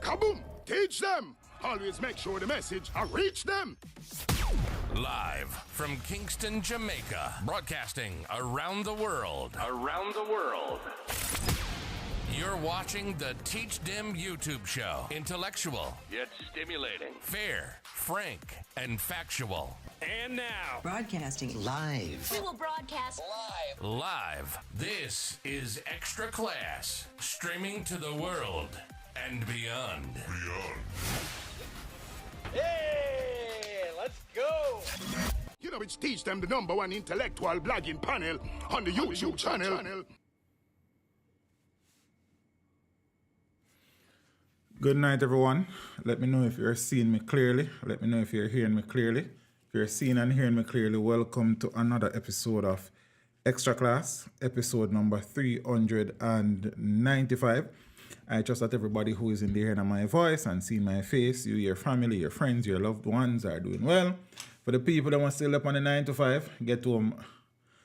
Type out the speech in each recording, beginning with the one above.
Kaboom! Teach them! Always make sure the message reach them! Live from Kingston, Jamaica, broadcasting around the world. Around the world. You're watching the Teach Dem YouTube show. Intellectual, yet stimulating. Fair, frank, and factual. And now, broadcasting live. We will broadcast live. Live. This is Extra Class, streaming to the world and beyond. Hey, let's go. You know, it's Teach Them, the #1 intellectual blogging panel on the YouTube channel. Good night, everyone. Let me know if you're seeing me clearly. Let me know if you're hearing me clearly. If you're seeing and hearing me clearly, welcome to another episode of Extra Class, episode number 395. I trust that everybody who is in the hearing of my voice and seeing my face, you, your family, your friends, your loved ones are doing well. For the people that want to still up on the 9 to 5, get to them.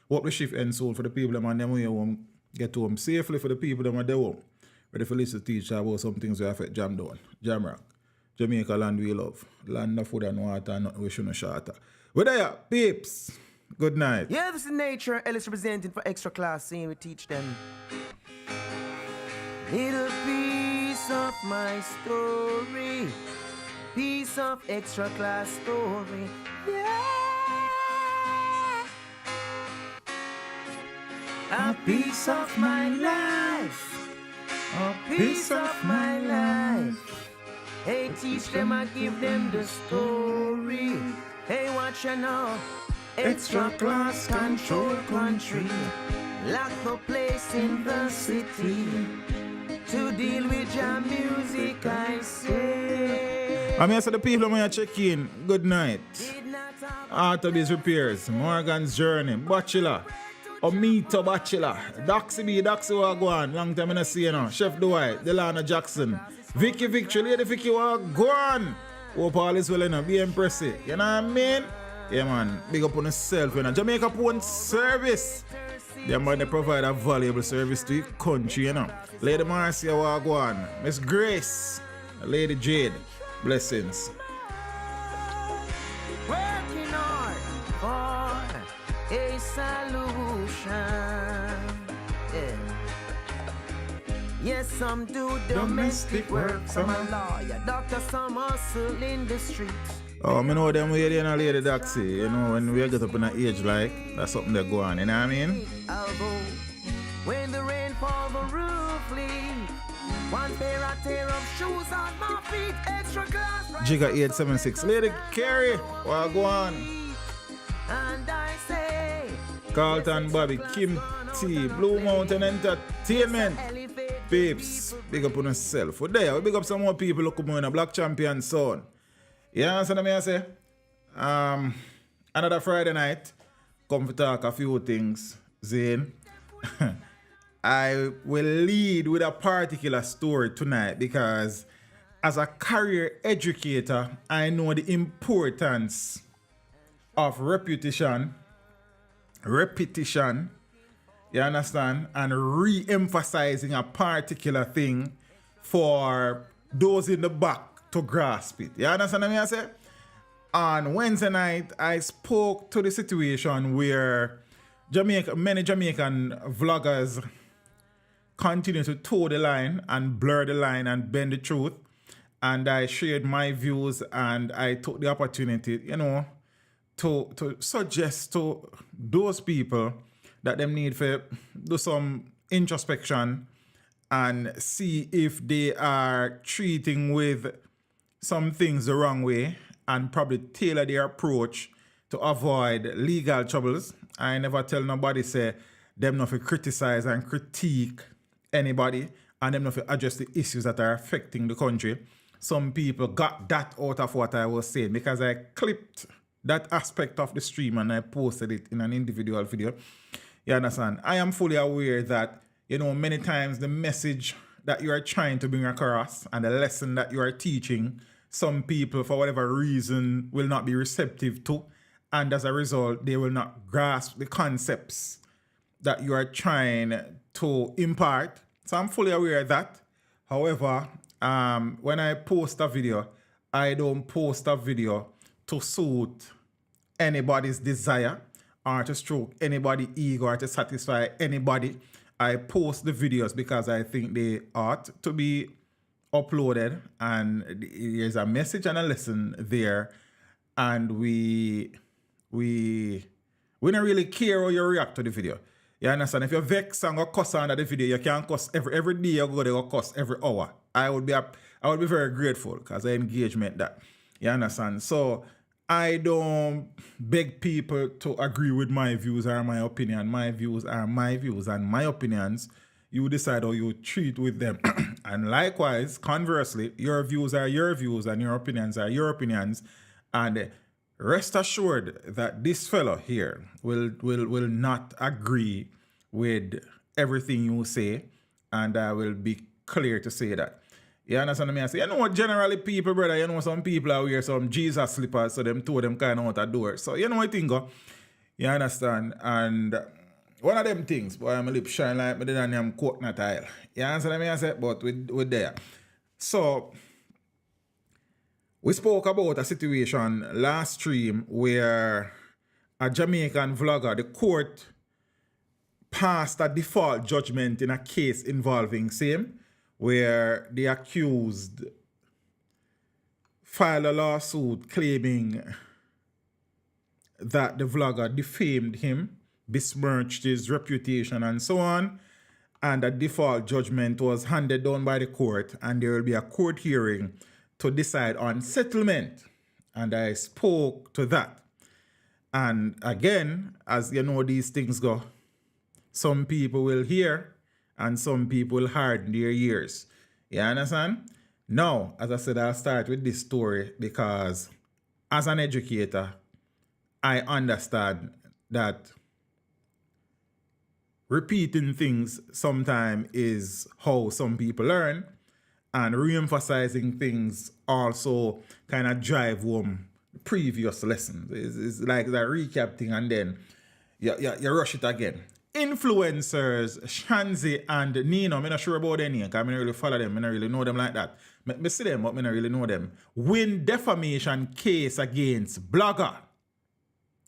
Hope the shift ends soon. For the people that want them home, get to them safely. For the people that want their home. Ready for listen to teach about some things we affect Jam Down, Jam Rock, Jamaica land we love, land of food and water, and nothing we shouldn't shatter. We're there, peeps. Good night. Yeah, this is Nature. Ellis representing for Extra Class, saying we teach them. Little piece of my story, piece of Extra Class story. Yeah. A piece of my life. A piece of my life. Hey, teach them, I give them the story. Hey, watch you now. Extra Class control country. Lock the place in the city. To deal with your music, I say. I'm here to the people when you check in. Good night. Autobus Repairs, Morgan's Journey, Bachelor. Omito Bachelor, Doxy B, Doxy Wagwan, long time I don't see you now. Chef Dwight, Delana Jackson, Vicky Victory, Lady Vicky Wagwan. Hope all is well enough, be impressive. You know what I mean? Yeah man, big up on yourself, you know. Jamaica Phone Service. They might provide a valuable service to your country, you know. Lady Marcia Wagwan, Miss Grace, Lady Jade, blessings. Working hard for a solution. Yeah. Yes, some do domestic work, some a lawyer, doctor, some hustle in the streets. Oh, I know them way there, Lady Doxy. You know, when we get up in an age like, that's something that go on, you know what I mean? Although, when the rain falls, the roof leaks. One pair of shoes on my feet, Extra Class. Jigga 876, Lady Carrie, what go on? And I say, Carlton Bobby, Kim T, Blue Mountain Entertainment. Peeps, big up on yourself. For there, we big up some more people who come in a Black Champion sound. You understand what I say? Another Friday night, come to talk a few things, Zane. I will lead with a particular story tonight because as a career educator, I know the importance of repetition, you understand, and re-emphasizing a particular thing for those in the back to grasp it. You understand what I say? On Wednesday night, I spoke to the situation where many Jamaican vloggers continue to toe the line and blur the line and bend the truth. And I shared my views and I took the opportunity, you know, to suggest to those people that them need to do some introspection and see if they are treating with some things the wrong way and probably tailor their approach to avoid legal troubles. I never tell nobody say them not to criticize and critique anybody and them not to address the issues that are affecting the country. Some people got that out of what I was saying because I clipped that aspect of the stream and I posted it in an individual video. You understand? I am fully aware that, you know, many times the message that you are trying to bring across and the lesson that you are teaching, some people, for whatever reason, will not be receptive to. And as a result, they will not grasp the concepts that you are trying to impart. So I'm fully aware of that. However, when I post a video, I don't post a video to suit anybody's desire or to stroke anybody's ego or to satisfy anybody. I post the videos because I think they ought to be uploaded, and there's a message and a lesson there, and we don't really care how you react to the video. You understand? If you're vexed and go cuss under the video, you can cuss every day. You go there, go cuss every hour. I would be very grateful because I engagement that. You understand? So I don't beg people to agree with my views or my opinion. My views are my views, and my opinions, you decide how you treat with them. And likewise, conversely, your views are your views and your opinions are your opinions. And rest assured that this fellow here will not agree with everything you say, and I will be clear to say that. You understand what I mean? I say, you know what, generally people, brother, you know some people are wear some Jesus slippers, so them two of them kind of out the door. So you know what I think, you understand? And one of them things, boy, my lip shine like me than them coconut oil. You understand what I mean? I say, but with there. So we spoke about a situation last stream where a Jamaican vlogger, the court passed a default judgment in a case involving same, where the accused filed a lawsuit claiming that the vlogger defamed him, besmirched his reputation, and so on. And a default judgment was handed down by the court, and there will be a court hearing to decide on settlement. And I spoke to that. And again, as you know, these things go, some people will hear and some people will harden their ears. You understand? Now, as I said, I'll start with this story because as an educator, I understand that repeating things sometimes is how some people learn, and re-emphasizing things also kind of drive home previous lessons. It's like that recap thing, and then you rush it again. Influencers, Shanzi and Nino, I'm not sure about their name because I don't really follow them, I don't really know them like that. I see them, but I don't really know them. Win defamation case against blogger.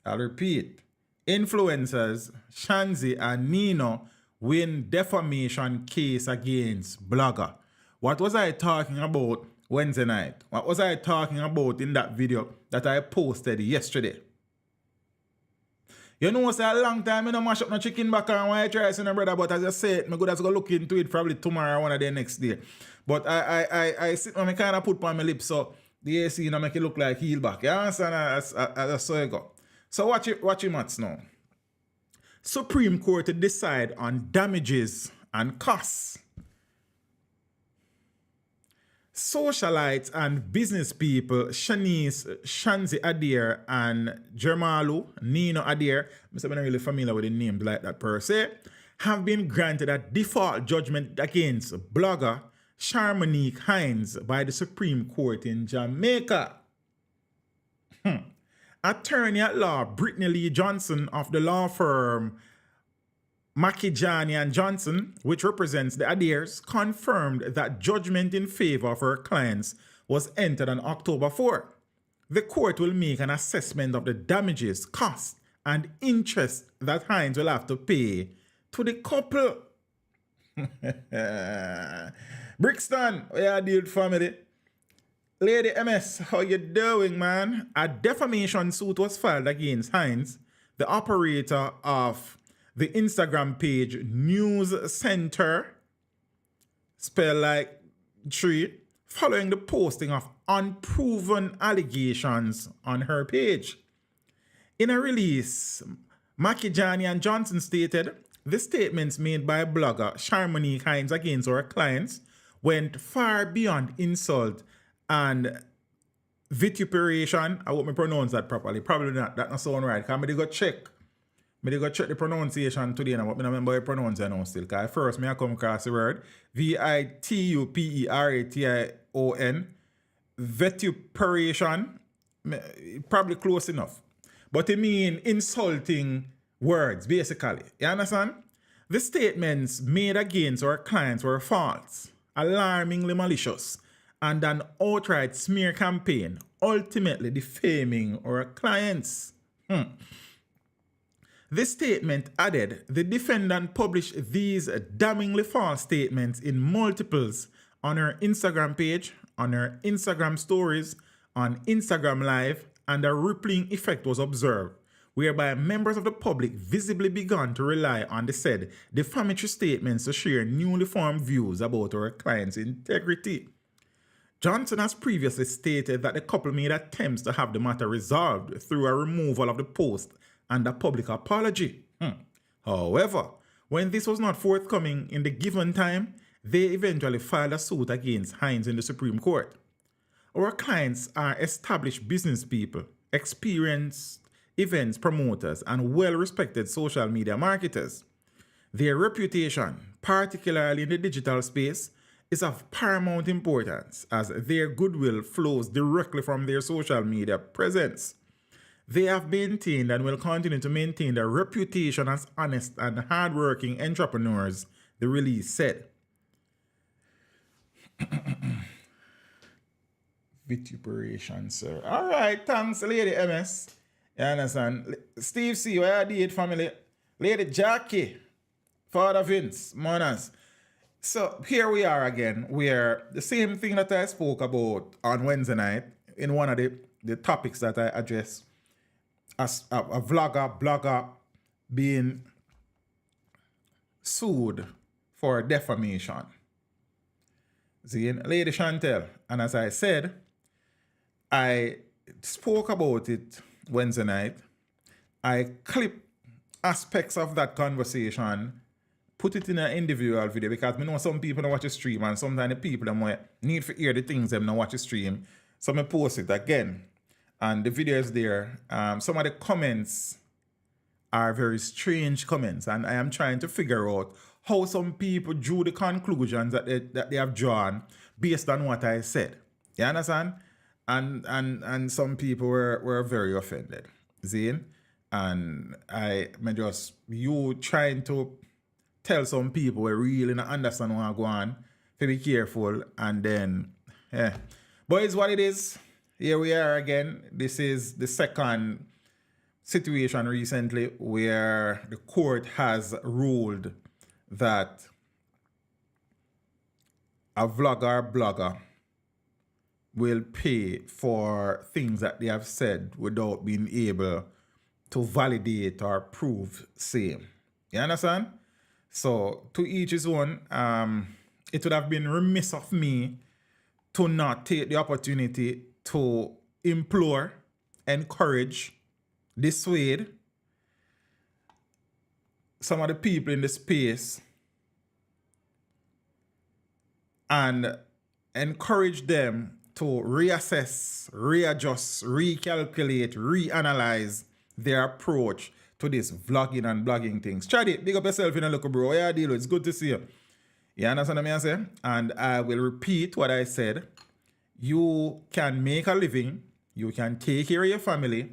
I'll repeat. Influencers, Shanzi and Nino win defamation case against blogger. What was I talking about Wednesday night? What was I talking about in that video that I posted yesterday? You know, it's a long time I don't mash up no chicken back and white rice, brother, but as I said, I'm going to go look into it probably tomorrow or one of the next day. But I sit and I kind of put on my lips so the AC make it look like heel back. You understand? As so you go. So watch your maths now. Supreme Court to decide on damages and costs. Socialites and business people, Shanzi Adair and Jermalu Nino Adair, I'm not really familiar with the names like that per se, have been granted a default judgment against blogger Sharmonique Hines by the Supreme Court in Jamaica. Attorney at law Brittany Lee Johnson of the law firm Makijani and Johnson, which represents the Adairs, confirmed that judgment in favor of her clients was entered on October 4. The court will make an assessment of the damages, costs, and interest that Hines will have to pay to the couple. Brixton, where you deal family? Lady MS, how you doing, man? A defamation suit was filed against Hines, the operator of the Instagram page News Center, spelled like tree, following the posting of unproven allegations on her page. In a release, Makijani and Johnson stated, the statements made by blogger Sharmonique Hines against our clients went far beyond insult and vituperation. I hope I pronounce that properly. Probably not. That not sound right. Because I go check the pronunciation today, but I don't remember how to pronounce it now still. Because first, I come across the word vituperation, vituperation, probably close enough. But it means insulting words, basically. You understand? The statements made against our clients were false, alarmingly malicious, and an outright smear campaign, ultimately defaming our clients. This statement added, the defendant published these damningly false statements in multiples on her Instagram page, on her Instagram stories, on Instagram Live, and a rippling effect was observed, whereby members of the public visibly began to rely on the said defamatory statements to share newly formed views about our client's integrity. Johnson has previously stated that the couple made attempts to have the matter resolved through a removal of the post and a public apology. However, when this was not forthcoming in the given time, they eventually filed a suit against Hines in the Supreme Court. Our clients are established business people, experienced events promoters, and well-respected social media marketers. Their reputation, particularly in the digital space, is of paramount importance as their goodwill flows directly from their social media presence. They have maintained and will continue to maintain their reputation as honest and hardworking entrepreneurs, the release said. Vituperation, sir. All right, thanks, Lady MS. You understand? Steve C, where you did, family? Lady Jackie, Father Vince, Monas. So here we are again, where the same thing that I spoke about on Wednesday night in one of the topics that I addressed as a blogger being sued for defamation. See, Lady Chantel, and as I said, I spoke about it Wednesday night. I clipped aspects of that conversation, put it in an individual video because I know some people don't watch the stream and sometimes the people that need to hear the things them don't watch the stream. So I post it again. And the video is there. Some of the comments are very strange comments, and I am trying to figure out how some people drew the conclusions that they have drawn based on what I said. You understand? And some people were very offended. Zane? And you trying to tell some people we really not understand what go on, to be careful, and then, But it's what it is. Here we are again. This is the second situation recently where the court has ruled that a vlogger or blogger will pay for things that they have said without being able to validate or prove same. You understand? So to each his own. It would have been remiss of me to not take the opportunity to implore, encourage, dissuade some of the people in the space and encourage them to reassess, readjust, recalculate, reanalyze their approach to this vlogging and blogging things. Chaddy, big up yourself in a look, bro. Yeah, deal. It's good to see you. You understand what I say? And I will repeat what I said. You can make a living, you can take care of your family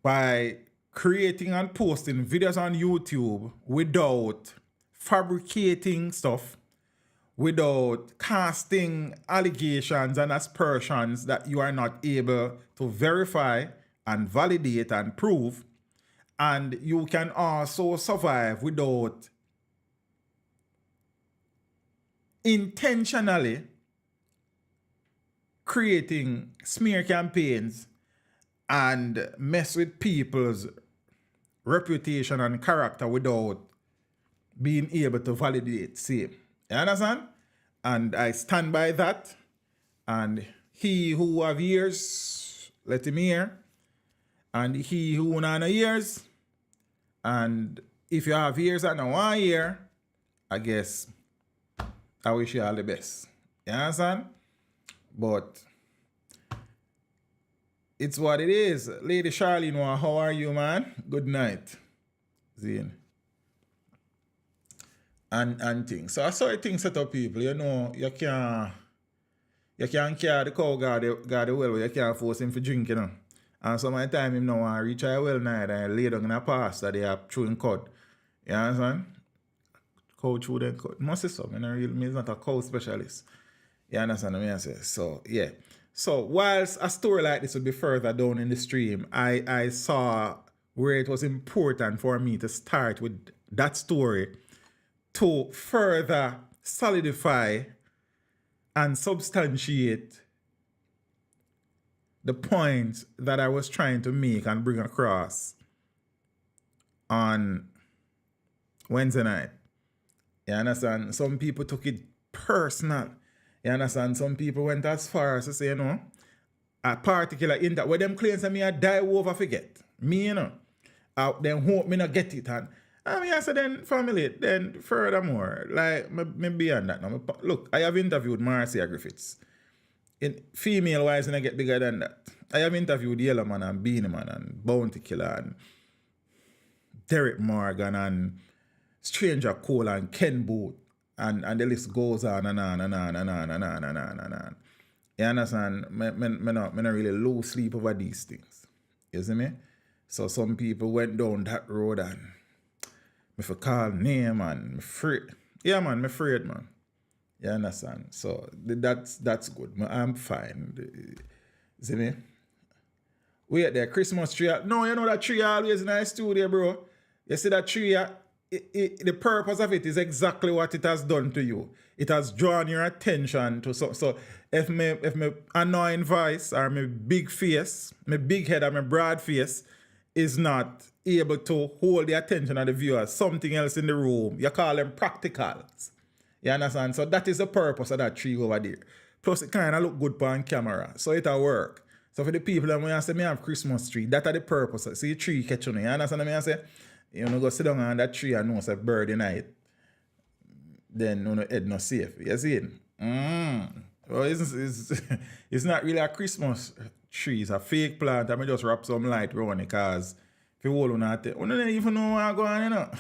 by creating and posting videos on YouTube without fabricating stuff, without casting allegations and aspersions that you are not able to verify and validate and prove. And you can also survive without intentionally creating smear campaigns and mess with people's reputation and character without being able to validate same. You understand? And I stand by that. And he who have ears, let him hear. And he who not have ears, and if you have ears and don't want to hear, I guess I wish you all the best. You understand? But it's what it is. Lady Charlene, how are you, man? Good night. Zine. And things. So I saw things set up, people. You know, you can't carry the cow guard the well, you can't force him for drink, you know. And some of the time him now want to reach a well night and lay down in a pass that they are chewing cud. You understand? Cow chew them cud. Must say so. I'm not a cow specialist. You understand what I say? So, yeah. So, whilst a story like this would be further down in the stream, I saw where it was important for me to start with that story to further solidify and substantiate the points that I was trying to make and bring across on Wednesday night. You understand? Some people took it personal. You understand? Some people went as far as to say, you know, a particular where them claims that me I die over forget. Me, you know. Then hope me not get it. And I mean, I said, then family, then furthermore, like, me beyond that now. Look, I have interviewed Marcia Griffiths. In female-wise, and I get bigger than that. I have interviewed Yellow Man and Beanie Man and Bounty Killer and Derek Morgan and Stranger Cole and Ken Booth. And the list goes on and on and on and on and on and on and on. You understand? Me not really lose sleep over these things. You see me? So some people went down that road and me for call name and me afraid. Yeah, man, me afraid, man. You understand? So that's good. I'm fine. See me? Wait there, Christmas tree. No, you know that tree always in the studio, bro. You see that tree? The purpose of it is exactly what it has done to you. It has drawn your attention to so if me annoying voice or my big face, my big head or my broad face is not able to hold the attention of the viewers, something else in the room, you call them practicals. You understand? So that is the purpose of that tree over there. Plus it kind of look good on camera, so it'll work. So for the people that when I say me have Christmas tree, that are the purpose. See the tree catch on you. You understand what I say? You know, go sit down on that tree and know it's a bird in night. Then no head not safe. You see it? Well, it's not really a Christmas tree. It's a fake plant. I may just wrap some light around it because if you hold on at it, you don't even know what's going on, you know.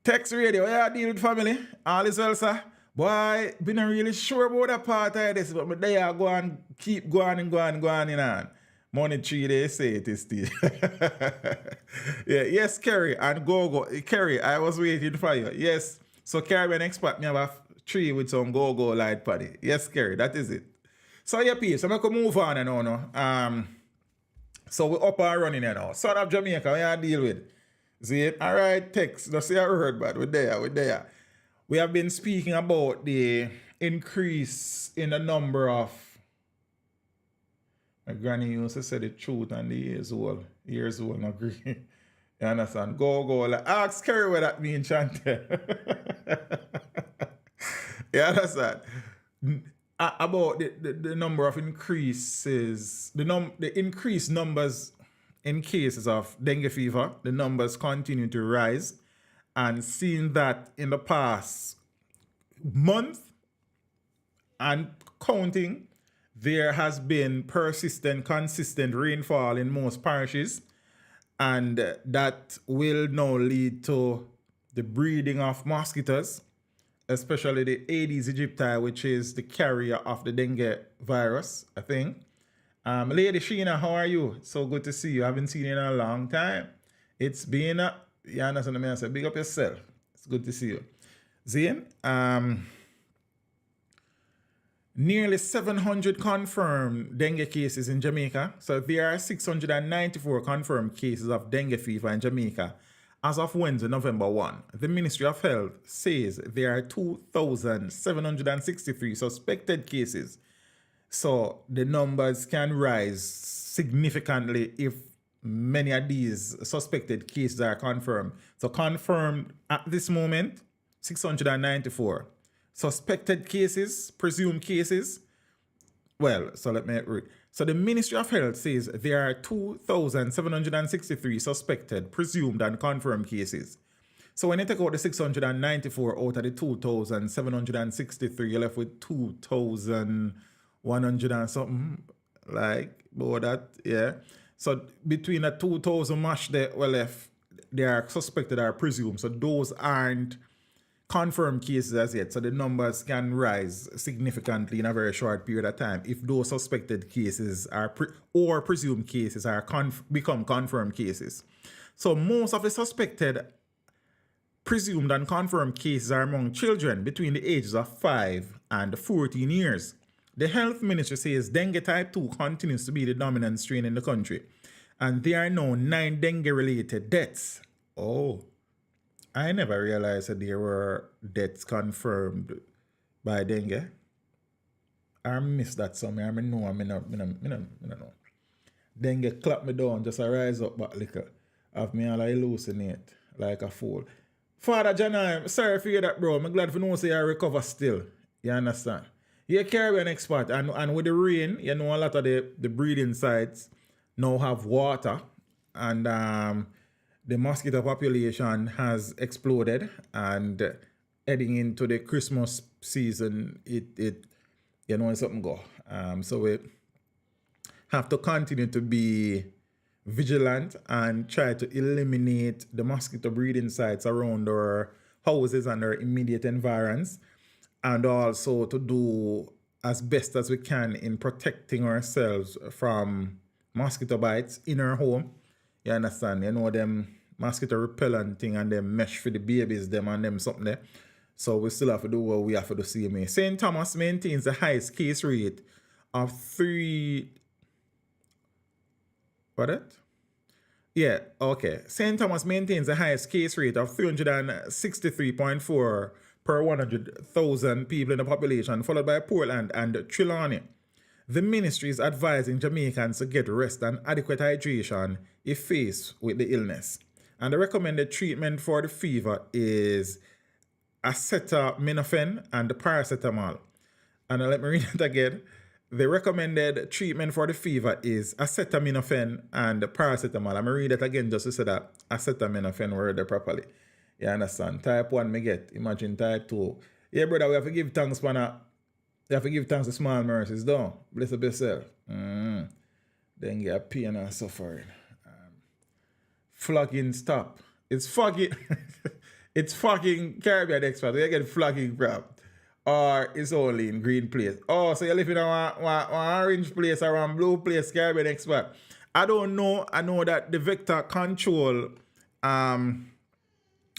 Text radio, yeah, deal with family. All is well, sir. Boy, been not really sure about that part of this, but they are going, keep going and going and going, you know. Money tree, they say it is still. Yeah, yes, Kerry, and go. Kerry, I was waiting for you. Yes, so Caribbean expert, me have a tree with some go light party. Yes, Kerry, that is it. So yeah, peeps, so I can move on and on. No? So we're up and running now. Son of Jamaica, we have to deal with. See it? All right, text. Don't say I heard, but we're there. We have been speaking about the increase in the number of. My granny used to say the truth and the years old not agree. You understand? Go. Like, ask Kerry what that means, Chantel. You understand? About the number of increases, the increased numbers in cases of dengue fever, the numbers continue to rise. And seeing that in the past month and counting, there has been persistent, consistent rainfall in most parishes, and that will now lead to the breeding of mosquitoes, especially the Aedes aegypti, which is the carrier of the dengue virus, I think. Lady Sheena, how are you? So good to see you. I haven't seen you in a long time. It's been, you understand what I say? Big up yourself. It's good to see you. Zane, nearly 700 confirmed dengue cases in Jamaica. So there are 694 confirmed cases of dengue fever in Jamaica as of Wednesday, November 1. The Ministry of Health says there are 2,763 suspected cases. So the numbers can rise significantly if many of these suspected cases are confirmed. So confirmed at this moment, 694. Suspected cases, presumed cases. Well, so let me read. So the Ministry of Health says there are 2,763 suspected, presumed, and confirmed cases. So when you take out the 694 out of the 2,763, you're left with 2,100 and something, like about that, yeah. So between the 2,000 mash that were left, they are suspected or presumed. So those aren't confirmed cases as yet, so the numbers can rise significantly in a very short period of time if those suspected cases are or presumed cases are become confirmed cases. So most of the suspected presumed and confirmed cases are among children between the ages of 5 and 14 years. The health ministry says dengue type 2 continues to be the dominant strain in the country, and there are now 9 dengue-related deaths. Oh, I never realized that there were deaths confirmed by dengue. I missed that somewhere. I know. Dengue clap me down, just a rise up back liquor. Have me all hallucinate like a fool. Father John, I'm sorry for you that, bro. I'm glad for no say I recover still. You understand? You're a Caribbean expert, and with the rain, you know a lot of the breeding sites now have water, and the mosquito population has exploded, and heading into the Christmas season, it you know, something go. So we have to continue to be vigilant and try to eliminate the mosquito breeding sites around our houses and our immediate environs, and also to do as best as we can in protecting ourselves from mosquito bites in our home. You understand? You know them mosquito repellent thing and them mesh for the babies, them and them something there. So we still have to do what we have to do. See me. St. Thomas maintains the highest case rate of 3. What it? Yeah, okay. St. Thomas maintains the highest case rate of 363.4 per 100,000 people in the population, followed by Portland and Trelawney. The ministry is advising Jamaicans to get rest and adequate hydration if faced with the illness. And the recommended treatment for the fever is acetaminophen and paracetamol. And let me read it again. The recommended treatment for the fever is acetaminophen and paracetamol. I'm going to read it again just to say that acetaminophen word there properly. You understand? Type 1 me get. Imagine type 2. Yeah, brother, we have to give thanks for that. You have to give thanks to small mercies, don't? Bless up yourself. Then get pain and suffering. Flogging stop. It's fucking it's fucking Caribbean expert. You get flogging from. Or it's only in green place. Oh, so you live in one orange place or one blue place, Caribbean expert. I don't know. I know that the vector control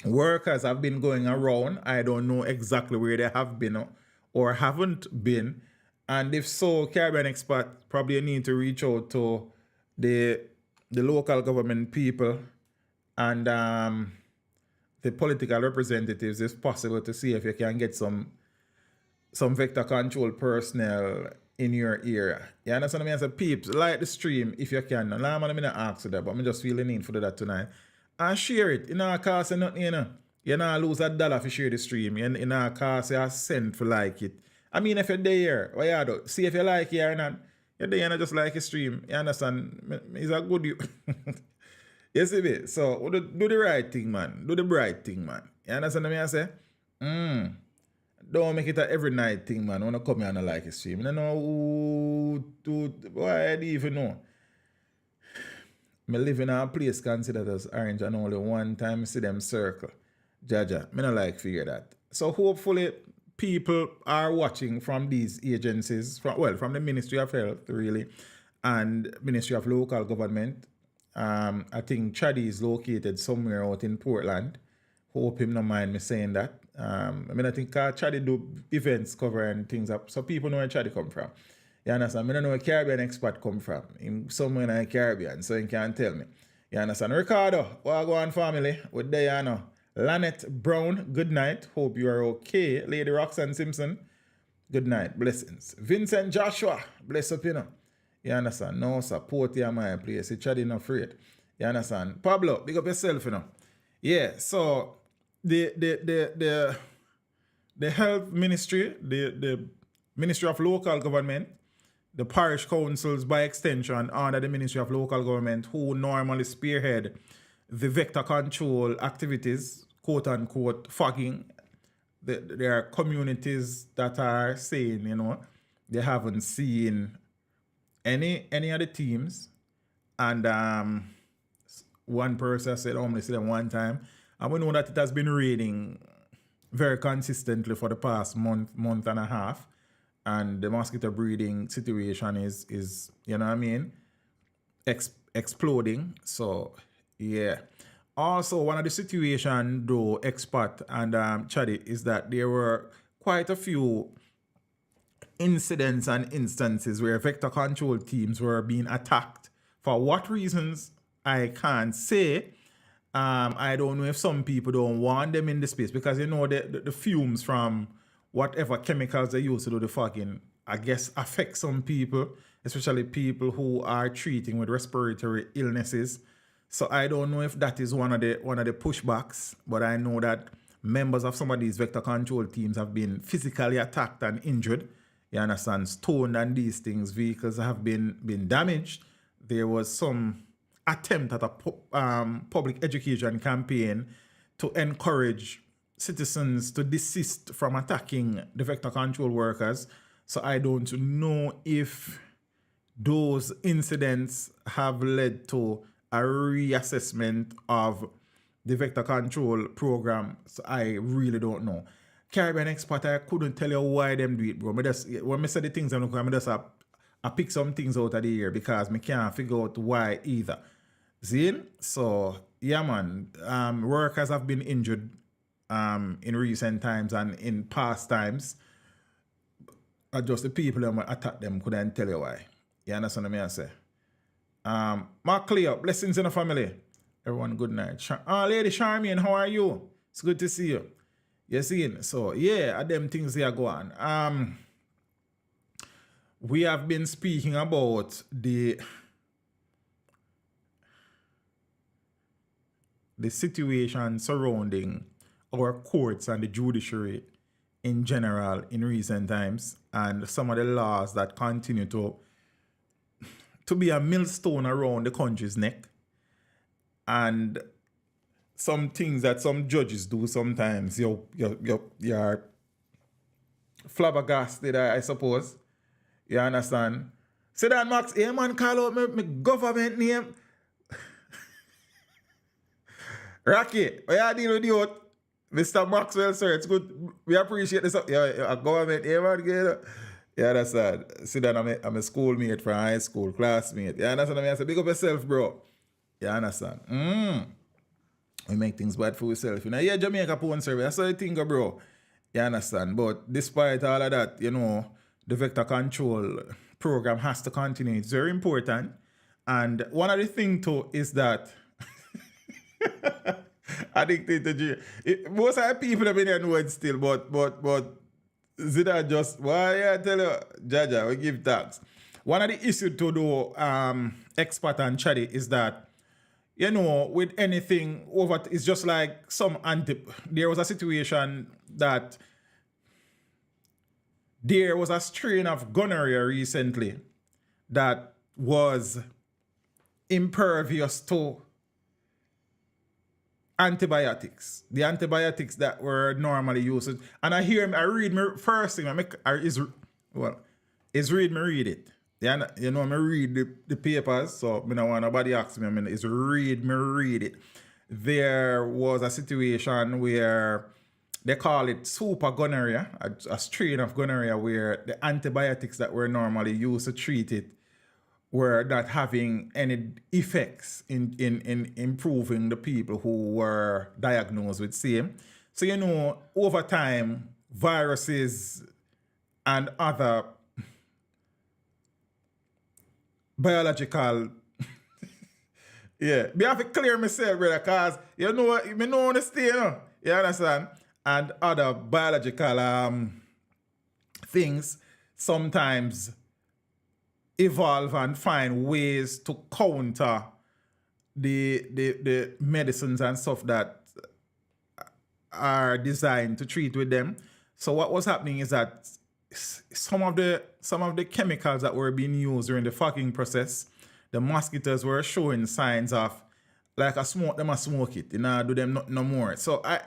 workers have been going around. I don't know exactly where they have been or haven't been. And if so, Caribbean expert probably need to reach out to the local government people and the political representatives, if possible, to see if you can get some vector control personnel in your area. You understand what I mean? I say, peeps, like the stream if you can. Now, I'm not asking that, but I'm just feeling need for that tonight. And share it. It not cost you nothing, you know. You not lose $1 if you share the stream. It not cost you a cent for like it. I mean, if you're there, what you do? See if you like it or not. You're there and just like a stream. You understand? It's a good you. You see me? So, do the right thing, man. Do the bright thing, man. You understand what I say? Don't make it a every night thing, man. When I come here and I like a stream. I don't know why I don't even know. I live in a place considered as orange and only one time I see them circle. Jaja, I don't like figure that. So hopefully people are watching from these agencies, from the Ministry of Health, really, and Ministry of Local Government. I think Chaddy is located somewhere out in Portland. Hope him not mind me saying that. I think Chaddy do events covering things up, so people know where Chaddy come from. You understand? I don't know where Caribbean expert come from. In somewhere in the Caribbean, so he can't tell me. You understand? Ricardo, Wagwan family, with Diana. Lanette Brown, good night. Hope you are okay. Lady Roxanne Simpson, good night. Blessings. Vincent Joshua, bless up, you know. You understand? No support here, my place. It's Chaddy not afraid. You understand? Pablo, big up yourself, you know. Yeah, so the health ministry, the Ministry of Local Government, the parish councils by extension under the Ministry of Local Government, who normally spearhead the vector control activities, quote unquote, fogging. There are communities that are saying, you know, they haven't seen any of the teams. And one person said, only see them one time. And we know that it has been raining very consistently for the past month and a half. And the mosquito breeding situation is you know what I mean, exploding. So, yeah. Also, one of the situation, though, expat and Chaddy, is that there were quite a few incidents and instances where vector control teams were being attacked. For what reasons, I can't say. I don't know if some people don't want them in the space because, you know, the fumes from whatever chemicals they use to do the fucking, I guess, affect some people, especially people who are treating with respiratory illnesses. So I don't know if that is one of the pushbacks, but I know that members of some of these vector control teams have been physically attacked and injured. You understand? Stoned and these things. Vehicles have been damaged. There was some attempt at a public education campaign to encourage citizens to desist from attacking the vector control workers. So I don't know if those incidents have led to a reassessment of the vector control program. So I really don't know. Caribbean expert, I couldn't tell you why them do it, bro. When I say the things I'm looking at, I pick some things out of the air because I can't figure out why either. See? So, yeah, man. Workers have been injured in recent times and in past times. Just the people that attack them couldn't tell you why. You understand what I say? Mark Cleo, blessings in the family. Everyone, good night. Lady Charmian, how are you? It's good to see you. You see? So, yeah, them things here go on. We have been speaking about the situation surrounding our courts and the judiciary in general in recent times and some of the laws that continue to be a millstone around the country's neck and some things that some judges do sometimes you're flabbergasted, I suppose. You understand? Say that, Max, hey man, call out my government name. Rocky, why you deal with you? Mr. Maxwell, sir, it's good. We appreciate this. Yeah, government, hey man, get. You understand? See that I'm a schoolmate from high school, classmate. You understand what I mean? I say, big up yourself, bro. You understand? We make things bad for yourself. You know, yeah, Jamaica Porn Survey. That's how you think, bro. You understand? But despite all of that, you know, the vector control program has to continue. It's very important. And one of the things too is that addicted to jail. Most of the people have been there know it still, but is it just why I tell you, Jaja, we give thanks. One of the issues to do expert and chatty is that, you know, with anything over, it's just like there was a situation that there was a strain of gonorrhea recently that was impervious to antibiotics. The antibiotics that were normally used. And I read my first thing, read it. Yeah, you know, I read the papers, so I don't want nobody ask me, read it. There was a situation where they call it super gonorrhea, a strain of gonorrhea where the antibiotics that were normally used to treat it were not having any effects in improving the people who were diagnosed with same. So, you know, over time, viruses and other biological yeah, me have to clear myself, brother, because you know what, me know understand, you know? You understand? And other biological things sometimes evolve and find ways to counter the medicines and stuff that are designed to treat with them. So what was happening is that some of the chemicals that were being used during the fucking process, the mosquitoes were showing signs of like I smoke it, you know, do them no more. So I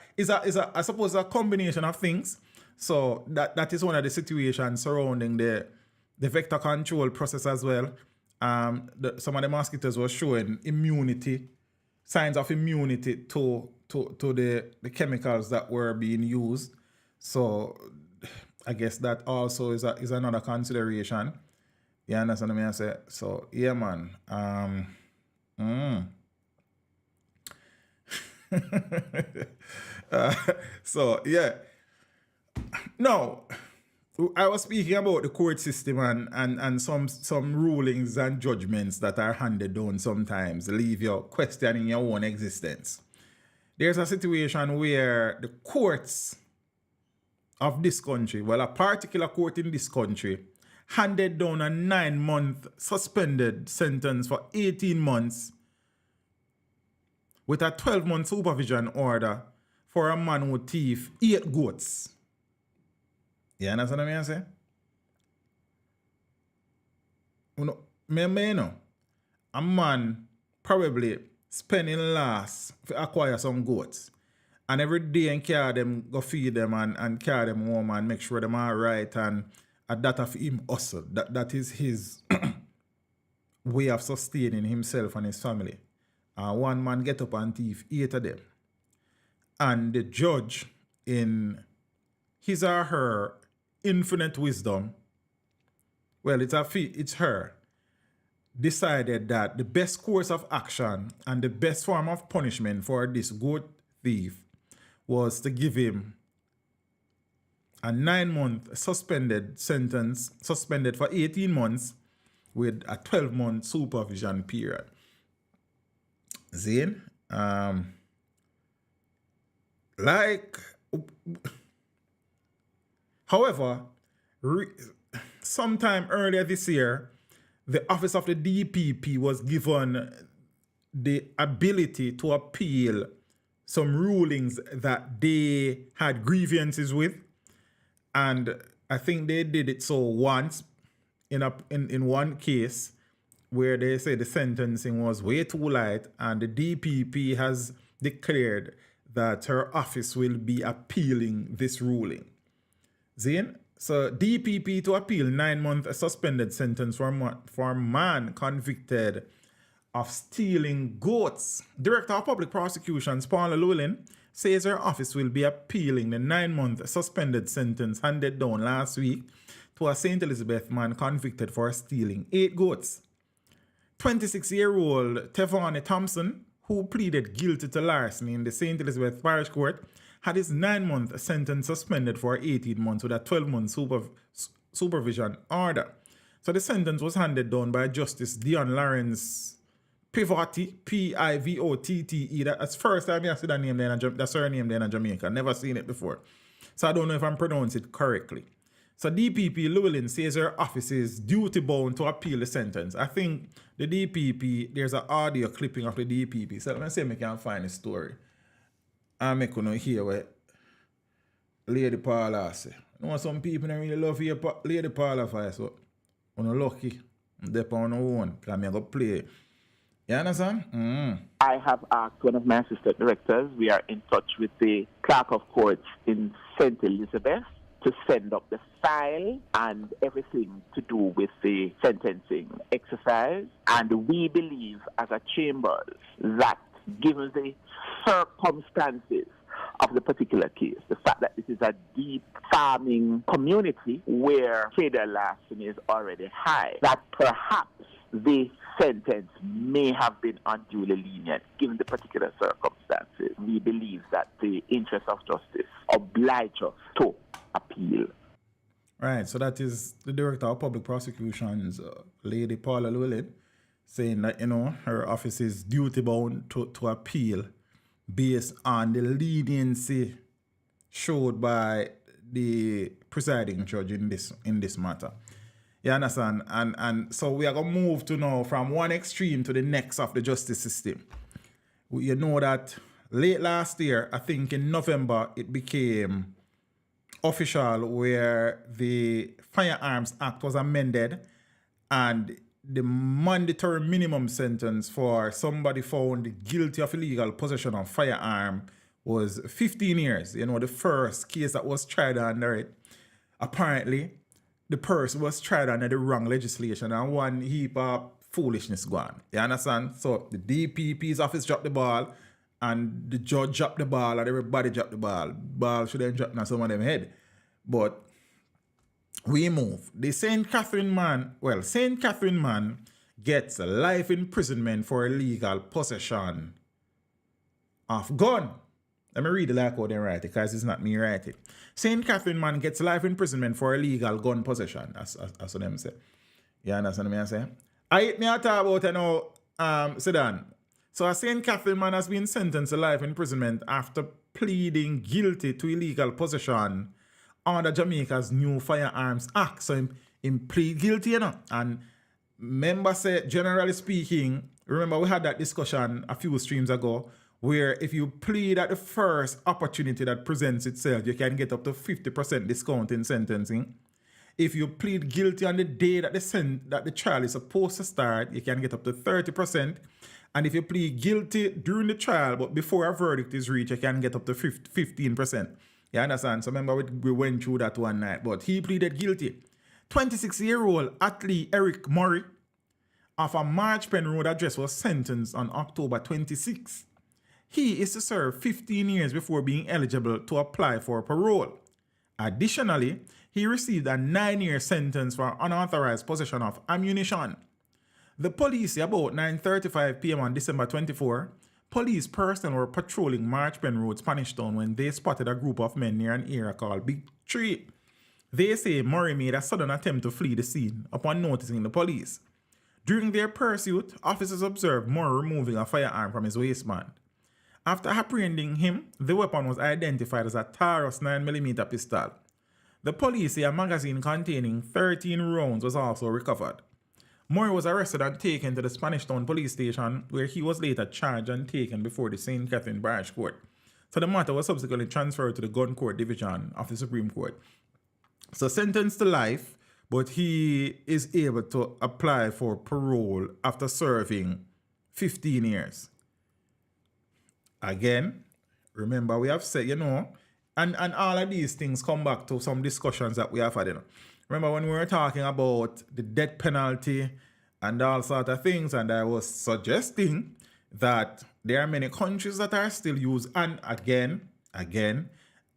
suppose a combination of things. So that is one of the situations surrounding the vector control process as well. Some of the mosquitoes were showing signs of immunity to the chemicals that were being used. So I guess that also is another consideration. You understand what I say? So yeah, man. So, yeah. No, I was speaking about the court system and some rulings and judgments that are handed down sometimes leave you questioning your own existence. There's a situation where the courts of this country, well, a particular court in this country, handed down a 9-month suspended sentence for 18 months with a 12-month supervision order for a man who thief 8 goats. You understand what I say? You know, a man probably spending last to acquire some goats. And every day and carry them, go feed them and carry them home and make sure them are right. And that of him hustle. That is his way of sustaining himself and his family. One man get up and thief 8 of them. And the judge, in his or her infinite wisdom, well, it's her, decided that the best course of action and the best form of punishment for this goat thief was to give him a 9-month suspended sentence, suspended for 18 months with a 12-month supervision period. Zane, however, sometime earlier this year, the office of the DPP was given the ability to appeal some rulings that they had grievances with. And I think they did it so once in one case where they say the sentencing was way too light, and the DPP has declared that her office will be appealing this ruling. Zane? So DPP to appeal 9-month suspended sentence for a man convicted of stealing goats. Director of Public Prosecutions Paula Llewellyn says her office will be appealing the 9-month suspended sentence handed down last week to a St. Elizabeth man convicted for stealing 8 goats. 26-year-old Tevani Thompson, who pleaded guilty to larceny in the St. Elizabeth Parish Court, had his 9-month sentence suspended for 18 months with a 12-month supervision order. So the sentence was handed down by Justice Dion Lawrence Pivotti, P-I-V-O-T-T-E. That's the first time I see that name there, that surname there in Jamaica. Never seen it before. So I don't know if I'm pronouncing it correctly. So DPP Llewellyn says her office is duty-bound to appeal the sentence. I think the DPP, there's an audio clipping of the DPP. So let me see if I can find the story. I make you hear what Lady Paula say. You know, some people don't really love your Lady Paula voice, so you're lucky. They're on their own. Because I'm going to play. You understand? I have asked one of my assistant directors, we are in touch with the clerk of courts in St. Elizabeth, to send up the file and everything to do with the sentencing exercise. And we believe as a chambers that given the circumstances of the particular case, the fact that this is a deep farming community where trader larceny is already high, that perhaps the sentence may have been unduly lenient given the particular circumstances. We believe that the interest of justice oblige us to appeal. Right, so that is the Director of Public Prosecutions, Lady Paula Llewellyn, saying that, you know, her office is duty-bound to appeal based on the leniency showed by the presiding judge in this matter. You understand? And so we are going to move to now from one extreme to the next of the justice system. You know that late last year, I think in November, it became official where the Firearms Act was amended and the mandatory minimum sentence for somebody found guilty of illegal possession of firearm was 15 years. You know, the first case that was tried under it, apparently, the person was tried under the wrong legislation and one heap of foolishness gone. You understand? So the DPP's office dropped the ball and the judge dropped the ball and everybody dropped the ball. Ball should have dropped on some of them head. But we move. The St. Catherine man gets life imprisonment for illegal possession of gun. Let me read the like how they write it, because it's not me write it. St. Catherine man gets life imprisonment for illegal gun possession. That's what them say. You understand what I say? I talk about Sedan. So a St. Catherine man has been sentenced to life imprisonment after pleading guilty to illegal possession under Jamaica's new Firearms Act. So him plead guilty, And member say, generally speaking, remember we had that discussion a few streams ago, where if you plead at the first opportunity that presents itself, you can get up to 50% discount in sentencing. If you plead guilty on the day that the trial is supposed to start, you can get up to 30%. And if you plead guilty during the trial, but before a verdict is reached, you can get up to 15%. You understand? So remember, we went through that one night, but he pleaded guilty. 26-year-old athlete Eric Murray of a Marchpen Road address was sentenced on October 26. He is to serve 15 years before being eligible to apply for parole. Additionally, he received a 9-year sentence for unauthorized possession of ammunition. The police, about 9:35 p.m. on December 24, police personnel were patrolling Marchpen Road, Spanish Town, when they spotted a group of men near an area called Beachy. They say Murray made a sudden attempt to flee the scene upon noticing the police. During their pursuit, officers observed Murray removing a firearm from his waistband. After apprehending him, the weapon was identified as a Taurus 9mm pistol. The police say a magazine containing 13 rounds was also recovered. Murray was arrested and taken to the Spanish Town police station, where he was later charged and taken before the St. Catherine Barrage Court. So the matter was subsequently transferred to the Gun Court Division of the Supreme Court. So sentenced to life, but he is able to apply for parole after serving 15 years. Again, remember we have said, and all of these things come back to some discussions that we have had, Remember when we were talking about the death penalty and all sort of things, and I was suggesting that there are many countries that are still used, and again,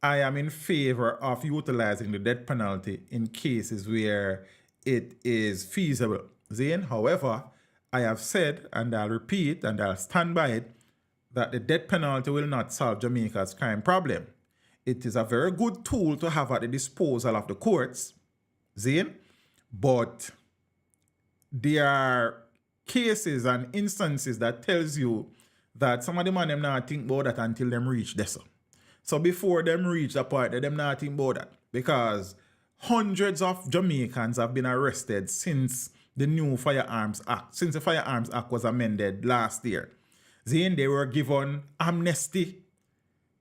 I am in favor of utilizing the death penalty in cases where it is feasible. However, I have said, and I'll repeat, and I'll stand by it, that the death penalty will not solve Jamaica's crime problem. It is a very good tool to have at the disposal of the courts, but there are cases and instances that tells you that some of the man them not think about that until them reach this. So before them reach the point, them not think about that, because hundreds of Jamaicans have been arrested since the new Firearms Act, since the Firearms Act was amended last year. They were given amnesty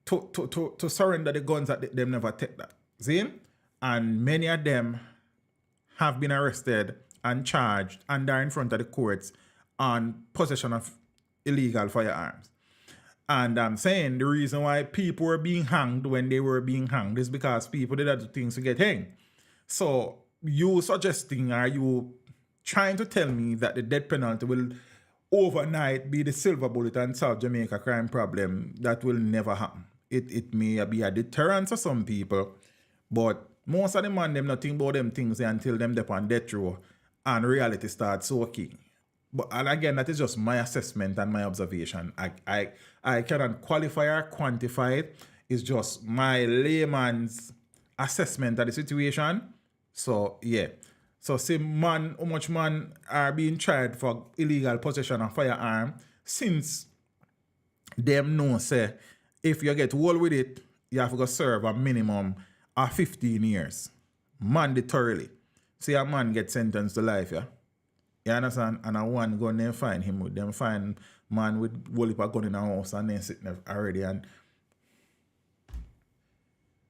to surrender the guns that them never take that. And many of them have been arrested and charged and are in front of the courts on possession of illegal firearms. And I'm saying the reason why people were being hanged when they were being hanged is because people did other things to get hanged. So you suggesting, are you trying to tell me that the death penalty will overnight be the silver bullet and solve Jamaica crime problem? That will never happen. It may be a deterrent to some people, but most of the man them not think about them things until them dep on death row and reality starts soaking. But and again, that is just my assessment and my observation. I cannot qualify or quantify it. It's just my layman's assessment of the situation. So yeah. So say man, how much man are being tried for illegal possession of firearm, since them know say if you get hold with it, you have to go serve a minimum of 15 years. Mandatorily. Say a man gets sentenced to life, yeah? You understand? And a one gun, then find him with them, find man with whole heap of gun in a house and then sitting there already. And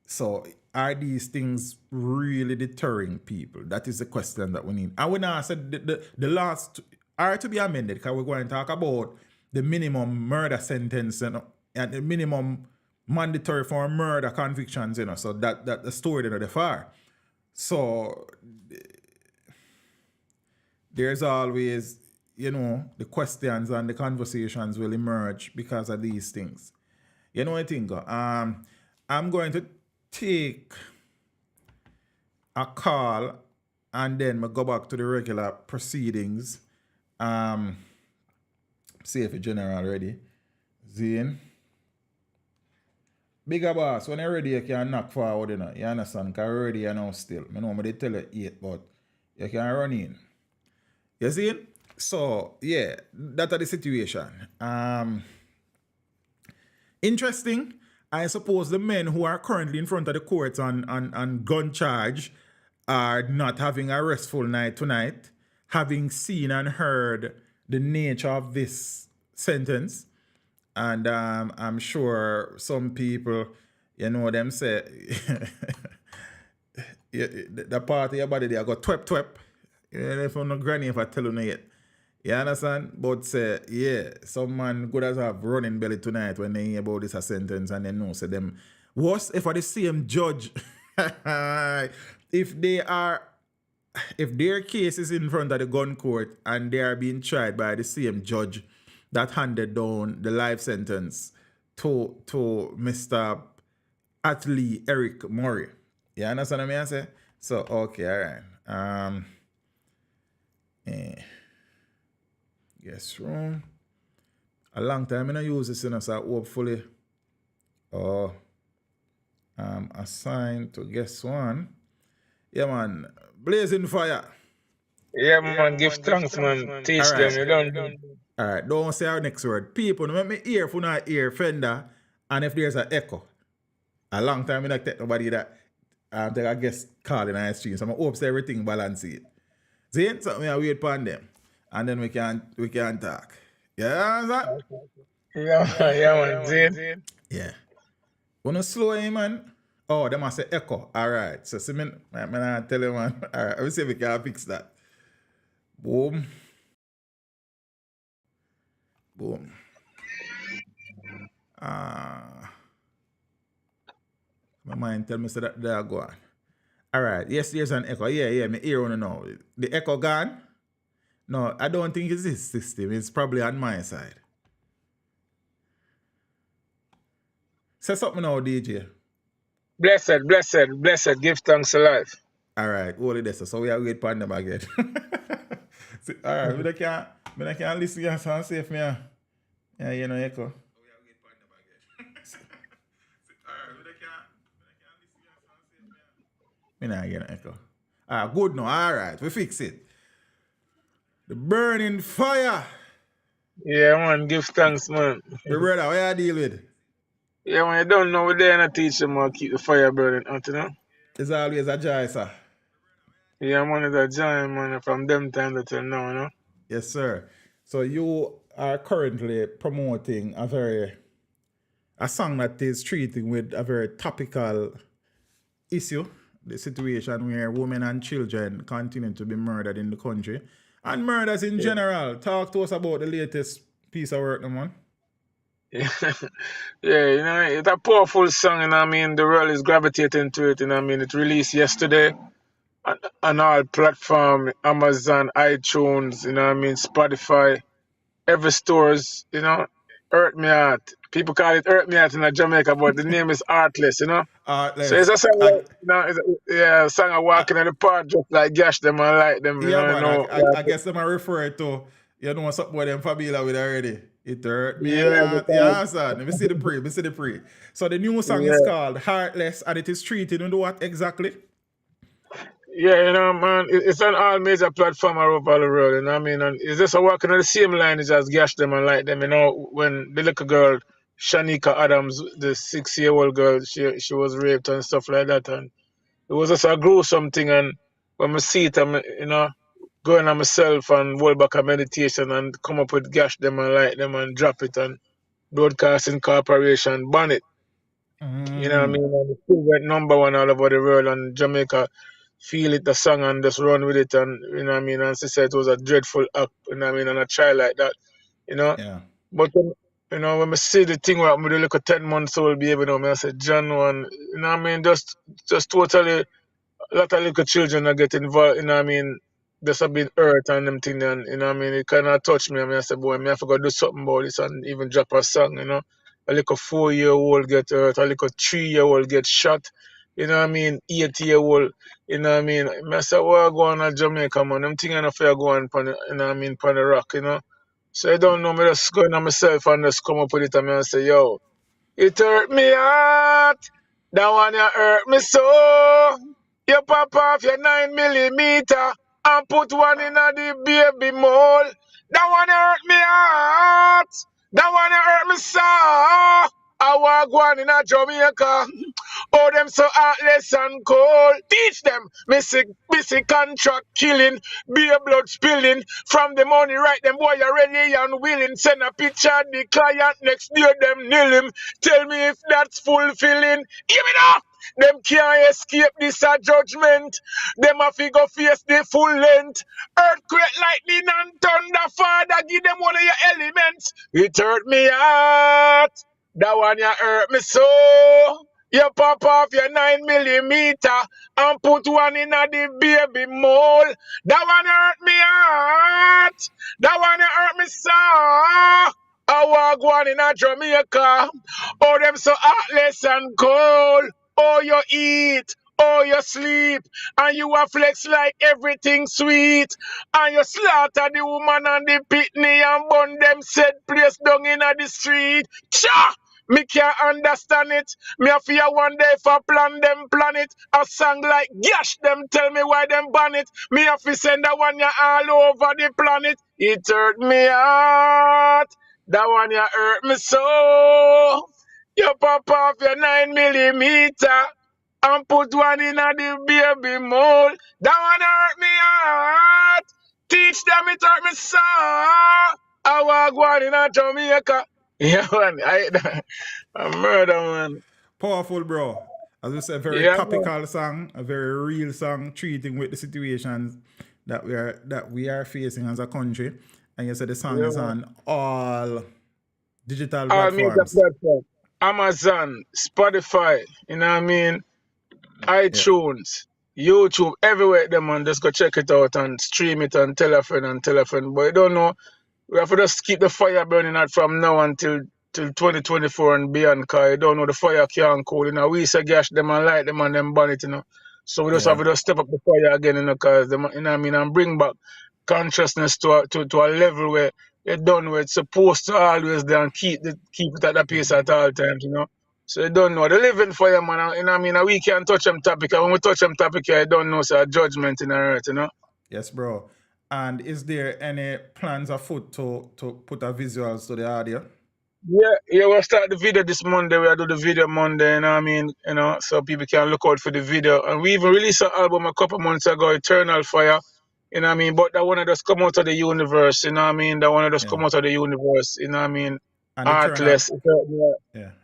so are these things really deterring people? That is the question that we need. And when I said the last are to be amended, because we're going to talk about the minimum murder sentence and the minimum mandatory for murder convictions, so that the story that they far. So there's always, the questions and the conversations will emerge because of these things. You know what I think? I'm going to take a call and then we go back to the regular proceedings. See if it's general already. Zane. Bigger boss, when you're ready, you can knock forward, you know. You understand? Because you're ready, you know, still. I know they tell you 8, but you can run in. You see it? So, yeah, that's the situation. Interesting. I suppose the men who are currently in front of the courts on gun charge are not having a restful night tonight, having seen and heard the nature of this sentence. And I'm sure some people, you know, them say, the part of your body, they got twep. You know, if I'm not granny, if I tell you yet. You understand? But say, yeah, some man good as have running belly tonight when they hear about this a sentence and they know, say them, worse if I the same judge, if their case is in front of the gun court and they are being tried by the same judge that handed down the life sentence to Mr. Atlee Eric Murray. You understand what I say? So, okay, all right. Guest room. A long time I don't use this, you know, so hopefully assigned to guest one. Yeah, man. Blazing fire. Yeah, man, give thanks, man. Teach them, you don't. All right, don't say our next word. People, let me hear if you not hear Fender, and if there's an echo. A long time I don't take nobody that take a guest call in our stream, so I hope everything balance it. See, so I wait upon them, and then we can talk. Yeah, that? Yeah, man. See? Yeah. Wanna slow him, man? Oh, they must say echo. All right. So, see, I tell you, man. All right, let me see if we can fix that. Boom. My mind tell me so that they're gone. All right. Yes, there's an echo. Yeah. Me ear on now. The echo gone? No, I don't think it's this system. It's probably on my side. Say something now, DJ. Blessed. Give thanks to life. All right. Hold it. So we are wait for them again. See, all right. I can't listen to your sound safe, me. Yeah, you know, echo. Me not get an echo. Good now. All right, we fix it. The burning fire. Yeah, man, give thanks, man. The brother, what you deal with? Yeah, man, you don't know, we're there and I teach them how to keep the fire burning out, you know? It's always a joy, sir. Yeah, man, it's a joy, man, from them time to now, you know? Yes, sir. So you are currently promoting a song that is treating with a very topical issue, the situation where women and children continue to be murdered in the country, and murders in general. Talk to us about the latest piece of work, man. Yeah, you know, it's a powerful song, and I mean, the world is gravitating to it, and I mean, it released yesterday on all platforms, Amazon, iTunes, you know what I mean, Spotify, every stores, you know, Earth Me Heart. People call it Earth Me Heart in Jamaica, but the name is Artless, you know? Artless. So it's a song, like, you know, a song of walking in the park, just like gash them and like them, you know. I guess them are referring to, you know, something with them familiar with already. It hurt me. Yeah, son. Let me see the pre. So the new song is called Heartless, and it is treated under what exactly? Yeah, you know, man, it's on all major platforms around the world, you know what I mean? And it's just working on the same line as just gash them and like them, you know, when the little girl, Shanika Adams, the 6-year-old girl, she was raped and stuff like that, and it was just a gruesome thing, and when I see it, I'm, you know, going on myself and hold back a meditation and come up with gash them and like them and drop it and Broadcasting Corporation ban it. You know what I mean? And it still went number one all over the world, and Jamaica feel it, the song, and just run with it, and you know what I mean? And she said it was a dreadful act, you know what I mean, and a child like that, you know? Yeah. But you know, when I see the thing where I'm with a little 10-month-old baby, you know, I said, John one, you know what I mean, just totally a lot of little children are getting involved, you know what I mean, just have been hurt and them thing, and you know what I mean, it kinda touched me. I mean, I said, boy, I have to go do something about this and even drop a song, you know. A little 4-year-old get hurt, a little 3-year-old get shot, you know what I mean, 8-year-old, you know what I mean. I said, well, go on to Jamaica, man. I'm thinking if I go on pan, you know what I mean, pan the rock, you know. So I don't know, me just going on myself and just come up with it and I say, yo, It hurt me heart. That one you hurt me so. You pop off your 9mm and put one in the baby mold. That one you hurt me heart. That one you hurt me so. I walk one in a Jamaica. Oh, them so heartless and cold. Teach them, missy contract killing, beer blood spilling. From the money, right, them boy are ready and willing. Send a picture of the client next day, them nil him. Tell me if that's fulfilling. Give it up! Them can't escape this judgment. Them a figure face the full length. Earthquake, lightning, and thunder. Father, give them one of your elements. It hurt me heart. That one you hurt me so. You pop off your 9mm and put one in the baby mold. That one hurt me heart. That one hurt me so. I walk one in a Jamaica. Oh, them so heartless and cold. Oh, you eat. Oh, you sleep. And you a flex like everything sweet. And you slaughter the woman and the pitney and burn them said place down in the street. Cha! Me can't understand it. Me a fear one day for plan them planet. A song like Gash them tell me why them ban it. Me a fi send that one ya all over the planet. It hurt me heart. That one ya hurt me so. You pop off your 9mm and put one in the baby mold. That one hurt me heart. Teach them it hurt me so. I walk one in a Jamaica. Yeah, man. I murder, man. Powerful, bro. As we said, very topical song, a very real song, treating with the situations that we are facing as a country. And you said the song is on all digital platforms. Amazon, Spotify, you know what I mean? iTunes, YouTube, everywhere them man. Just go check it out and stream it and tell a friend. But you don't know. We have to just keep the fire burning out from now until 2024 and beyond, because you don't know the fire can't cool. You know, we say gash them and light them and them burn it, you know. So we just have to just step up the fire again, you know, because you know what I mean, and bring back consciousness to a level where you don't know it's supposed to always there and keep it at the pace at all times, you know. So you don't know. The living fire, man, you know what I mean? We can't touch them topic. And when we touch them topic, you don't know it's a judgment in the earth, you know. Yes, bro. And is there any plans afoot to put a visuals to the audio? Yeah, we'll start the video this Monday. We'll do the video Monday, you know what I mean? You know, so people can look out for the video. And we even released an album a couple months ago, Eternal Fire, you know what I mean? But that one of us come out of the universe, you know what I mean? That one of us come out of the universe, you know what I mean? And Artless.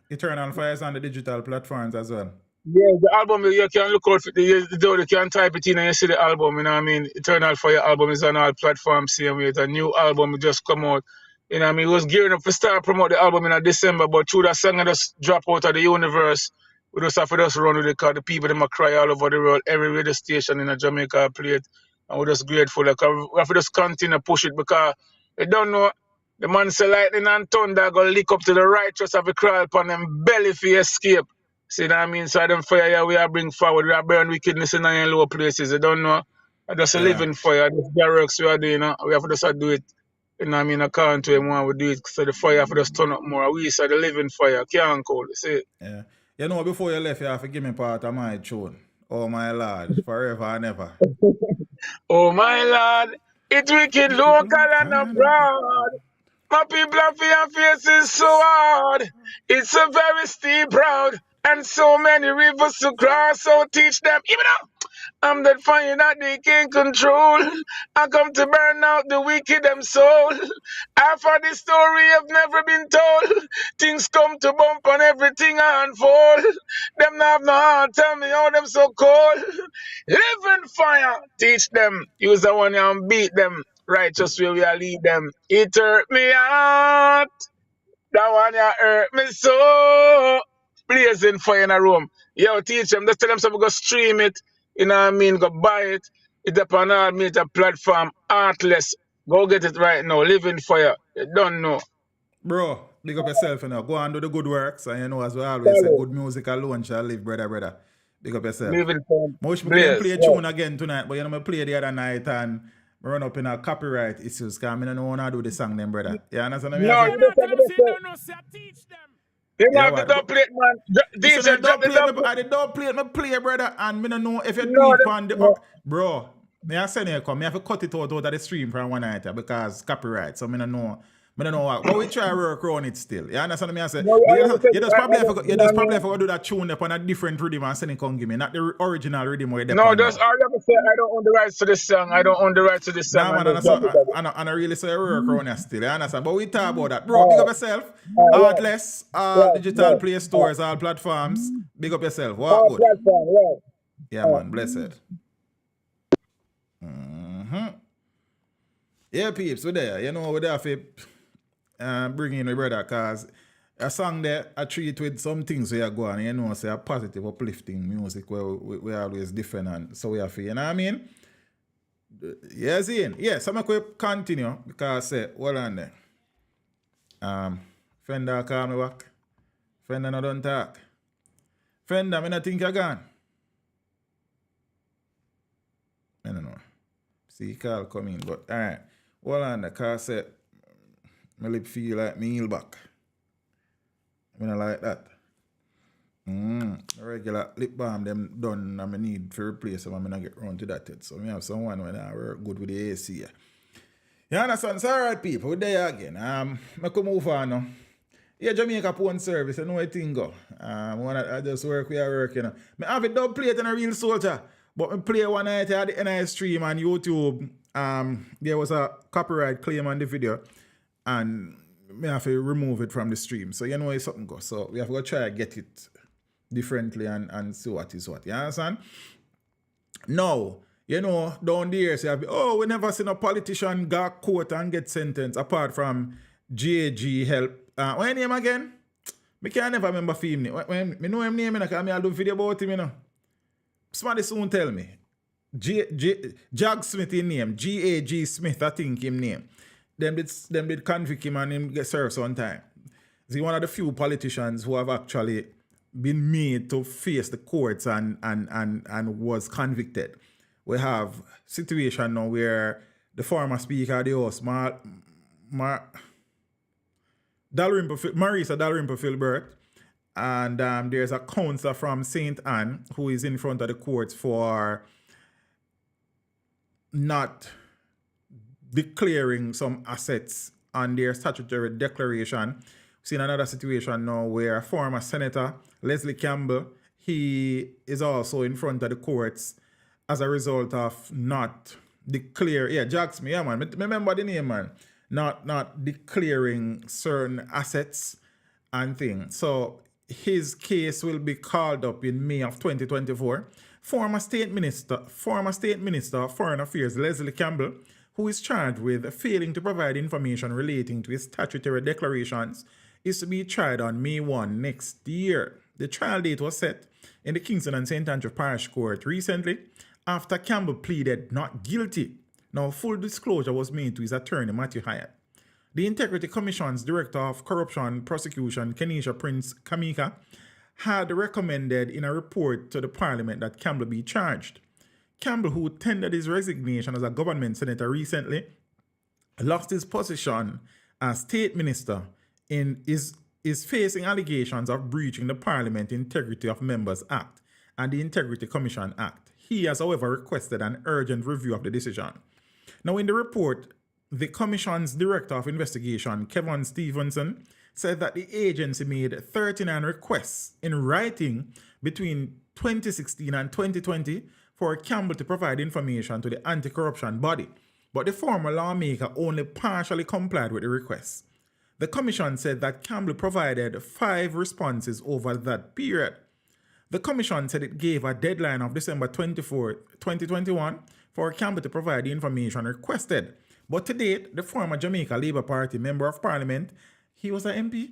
Eternal Fire is on the digital platforms as well. Yeah, the album, you can look out for you can type it in and you see the album, you know what I mean? Eternal Fire album is on all platforms, same way. It's a new album, it just come out. You know what I mean? We was gearing up to start promote the album in December, but through that song, I just drop out of the universe. We just have to just run with it, because the people, them a cry all over the world. Every radio station in Jamaica play it. And we're just grateful. Like, we have to just continue to push it, because they don't know. The man say lightning and thunder go lick up to the righteous, have a cry upon them belly for escape. See what I mean? So them fire here, we are bring forward, we are burn wickedness in low places. They don't know. I just a living fire. This barracks we are doing, you know? We have to just do it. You know what I mean? I can't do it more, we do it. So the fire have to just turn up more. We say the living fire, can't cool. See? Yeah. You know, before you left, you have to give me part of my tune. Oh my Lord, forever and ever. Oh my Lord, it's wicked local and abroad. My people have their faces so hard. It's a very steep road, and so many rivers to cross. So teach them, even though I'm that fire that they can't control. I come to burn out the wicked them soul. After the story have never been told. Things come to bump and everything unfold. Them not have no heart, tell me how them so cold. Live in fire, teach them. Use the one and beat them. Righteous way we are lead them. It hurt me heart. That one ya hurt me so. Blazing fire in a room. Yo, teach them. Just tell them so we go stream it. You know what I mean? Go buy it. It's up on all media platform. Artless. Go get it right now. Live in fire. You don't know. Bro, big up yourself, you know. Go and do the good works. And you know, as we always say, good music alone shall live, brother. Big up yourself. Live in fire. Most people can play a tune again tonight, but you know, I play the other night and I run up in a copyright issues because I don't want to do the song then, brother. You understand what I mean? No, you don't Teach them. You know, Yeah, have the man. dub plate, man. Listen, I DJ, drop don't the play dub me, plate. I don't play me play, brother, and me don't know if you do No, it on the no. bro. Me I send you come. Me have to cut it out of the stream from one night because copyright. So me don't know. Me don't know what. But we try work around it still. You understand me? I say, No, but I understand. you just probably I have to, you just probably have don't- to do that tune up on a different rhythm and send it come give me, not the original rhythm where they No, pan just now. all you have to say, I don't own the rights to this song. I don't own the rights to this song. Nah, man, And and just drop it. I really say work around here still. You understand? But we talk about that, bro. Big All up right, yourself. all right, Artless, all right, digital right, play right. stores, all platforms. Big up yourself. What All good? platform, right. Yeah, man. Blessed. Mm-hmm. Yeah, peeps, we're there. You know, we're there for bring in the brother, because a song there, I treat with some things where you go on, you know, say a positive, uplifting music where we always different, and so we have to, you know what I mean? Yes, Ian. Yeah, so I'm going to continue because, hold on there. Fender call me back. Fender no don't talk. Fender, I don't think you're gone. I don't know. See, call come in, but all right. Hold on, the car said, my lip feel like me heel back. I don't like that. Regular lip balm, them done, and I need to replace them, and I get round to that yet. So I have someone when I work good with the AC. You understand? So, all right, people, we're there again. I can move on now. Yeah, Jamaica phone service, I know what thing go. I just work where I work, you know. I have it dub plate in a real soldier, but I play one night at the NI stream on YouTube. There was a copyright claim on the video, and I have to remove it from the stream. So you know where something goes. So we have to go try to get it differently and see what is what. You understand? Now, you know, down there, say, we never seen a politician go court and get sentenced apart from JG help. What name again? I can't never remember him name. I know him name, because I do video about him, you know. Somebody soon tell me. Jag Smith in name. G.A.G. Smith, I think him name. Them did convict him and him get served sometime. He's one of the few politicians who have actually been made to face the courts and was convicted. We have situation now where the former Speaker of the House, Marisa Dalrymple Filbert, and there's a counsellor from St. Anne who is in front of the courts for not declaring some assets on their statutory declaration. We've seen another situation now where former Senator Leslie Campbell, he is also in front of the courts as a result of not declare. Yeah, Jax me, yeah, man. Remember the name, man. Not declaring certain assets and things. So his case will be called up in May of 2024. Former State Minister of Foreign Affairs Leslie Campbell, who is charged with failing to provide information relating to his statutory declarations, is to be tried on May 1 next year. The trial date was set in the Kingston and St. Andrew Parish Court recently after Campbell pleaded not guilty. Now, full disclosure was made to his attorney, Matthew Hyatt. The Integrity Commission's Director of Corruption Prosecution, Kenisha Prince Kamika, had recommended in a report to the Parliament that Campbell be charged. Campbell, who tendered his resignation as a government senator recently, lost his position as state minister and is facing allegations of breaching the Parliament Integrity of Members Act and the Integrity Commission Act. He has, however, requested an urgent review of the decision. Now, in the report, the Commission's Director of Investigation, Kevin Stevenson, said that the agency made 39 requests in writing between 2016 and 2020 for Campbell to provide information to the anti-corruption body, but the former lawmaker only partially complied with the requests. The Commission said that Campbell provided 5 responses over that period. The Commission said it gave a deadline of December 24, 2021 for Campbell to provide the information requested. But to date, the former Jamaica Labour Party Member of Parliament, he was an MP,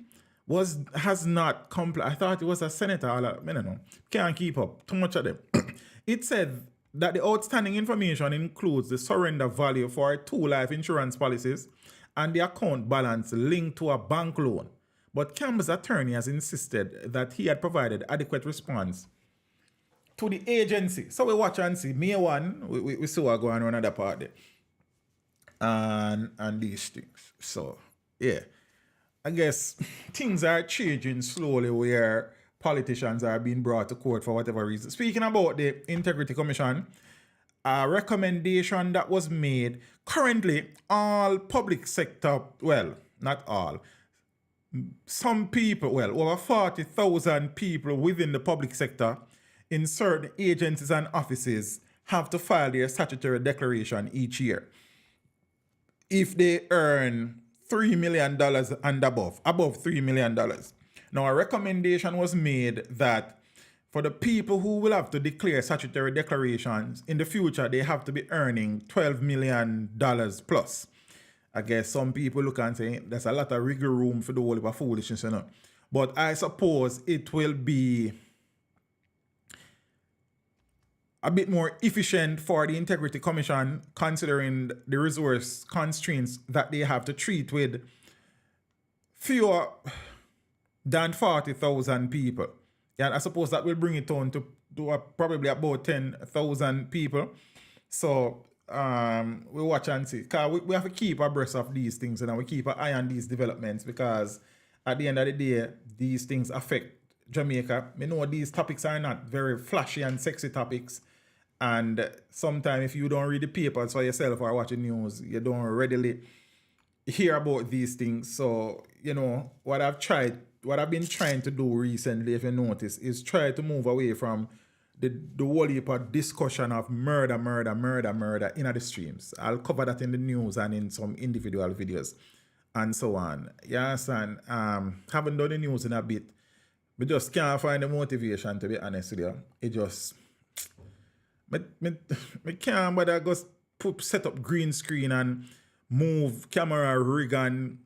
has not complied. I thought he was a senator. I don't know. Can't keep up. Too much of them. It said that the outstanding information includes the surrender value for 2 life insurance policies and the account balance linked to a bank loan. But Campbell's attorney has insisted that he had provided adequate response to the agency. So we watch and see. May 1, we saw her going on another part there. And these things. So, yeah. I guess things are changing slowly where politicians are being brought to court for whatever reason. Speaking about the Integrity Commission, a recommendation that was made. Currently, all public sector, well, not all, some people, well, over 40,000 people within the public sector in certain agencies and offices have to file their statutory declaration each year. If they earn $3 million and above $3 million. Now, a recommendation was made that for the people who will have to declare statutory declarations in the future, they have to be earning $12 million plus. I guess some people look and say there's a lot of wiggle room for the whole of foolishness, you know. But I suppose it will be a bit more efficient for the Integrity Commission, considering the resource constraints that they have to treat with fewer than 40,000 people. And I suppose that will bring it on to probably about 10,000 people. So we watch and see. Because we have to keep abreast of these things and we keep an eye on these developments, because at the end of the day, these things affect Jamaica. We know these topics are not very flashy and sexy topics. And sometimes if you don't read the papers for yourself or watch the news, you don't readily hear about these things. So, you know, what I've been trying to do recently, if you notice, is try to move away from the whole heap of discussion of murder in the streams. I'll cover that in the news and in some individual videos and so on. Yes, and haven't done the news in a bit. We just can't find the motivation, to be honest with you. It just... I can't bother go set up green screen and move camera rig and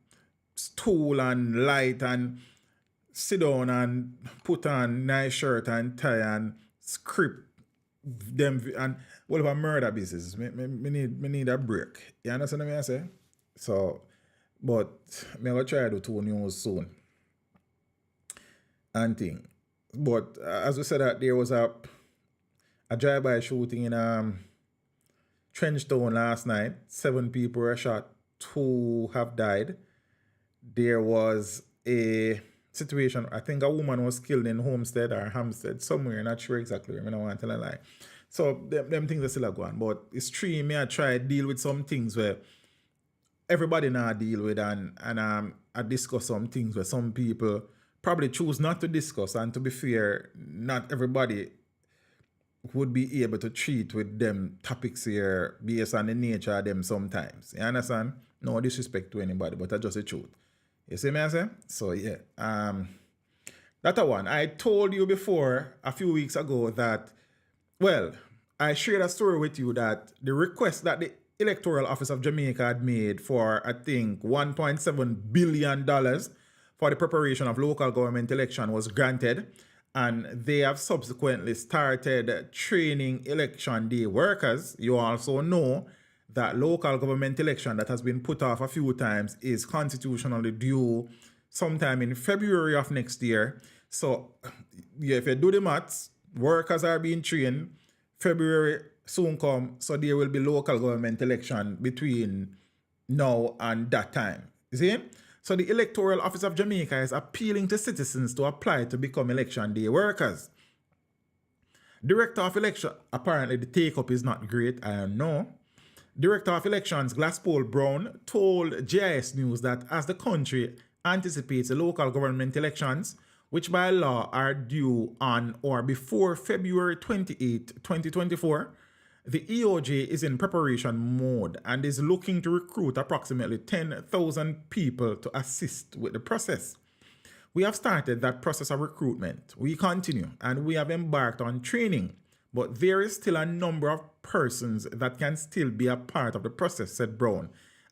stool and light and sit down and put on nice shirt and tie and script them and what about murder business. Me need a break. You understand what I say? So, but I'm going to try to do 2 news soon. And thing. But as we said, that there was a drive-by shooting in Trenchtown last night. 7 people were shot, 2 have died. There was a situation, I think a woman was killed in Homestead or Hampstead, somewhere, not sure exactly, I don't want to tell a lie. So them things are still going. But it's true, me I try to deal with some things where everybody now deal with, and I discuss some things where some people probably choose not to discuss, and to be fair, not everybody would be able to treat with them topics here based on the nature of them sometimes. You understand? No disrespect to anybody, but that's just the truth. You see me I say? So yeah. That's one. I told you before a few weeks ago that, well, I shared a story with you that the request that the Electoral Office of Jamaica had made for, I think, $1.7 billion for the preparation of local government election was granted. And they have subsequently started training election day workers. You also know that local government election that has been put off a few times is constitutionally due sometime in February of next year. So yeah, if you do the maths, workers are being trained. February soon come, so there will be local government election between now and that time. You see? So the Electoral Office of Jamaica is appealing to citizens to apply to become election day workers. Director of Election, apparently the take-up is not great, I don't know. Director of Elections Glasspool Brown told GIS News that as the country anticipates the local government elections, which by law are due on or before February 28, 2024, the EOJ is in preparation mode and is looking to recruit approximately 10,000 people to assist with the process. We have started that process of recruitment. We continue and we have embarked on training, but there is still a number of persons that can still be a part of the process, said Brown,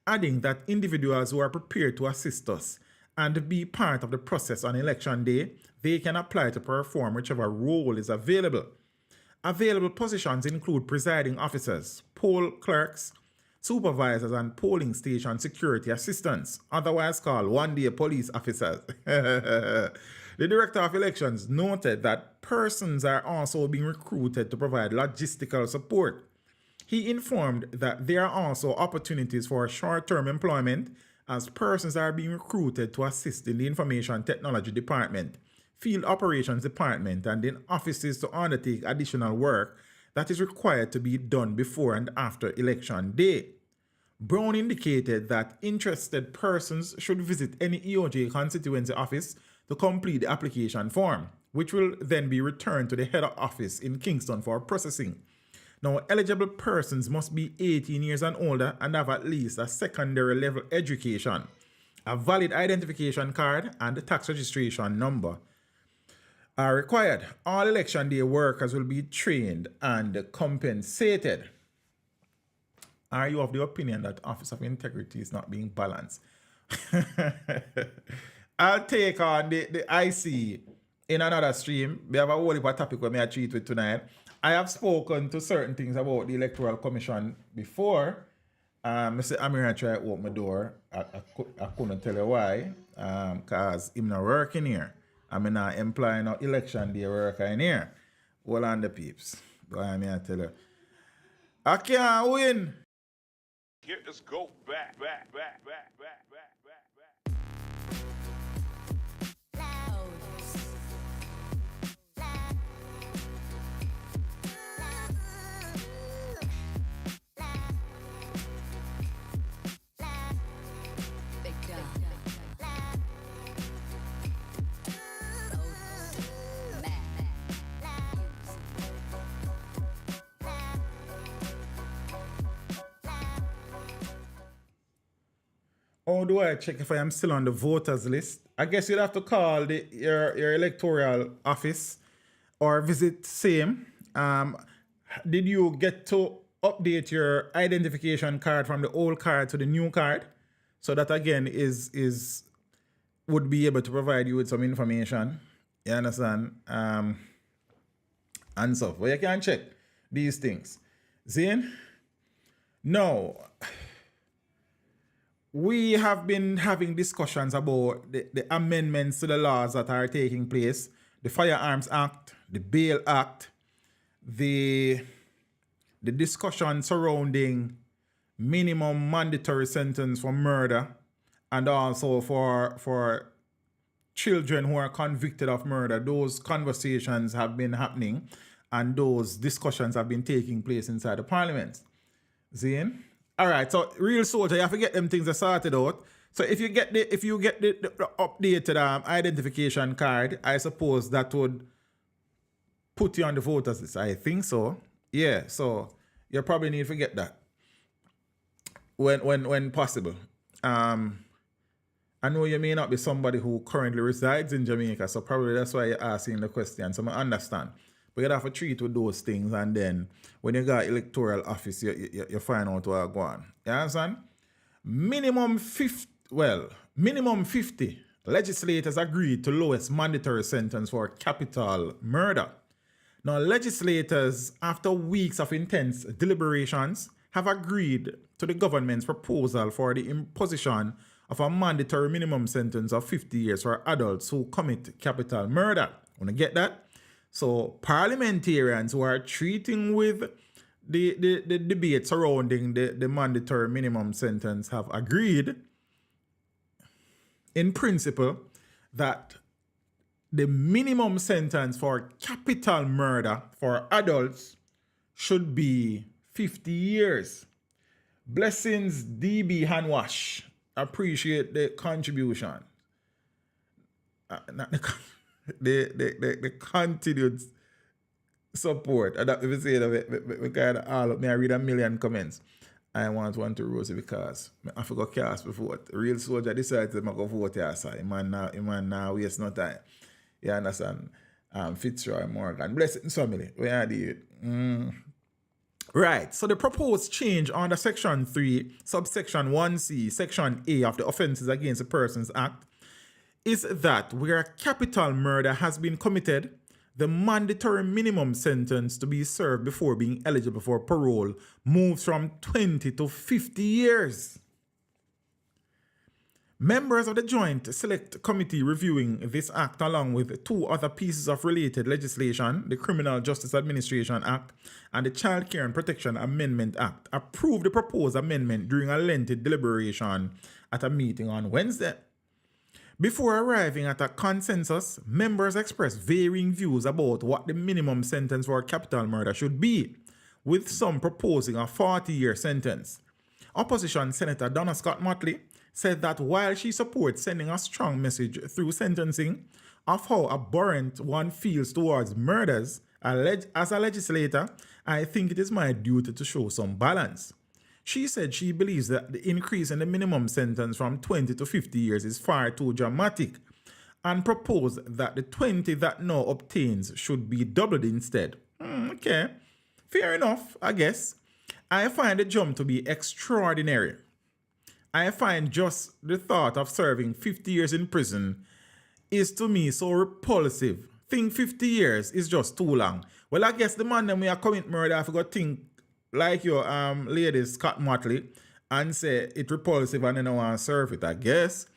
adding that individuals who are prepared to assist us and be part of the process on election day, they can apply to perform whichever role is available. Available positions include presiding officers, poll clerks, supervisors, and polling station security assistants, otherwise called one-day police officers. The Director of Elections noted that persons are also being recruited to provide logistical support. He informed that there are also opportunities for short-term employment as persons are being recruited to assist in the Information Technology Department, Field Operations Department, and in offices to undertake additional work that is required to be done before and after Election Day. Brown indicated that interested persons should visit any EOJ constituency office to complete the application form, which will then be returned to the head office in Kingston for processing. Now, eligible persons must be 18 years and older and have at least a secondary level education, a valid identification card, and a tax registration number are required. All election day workers will be trained and compensated. Are you of the opinion that Office of Integrity is not being balanced? I'll take on the IC in another stream. We have a whole heap of topic where I treat with tonight. I have spoken to certain things about the Electoral Commission before. Mr. Amir tried to open my door. I couldn't tell you why. Because I'm not working here. I'm not employing no election day worker in here. Hold on the peeps. Go ahead, I tell you. I can't win. Let's go back. How do I check if I am still on the voters list? I guess you'd have to call your electoral office or visit same. Did you get to update your identification card from the old card to the new card? So that again would be able to provide you with some information. You understand? And stuff. But you can check these things. Zane? No. We have been having discussions about the amendments to the laws that are taking place. The Firearms Act, the Bail Act, the discussion surrounding minimum mandatory sentence for murder, and also for children who are convicted of murder. Those conversations have been happening and those discussions have been taking place inside the parliament. Zane? All right, so real soldier, you have to get them things sorted out. So if you get the updated identification card, I suppose that would put you on the voters list. I think so. Yeah, so you probably need to get that when possible. I know you may not be somebody who currently resides in Jamaica, so probably that's why you're asking the question. So I understand. But you have to treat with those things, and then when you got electoral office, you find out what's going on. You understand? Minimum 50 legislators agreed to lowest mandatory sentence for capital murder. Now, legislators, after weeks of intense deliberations, have agreed to the government's proposal for the imposition of a mandatory minimum sentence of 50 years for adults who commit capital murder. Want to get that? So parliamentarians who are treating with the debate surrounding the mandatory minimum sentence have agreed in principle that the minimum sentence for capital murder for adults should be 50 years. Blessings DB Handwash. Appreciate the contribution. The continued support. And that if you say that we kind of all up, I read a million comments. I want one to Rosie because I forgot cast before. Real soldier decided to go vote here, so he man now waste no time. You understand? Fitzroy Morgan. Blessed family. We are the Right. So the proposed change under Section 3, subsection 1C, Section A of the Offences Against the Persons Act is that where capital murder has been committed, the mandatory minimum sentence to be served before being eligible for parole moves from 20 to 50 years. Members of the Joint Select Committee reviewing this act along with two other pieces of related legislation, the Criminal Justice Administration Act and the Child Care and Protection Amendment Act, approved the proposed amendment during a lengthy deliberation at a meeting on Wednesday. Before arriving at a consensus, members expressed varying views about what the minimum sentence for capital murder should be, with some proposing a 40-year sentence. Opposition Senator Donna Scott Motley said that while she supports sending a strong message through sentencing of how abhorrent one feels towards murders, as a legislator, I think it is my duty to show some balance. She said she believes that the increase in the minimum sentence from 20 to 50 years is far too dramatic and proposed that the 20 that now obtains should be doubled instead. Okay, fair enough, I guess. I find the jump to be extraordinary. I find just the thought of serving 50 years in prison is to me so repulsive. Think 50 years is just too long. Well, I guess the man that we are commit murder, I forgot think like your lady Scott Motley and say it repulsive and then I want to serve it, I guess.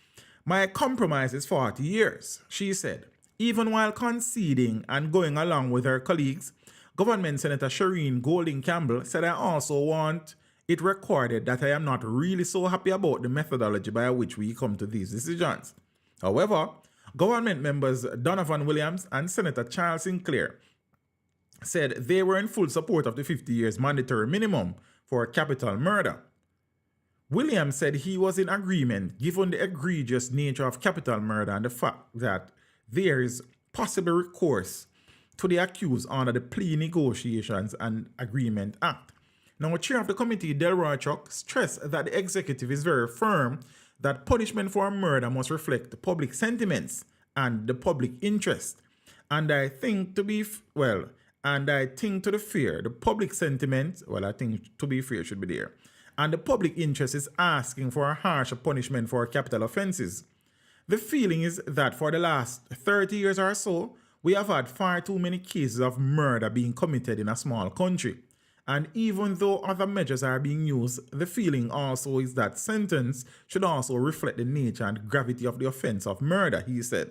My compromise is 40 years, she said. Even while conceding and going along with her colleagues, Government Senator Shireen Golding Campbell said I also want it recorded that I am not really so happy about the methodology by which we come to these decisions. However, government members Donovan Williams and Senator Charles Sinclair said they were in full support of the 50 years mandatory minimum for capital murder. Williams said he was in agreement given the egregious nature of capital murder and the fact that there is possible recourse to the accused under the Plea Negotiations and Agreement Act. Now, chair of the committee, Delroy Chuck, stressed that the executive is very firm that punishment for murder must reflect the public sentiments and the public interest. And I think to the fair, the public sentiment, I think to be fair should be there. And the public interest is asking for a harsher punishment for capital offenses. The feeling is that for the last 30 years or so, we have had far too many cases of murder being committed in a small country. And even though other measures are being used, the feeling also is that sentence should also reflect the nature and gravity of the offense of murder, he said.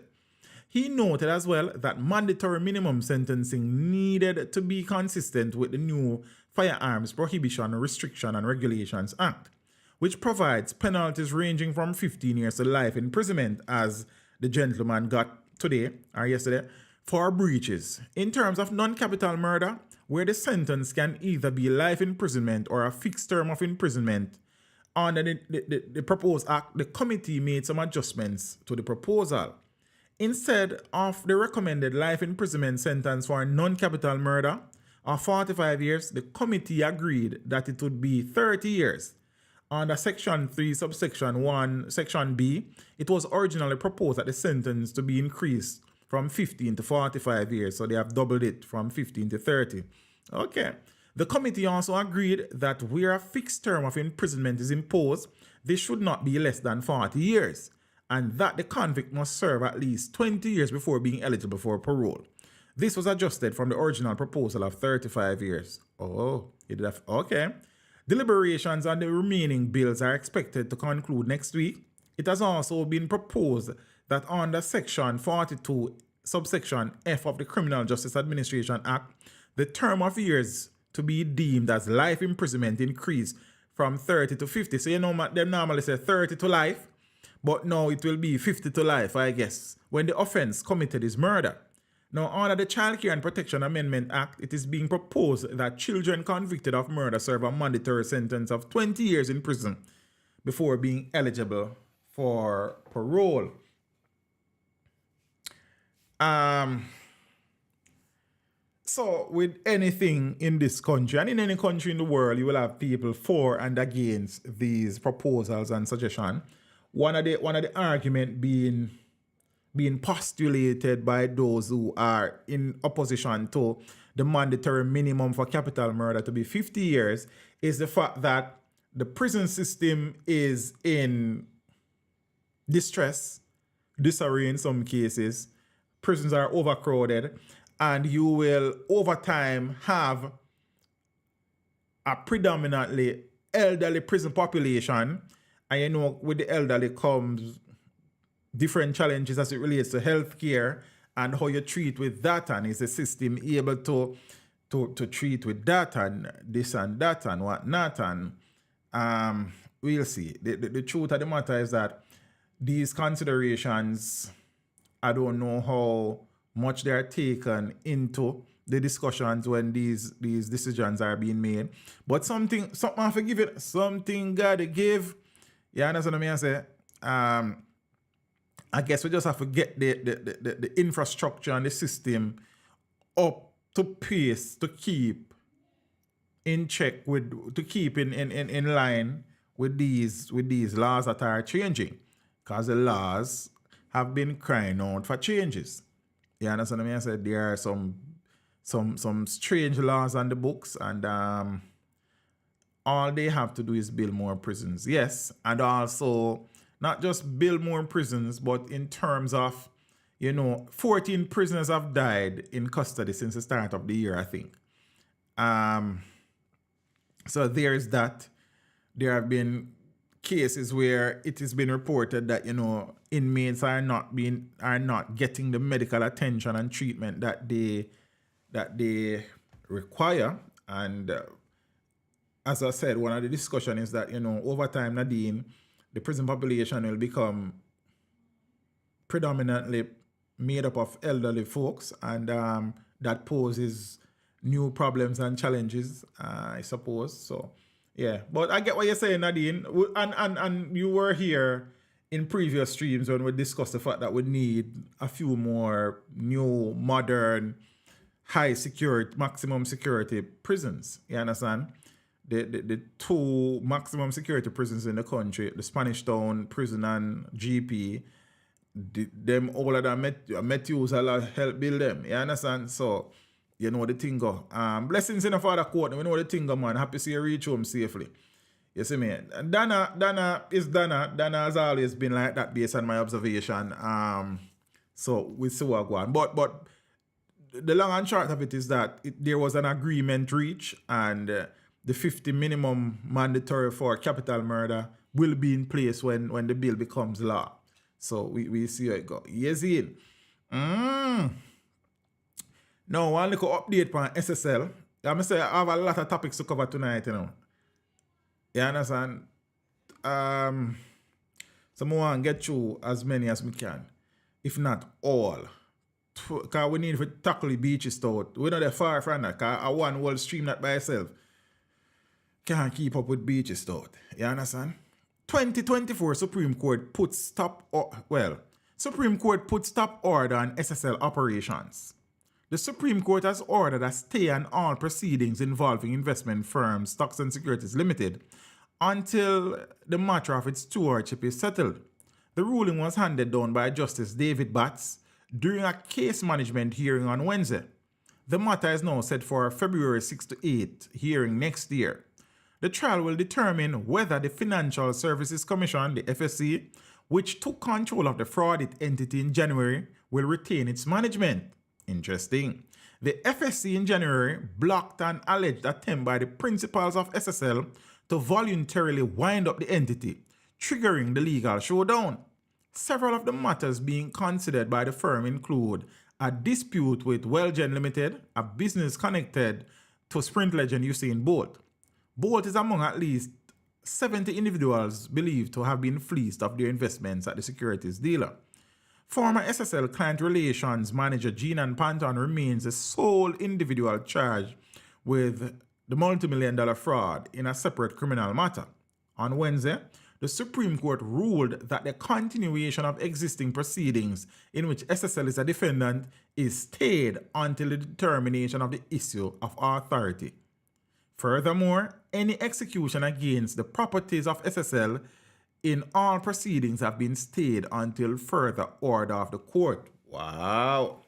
He noted as well that mandatory minimum sentencing needed to be consistent with the new Firearms Prohibition, Restriction and Regulations Act, which provides penalties ranging from 15 years to life imprisonment, as the gentleman got today or yesterday, for breaches. In terms of non-capital murder, where the sentence can either be life imprisonment or a fixed term of imprisonment, under the proposed act, the committee made some adjustments to the proposal. Instead of the recommended life imprisonment sentence for non-capital murder of 45 years, the committee agreed that it would be 30 years. Under Section 3, Subsection 1, Section B, it was originally proposed that the sentence to be increased from 15 to 45 years, so they have doubled it from 15 to 30. Okay. The committee also agreed that where a fixed term of imprisonment is imposed, this should not be less than 40 years, and that the convict must serve at least 20 years before being eligible for parole. This was adjusted from the original proposal of 35 years. Okay. Deliberations on the remaining bills are expected to conclude next week. It has also been proposed that under Section 42, Subsection F of the Criminal Justice Administration Act, the term of years to be deemed as life imprisonment increased from 30 to 50. So they normally say 30 to life, but now it will be 50 to life, I guess, when the offense committed is murder. Now, under the Child Care and Protection Amendment Act, it is being proposed that children convicted of murder serve a mandatory sentence of 20 years in prison before being eligible for parole. So with anything in this country and in any country in the world, you will have people for and against these proposals and suggestions. One of the argument being postulated by those who are in opposition to the mandatory minimum for capital murder to be 50 years is the fact that the prison system is in distress, disarray in some cases. Prisons are overcrowded, and you will over time have a predominantly elderly prison population, And you know, with the elderly comes different challenges as it relates to healthcare and how you treat with that, and is the system able to treat with that and this and that and whatnot, and we'll see. The truth of the matter is that these considerations, I don't know how much they are taken into the discussions when these decisions are being made. But something I have to give it, something gotta give. You understand what I mean? I say, I guess we just have to get the infrastructure and the system up to pace to keep in check with, to keep in line with these laws that are changing. Because the laws have been crying out for changes. You understand what I mean? I said there are some strange laws on the books, and all they have to do is build more prisons. Yes, and also not just build more prisons, but in terms of, 14 prisoners have died in custody since the start of the year, I think. So there's that. There have been cases where it has been reported that, inmates are not getting the medical attention and treatment that they require. And as I said, one of the discussion is that, over time, Nadine, the prison population will become predominantly made up of elderly folks, and that poses new problems and challenges, I suppose. So, yeah. But I get what you're saying, Nadine. And you were here in previous streams when we discussed the fact that we need a few more new, modern, high security, maximum security prisons. You understand? The two maximum security prisons in the country, the Spanish Town prison and GP, them all of them Methuselah help build them. You understand? So, you know the thing go. Blessings in the Father Court. We know the thing go, man. Happy to see you reach home safely. You see me? Dana is Dana. Dana has always been like that based on my observation. So we see what go on. But the long and short of it is that there was an agreement reached, and the 50 minimum mandatory for capital murder will be in place when the bill becomes law. So we see how it go. Yes, in. Now, one little update on SSL. I'm going to say I have a lot of topics to cover tonight, You understand? So I want to get through as many as we can, if not all. Because we need to tackle the Beachy Stout. We're not that far from that, because I want whole stream that by itself can't keep up with Beachy Stout. You understand? 2024 Supreme Court puts stop order on SSL operations. The Supreme Court has ordered a stay on all proceedings involving investment firms, Stocks and Securities Limited, until the matter of its stewardship is settled. The ruling was handed down by Justice David Batts during a case management hearing on Wednesday. The matter is now set for a February 6 to 8 hearing next year. The trial will determine whether the Financial Services Commission, the FSC, which took control of the frauded entity in January, will retain its management. Interesting. The FSC in January blocked an alleged attempt by the principals of SSL to voluntarily wind up the entity, triggering the legal showdown. Several of the matters being considered by the firm include a dispute with Wellgen Limited, a business connected to Sprint legend Usain Bolt. Bolt is among at least 70 individuals believed to have been fleeced of their investments at the securities dealer. Former SSL client relations manager Jean Panton remains the sole individual charged with the multi-million-dollar fraud in a separate criminal matter. On Wednesday, the Supreme Court ruled that the continuation of existing proceedings in which SSL is a defendant is stayed until the determination of the issue of authority. Furthermore, any execution against the properties of SSL in all proceedings have been stayed until further order of the court. Wow.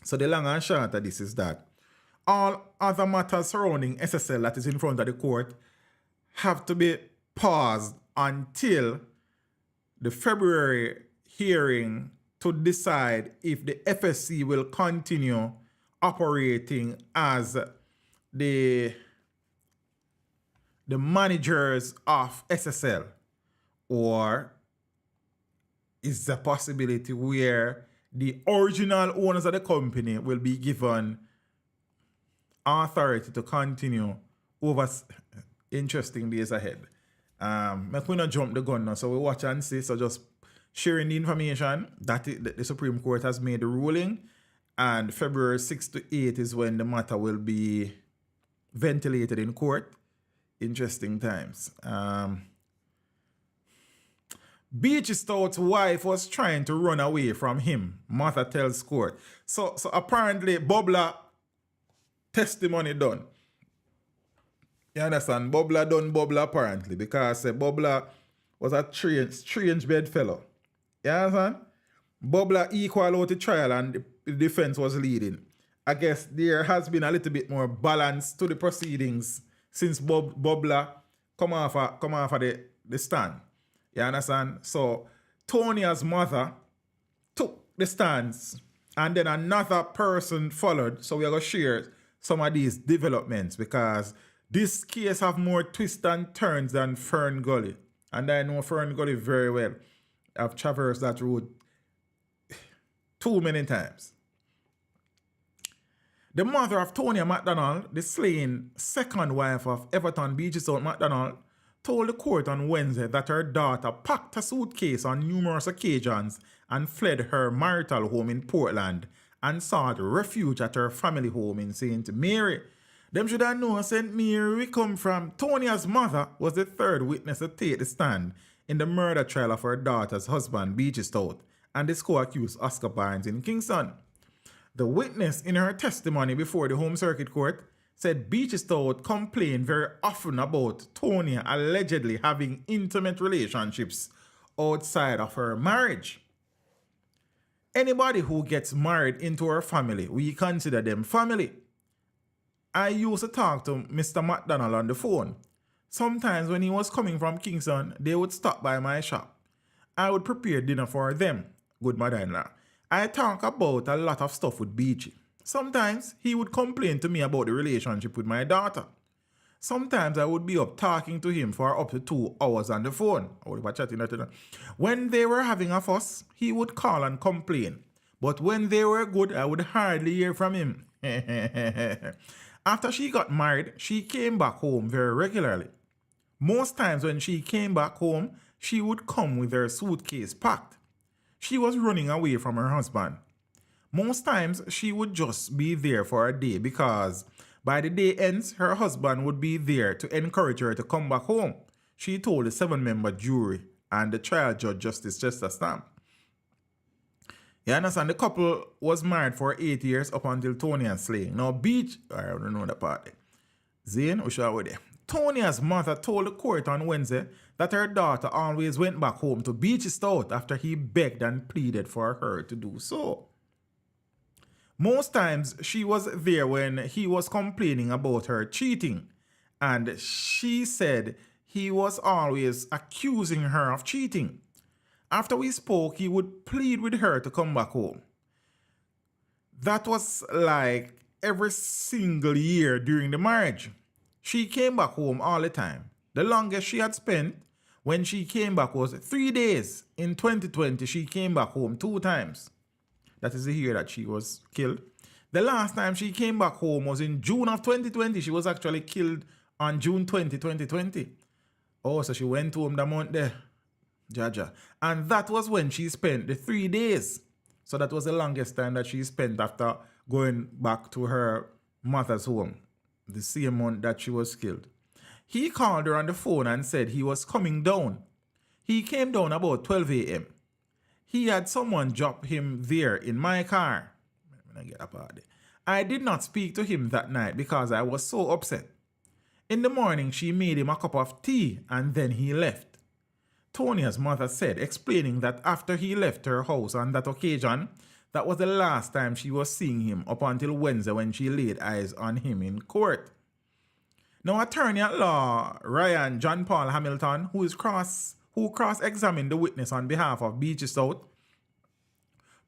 So the long and short of this is that all other matters surrounding SSL that is in front of the court have to be paused until the February hearing to decide if the FSC will continue operating as the the managers of SSL, or is the possibility where the original owners of the company will be given authority to continue over interesting days ahead. Make we not jump the gun now, so we watch and see. So just sharing the information that the Supreme Court has made the ruling, and February 6 to 8 is when the matter will be ventilated in court. Interesting times. Beachy Stout's wife was trying to run away from him, Martha tells court. So apparently, Bobla testimony done. You understand? Bobla done Bobla apparently, because Bobla was a strange bedfellow. You understand? Bobla equal out the trial and the defense was leading. I guess there has been a little bit more balance to the proceedings since Bobla come off of the stand. You understand? So Tonia's mother took the stands and then another person followed. So we are going to share some of these developments because this case have more twists and turns than Fern Gully. And I know Fern Gully very well. I've traversed that road too many times. The mother of Tonia McDonald, the slain second wife of Everton Beachy Stout McDonald, told the court on Wednesday that her daughter packed a suitcase on numerous occasions and fled her marital home in Portland and sought refuge at her family home in St. Mary. Them should have known St. Mary we come from. Tonia's mother was the third witness to take the stand in the murder trial of her daughter's husband, Beachy Stout, and the co-accused Oscar Barnes in Kingston. The witness in her testimony before the Home Circuit Court said Beachy Stout complained very often about Tonia allegedly having intimate relationships outside of her marriage. Anybody who gets married into her family, we consider them family. I used to talk to Mr. McDonald on the phone. Sometimes when he was coming from Kingston, they would stop by my shop. I would prepare dinner for them, good mother-in-law. I talk about a lot of stuff with Beachy. Sometimes he would complain to me about the relationship with my daughter. Sometimes I would be up talking to him for up to 2 hours on the phone. When they were having a fuss, he would call and complain. But when they were good, I would hardly hear from him. After she got married, she came back home very regularly. Most times when she came back home, she would come with her suitcase packed. She was running away from her husband. Most times, she would just be there for a day because by the day ends, her husband would be there to encourage her to come back home, she told the 7-member jury and the trial judge, Justice Chester Stamp. You understand? The couple was married for 8 years up until Tonia's slaying. Now, I don't know the part. Zane, we shall there. Tonia's mother told the court on Wednesday that her daughter always went back home to Beachy Stout after he begged and pleaded for her to do so. Most times, she was there when he was complaining about her cheating, and she said he was always accusing her of cheating. After we spoke, he would plead with her to come back home. That was like every single year during the marriage. She came back home all the time. The longest she had spent when she came back was 3 days. In 2020, she came back home 2 times. That is the year that she was killed. The last time she came back home was in June of 2020. She was actually killed on June 20, 2020. Oh, so she went home the month there. Jaja. And that was when she spent the 3 days. So that was the longest time that she spent after going back to her mother's home. The same month that she was killed. He called her on the phone and said he was coming down. He came down about 12 a.m. He had someone drop him there in my car. I did not speak to him that night because I was so upset. In the morning, she made him a cup of tea and then he left. Tonia's mother said, explaining that after he left her house on that occasion, that was the last time she was seeing him up until Wednesday when she laid eyes on him in court. Now, attorney at law Ryan John Paul Hamilton, who cross-examined the witness on behalf of Beachy Stout,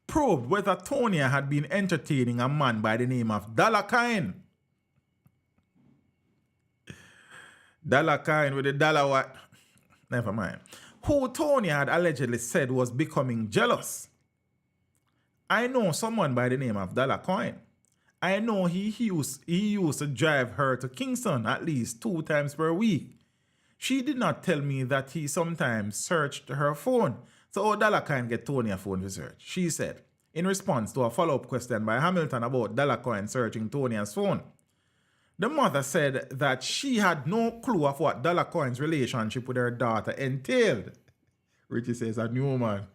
probed whether Tonia had been entertaining a man by the name of Dalakain. Dollar coin with the dollar what? Never mind. Who Tony had allegedly said was becoming jealous. I know someone by the name of Dollar Coin. I know he used to drive her to Kingston at least 2 times per week. She did not tell me that he sometimes searched her phone. So how Dollar Coin get Tony a phone to search? She said, in response to a follow-up question by Hamilton about Dollar Coin searching Tony's phone. The mother said that she had no clue of what Dollar Coin's relationship with her daughter entailed. Richie says, a new man.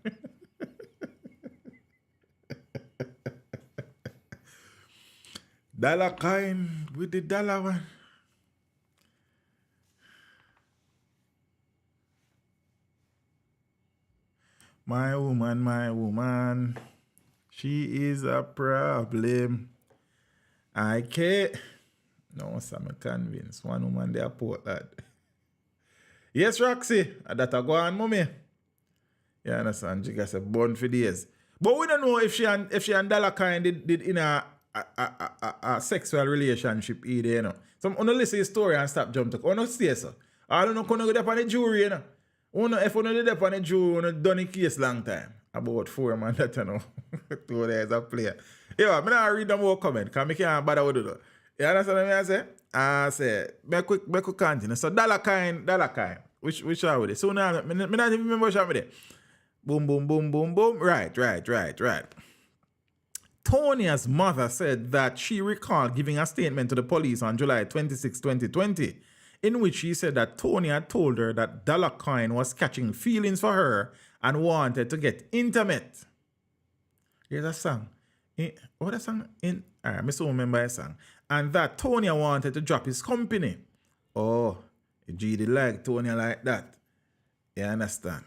Dollar Coin with the dollar one. My woman, she is a problem. I can't. No, so I'm convinced. One woman there put that. Yes, Roxy. That a go on, mommy. You understand? She got a bun for days. But we don't know if she and Dollar Coin did in a sexual relationship either, you know. So I'm going to listen to the story and stop jumping. I don't say so. I don't know if you go up on the jury, you know. If you did up on the jury, you done the case long time. About 4 man that you know. 2 days a player. Yeah, I'm not read them more comment because I can't bother with it. You understand what I say? I say, make quick continue. So Dollar Coin. Which are we? So now, I not even remember which are we there. Boom, boom, boom, boom, boom. Right. Tonia's mother said that she recalled giving a statement to the police on July 26, 2020, in which she said that Tonia had told her that Dollar Coin was catching feelings for her and wanted to get intimate. Here's a song. What a song? I still remember a song. And that Tonia wanted to drop his company. Oh, GD like Tonia like that. You understand?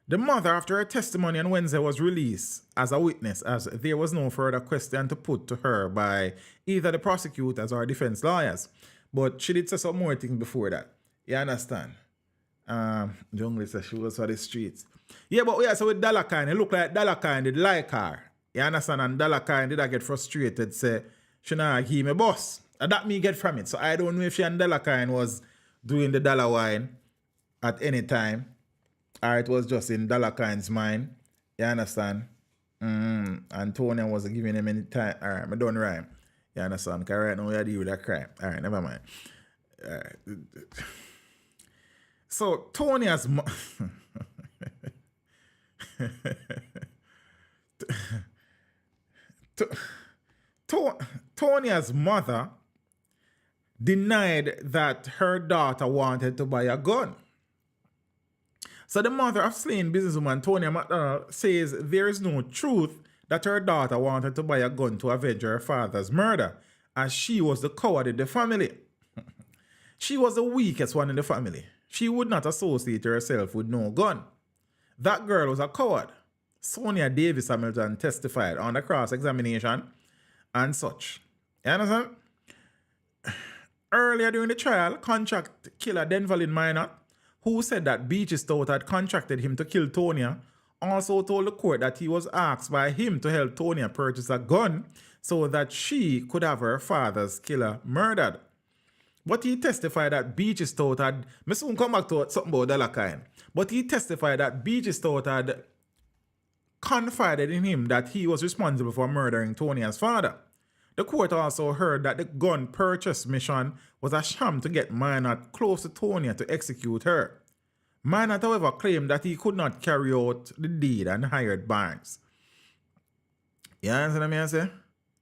The mother, after her testimony on Wednesday, was released as a witness, as there was no further question to put to her by either the prosecutors or defense lawyers. But she did say some more things before that. You understand? Jungle says she was for the streets. Yeah, but yeah, so with Dollar Coin, it looked like Dollar Coin did like her. You understand? And Dollar Coin did I get frustrated, say, she not give me boss. And that me get from it. So I don't know if she and Dollar Coin was doing the dollar wine at any time. Or it was just in Dollar Coin's mind. You understand? And Tony wasn't giving him any time. All right, I don't rhyme. You understand? Because right now we are dealing with a crime. All right, never mind. All right. So Tonia's Tonia's mother denied that her daughter wanted to buy a gun. So the mother of slain businesswoman Tonia McDonald says there is no truth that her daughter wanted to buy a gun to avenge her father's murder, as she was the coward in the family. She was the weakest one in the family. She would not associate herself with no gun. That girl was a coward. Sonia Davis Hamilton testified on the cross-examination and such. You understand? Earlier during the trial, contract killer Dengue Minor, who said that Beachy Stout had contracted him to kill Tonia, also told the court that he was asked by him to help Tonia purchase a gun so that she could have her father's killer murdered. But he testified that Beachy Stout had... I soon come back to something about Dollar Coin. But he testified that Beachy Stout had confided in him that he was responsible for murdering Tonia's father. The court also heard that the gun purchase mission was a sham to get Minot close to Tonia to execute her. Minot, however, claimed that he could not carry out the deed and hired Barnes. You understand what I say?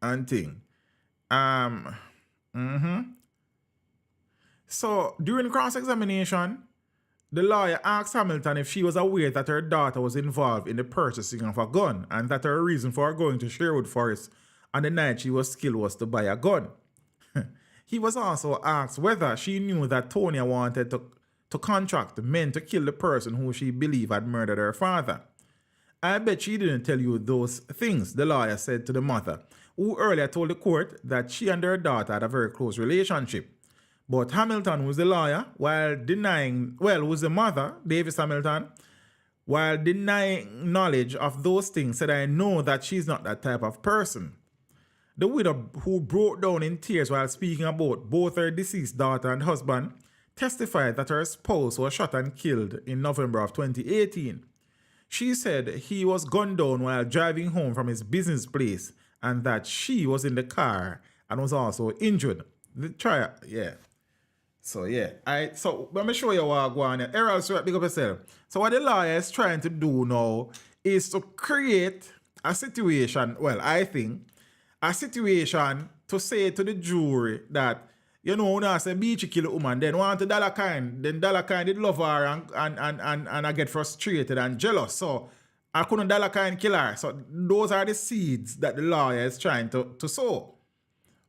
And thing. So, during cross-examination, the lawyer asked Hamilton if she was aware that her daughter was involved in the purchasing of a gun and that her reason for going to Sherwood Forest on the night she was killed was to buy a gun. He was also asked whether she knew that Tonia wanted to contract men to kill the person who she believed had murdered her father. I bet she didn't tell you those things, the lawyer said to the mother, who earlier told the court that she and her daughter had a very close relationship. But Hamilton, who's the lawyer, who's the mother, Davis Hamilton, while denying knowledge of those things, said, I know that she's not that type of person. The widow, who broke down in tears while speaking about both her deceased daughter and husband, testified that her spouse was shot and killed in November of 2018. She said he was gunned down while driving home from his business place and that she was in the car and was also injured. The trial, yeah. So yeah, so let me show you what I go on here. Errol, so big up yourself. So what the lawyer is trying to do now is to create a situation, well, I think, a situation to say to the jury that, you know, when I say Beachy kill a woman, then want the dollar kind, then dollar kind did love her and I get frustrated and jealous. So I couldn't dollar kind kill her. So those are the seeds that the lawyer is trying to sow.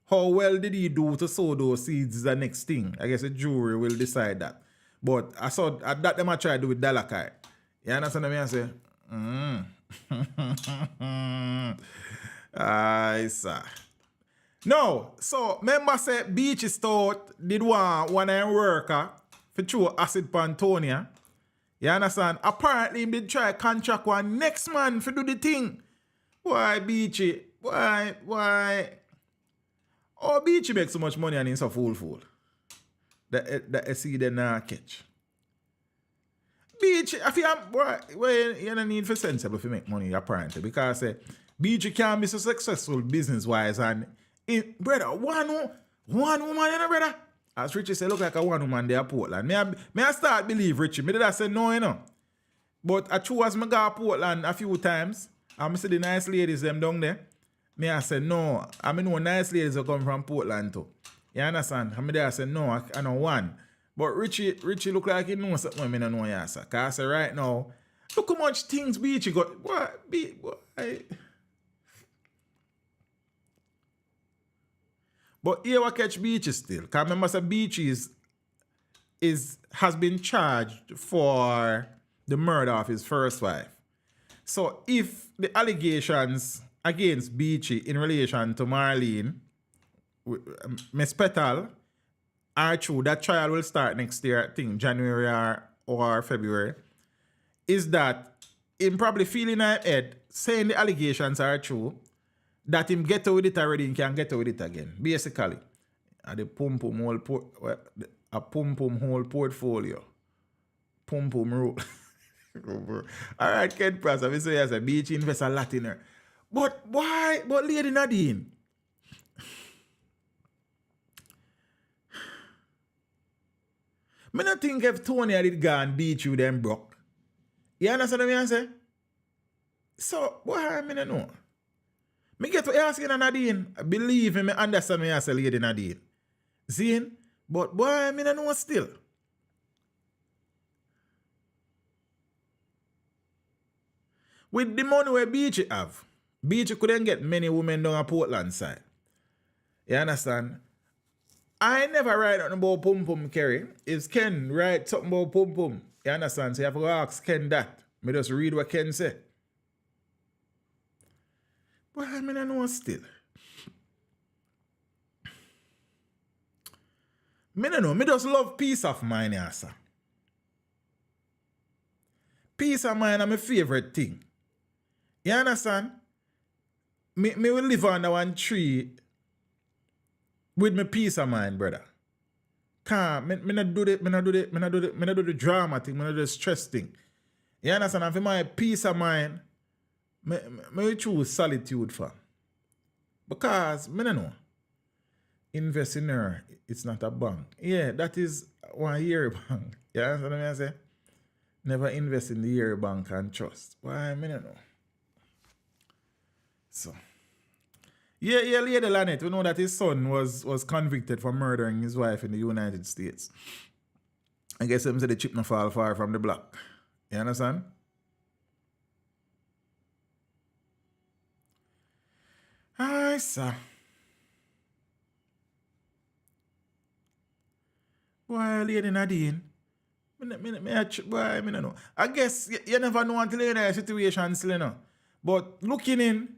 How well did he do to sow those seeds is the next thing. I guess the jury will decide that. But I saw that them I try to do with dollar kind. You understand what I say? Aye, sir. No, so remember say Beachy Stout did one of them worker for throw acid Pantonia. You understand? Apparently he did try contract one next man for do the thing. Why Beachy? Why? Oh, Beachy make so much money and he's a fool. That see them not catch. Beachy, I feel you don't need for sensible to make money apparently because Beachy can be so successful business wise and brother, one woman, you know, brother. As Richie say, look like a one woman there at Portland. May I start believe Richie? Me did I say no, you know. But I true as me go to Portland a few times, and I see the nice ladies them down there. Me I say no. I mean, no nice ladies who come from Portland too. You understand? I mean, I say no, I know one. But Richie look like he knows something I don't know, yeah, sir. Because I say right now, look how much things Beachy got. What? But here we catch Beachy still. Because remember, say Beachy has been charged for the murder of his first wife. So if the allegations against Beachy in relation to Marlene, Miss Petal, are true, that trial will start next year, I think January or February, is that him probably feeling her head, saying the allegations are true, that him get away with it already and can get away with it again. Basically, the pum whole portfolio. Pum rule. All right, Ken Prass, I say as a Beachy invest a lot in her. But why? But Lady Nadine. I don't think if Tony had gone Beachy with them broke. You understand what I say? So, why I don't know? Me get to asking Nadine. Believe me, I understand me as a Lady Nadine. Zine? But boy, I don't know still. With the money where Beachy have, Beachy couldn't get many women down a Portland side. You understand? I never write nothing about pum Kerry. If Ken write something about pum, you understand? So you have to ask Ken that. Me just read what Ken say. But I don't know still. Me don't know. Me just love peace of mind, yeah, sir. Peace of mind is my favorite thing. You understand? Me will live under one tree with my peace of mind, brother. Can't. Me not do the drama thing. Me not do the stress thing. You understand? And for my peace of mind, me choose solitude for. Because, me don't know. Invest in her, it's not a bank. Yeah, that is one year bank. You understand what I say? Never invest in the year bank and trust. Why, me don't know. So. Yeah, Lady Lanet, we know that his son was convicted for murdering his wife in the United States. I guess him say the chip no fall far from the block. You understand? Aye, sir. Boy, Lady Nadine. I don't know. I guess you never know until you're in a situation, still, you know. But looking in,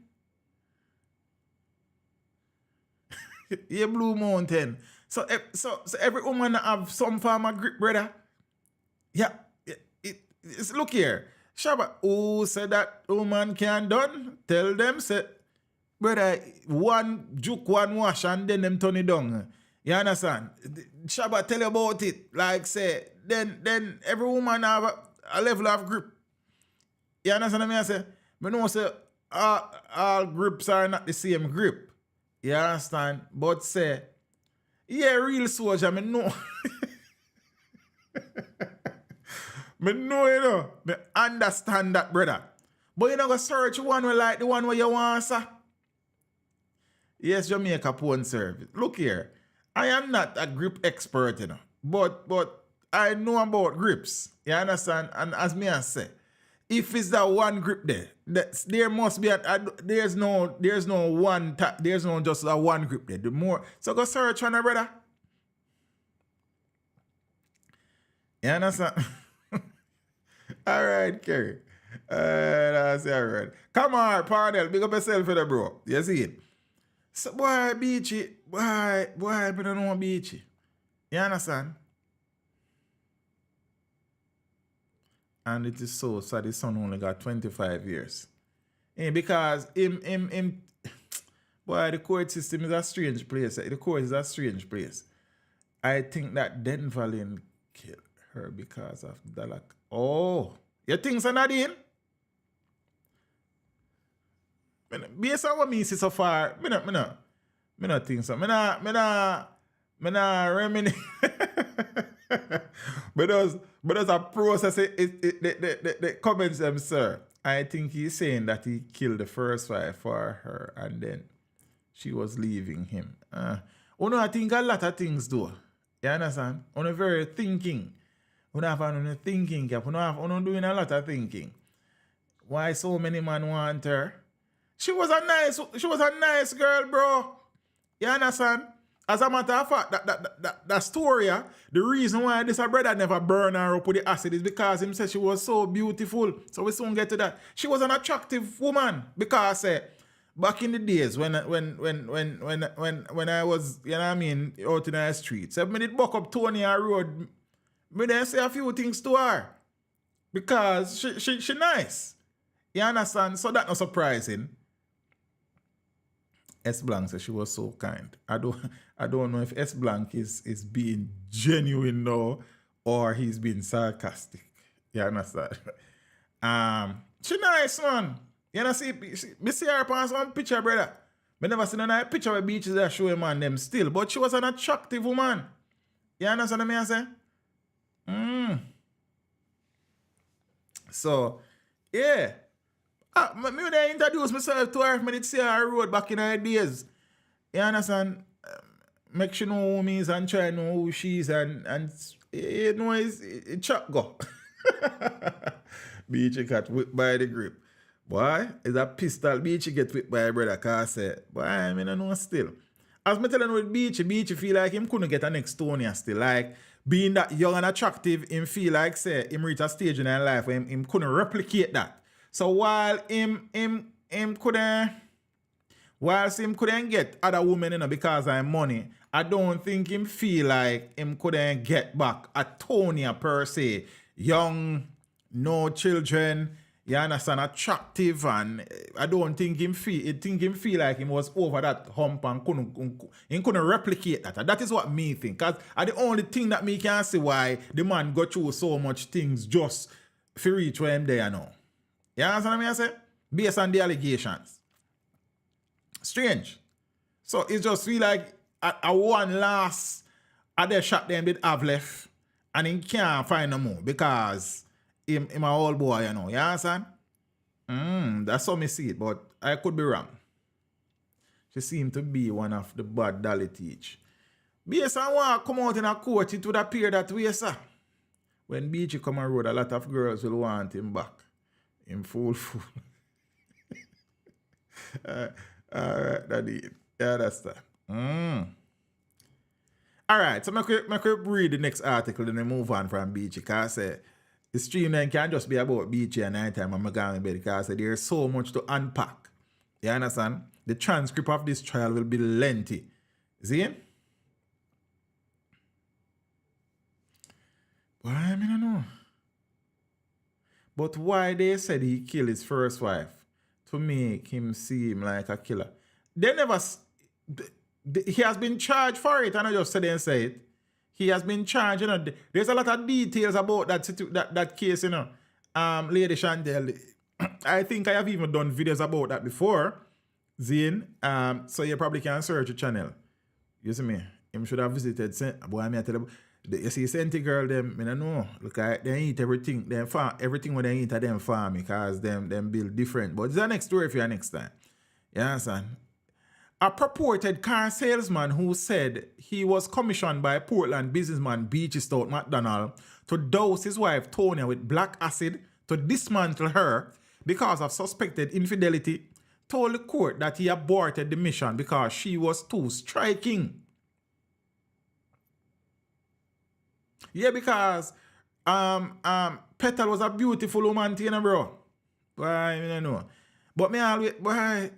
you Blue Mountain. So every woman have some form of grip, brother. Yeah. It's look here. Shabba, who said that woman can done? Tell them, say, brother, one juke, one wash, and then them turn it down. You understand? Shabba tell you about it. Like say, then every woman have a level of grip. You understand what I say? I know say all grips are not the same grip. You understand? But say, yeah, real soldier, I know. I know, you know. I understand that, brother. But you know, go search one way like the one where you want, sir. Yes, Jamaica Pawn Service. Look here. I am not a grip expert, you know. But I know about grips. You understand? And as me I say, if it's that one grip there, there must be there's no just a one grip there. The more so go search on, brother. You understand? All right, Kerry. That's all right. Come on, Parnell. Big up yourself for the bro. You see it? So, boy, Beachy. Boy, I don't know Beachy. You understand? And it is so sad his son only got 25 years. Because him, boy, the court system is a strange place. The court is a strange place. I think that Denverlin killed her because of Dalak. Oh, you think so, Nadine? Based on what me see so far, me not think so. Me not reminisce. but as a process, the comments them, sir. I think he's saying that he killed the first wife for her and then she was leaving him. I think a lot of things do. You understand? Very thinking. Have thinking. Doing a lot of thinking. Why so many men want her? She was a nice girl, bro. You understand? As a matter of fact, that story, the reason why this brother never burned her up with the acid is because him said she was so beautiful. So we soon get to that. She was an attractive woman because back in the days when I was, you know what I mean, out in the streets, I did buck up Tony Road, I didn't say a few things to her because she nice. You understand? So that's not surprising. S. Blanc said she was so kind. I don't know if S. Blanc is being genuine now or he's being sarcastic. You understand? She nice, man. You know, me see her on some picture, brother. I never seen a picture where Beaches that show him on them still, but she was an attractive woman. You understand what I say? So, yeah. Maybe they introduce myself to her if I did see her road back in her days. You understand? Make sure know who me is and try to know who she is and you know it's chop go. Beachy got whipped by the grip. Boy, is a pistol Beachy get whipped by a brother cause say, boy, I don't know still. As me telling with Beachy feel like him couldn't get an Estonia still. Like being that young and attractive, him feel like say him reach a stage in his life where him couldn't replicate that. So while him couldn't get other women because of money, I don't think him feel like him couldn't get back a Tonya per se. Young, no children, you understand, attractive, and I don't think him feel like him was over that hump and couldn't replicate that. And that is what me think. Because the only thing that me can see why the man go through so much things just for reach where him there now. You understand what I say? Based on the allegations. Strange. So it's just feel like a one last other shot them did have left and he can't find no more because him a old boy, you know. You understand? That's how me see it, but I could be wrong. She seemed to be one of the bad Dolly teach. Based on what come out in a court, it would appear that way, sir. When Beachy come on road, a lot of girls will want him back. In full. Alright, Daddy. Yeah, that's that. Alright, so I could read the next article and then move on from Beachy. Because the stream then can just be about Beachy at night time when I'm going to bed. Because there's so much to unpack. You understand? The transcript of this trial will be lengthy. See? Why, I don't know. But why they said he killed his first wife? To make him seem like a killer. They never... he has been charged for it, and I just said and say it. He has been charged, you know. There's a lot of details about that case, you know. Lady Chantel, I think I have even done videos about that before, Zane. So you probably can search the channel. You see me? Him should have visited. Boy, I tell you, you see, Senti girl, them, I don't know. Look, they eat everything. Everything when they eat at them farm because them build different. But it's the next story for you next time. You understand? A purported car salesman who said he was commissioned by Portland businessman Beachy Stout McDonald to douse his wife Tonya with black acid to dismantle her because of suspected infidelity told the court that he aborted the mission because she was too striking. Yeah, because Petal was a beautiful woman, you know, bro. Why, I don't know. But me always, why?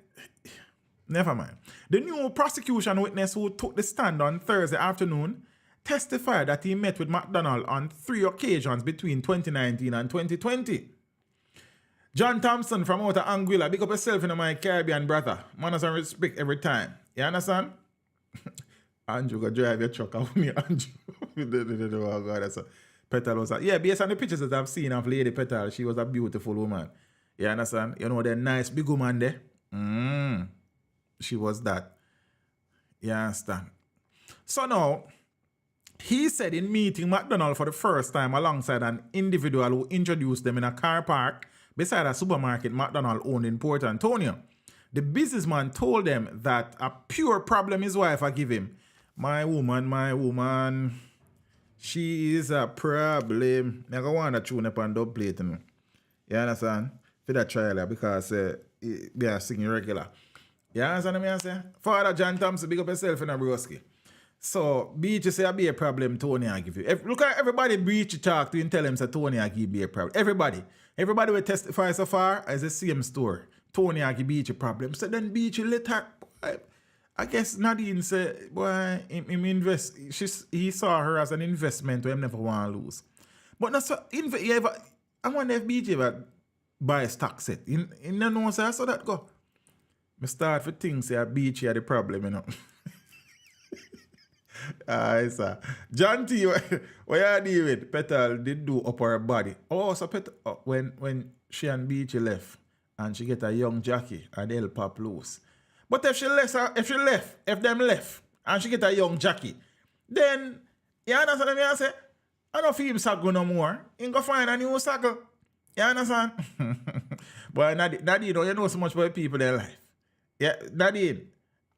Never mind. The new prosecution witness who took the stand on Thursday afternoon testified that he met with McDonald on 3 occasions between 2019 and 2020. John Thompson from out of Anguilla, big up yourself in my Caribbean brother. Manners and respect every time. You understand? Andrew, go drive your truck out with me, Andrew. Oh God, that's a Petal was yeah, based on the pictures that I've seen of Lady Petal, she was a beautiful woman. You understand? You know, the nice big woman there. She was that. You understand? So now, he said in meeting McDonald for the first time alongside an individual who introduced them in a car park beside a supermarket McDonald owned in Port Antonio. The businessman told them that a pure problem his wife had give him. My woman, she is a problem. I want to tune up and dub plate. You understand? For that trial because they are singing regular. You understand what I say? Father John Thompson, big up yourself in a broski. So, Beachy say, I be a problem, Tony, I give you. Look at everybody Beachy talk to and tell him, say, Tony, I give you a problem. Everybody will testify so far as the same story. Tony, I give Beachy a problem. So then Beachy let her, I guess Nadine said, boy, he saw her as an investment who him never want to lose. But not so, I wonder if Beachy ever buy a stock set. You know, so I saw that go. I start for things say Beachy had the problem, you know. Sir. John T, what you deal with? Petal did do up her body. Oh, so Petal, when she and Beachy left and she get a young Jackie and they'll pop loose. But if them left and she get a young Jackie, then you understand what I say? I don't feel him sackle no more. He go find a new sackle. You understand? But Nadine, you know so much about people in their life. Yeah, Nadine.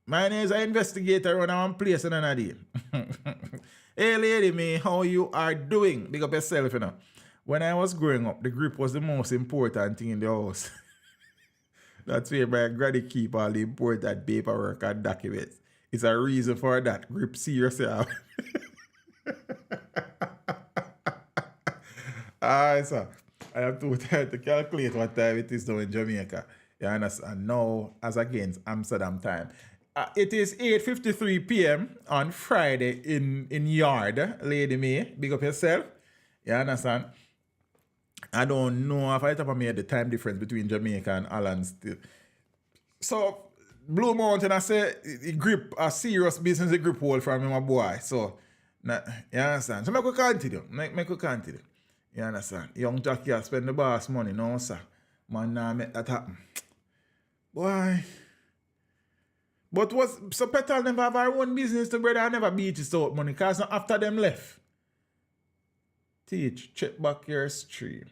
My name is an investigator when I'm placing a Nadine. Hey lady, me, how you are doing? Big up yourself, you know. When I was growing up, the grip was the most important thing in the house. That's where my granny keep all the important paperwork and documents. It's a reason for that. Grip seriously. So I have to try to calculate what time it is now in Jamaica. You understand? Now, as against Amsterdam time. It is 8:53 p.m. on Friday in Yard, Lady May. Big up yourself. You understand? I don't know if I top of me the time difference between Jamaica and Holland still. So, Blue Mountain, I say, it grip a serious business, a grip hold from my boy. So, you understand? So, make we continue. Make we continue. You understand? Young Jackie has spend the boss money, no, sir. Man, now make that happen. Boy. But so Petal never have our own business to brother, I never beat his out money, because after them left. Teach, check back your stream.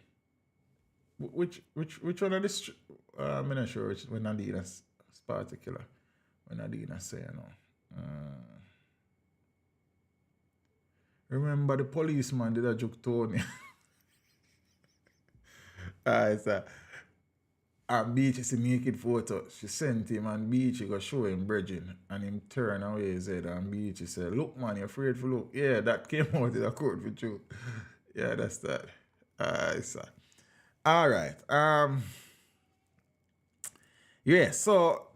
Which one of this? I'm not sure which when Adina's particular. When Adina say, you know. Remember the policeman did a joke Tony. Alright, sir. And Beachy see naked photo. She sent him and Beachy go show him bridging. And him turn away his head and Beachy said, look man, you're afraid for look. Yeah, that came out in the court for you. Yeah, that's that. Sir. Alright. Yeah, so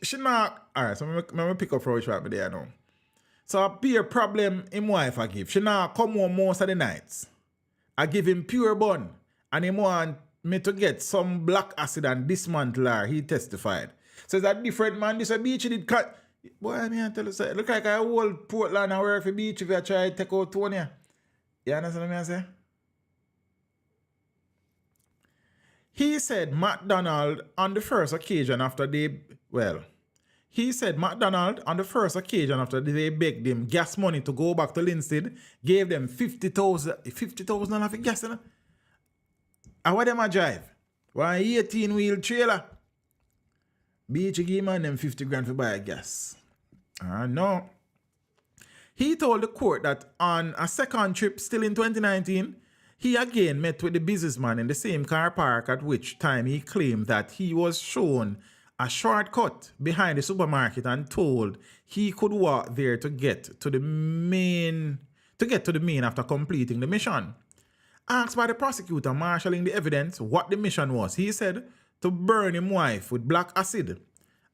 she not alright, so let me pick up for which right there now. So a peer problem him wife I give. She not come home most of the nights. I give him pure bun. And him want me to get some black acid and dismantle her, he testified. So it's a different man. This a Beachy did cut. Boy, I mean, I tell you, say, look like I hold Portland and work for Beachy if I try to take out Tony. You understand what I say? He said McDonald on the first occasion after they, he said McDonald on the first occasion after they begged him gas money to go back to Linstead, gave them $50,000 for gas. And what them a drive? One 18-wheel trailer. Beachy gave man them 50 grand for buy a gas. No. He told the court that on a second trip still in 2019, he again met with the businessman in the same car park, at which time he claimed that he was shown a shortcut behind the supermarket and told he could walk there to get to the main after completing the mission. Asked by the prosecutor marshalling the evidence what the mission was, he said to burn his wife with black acid.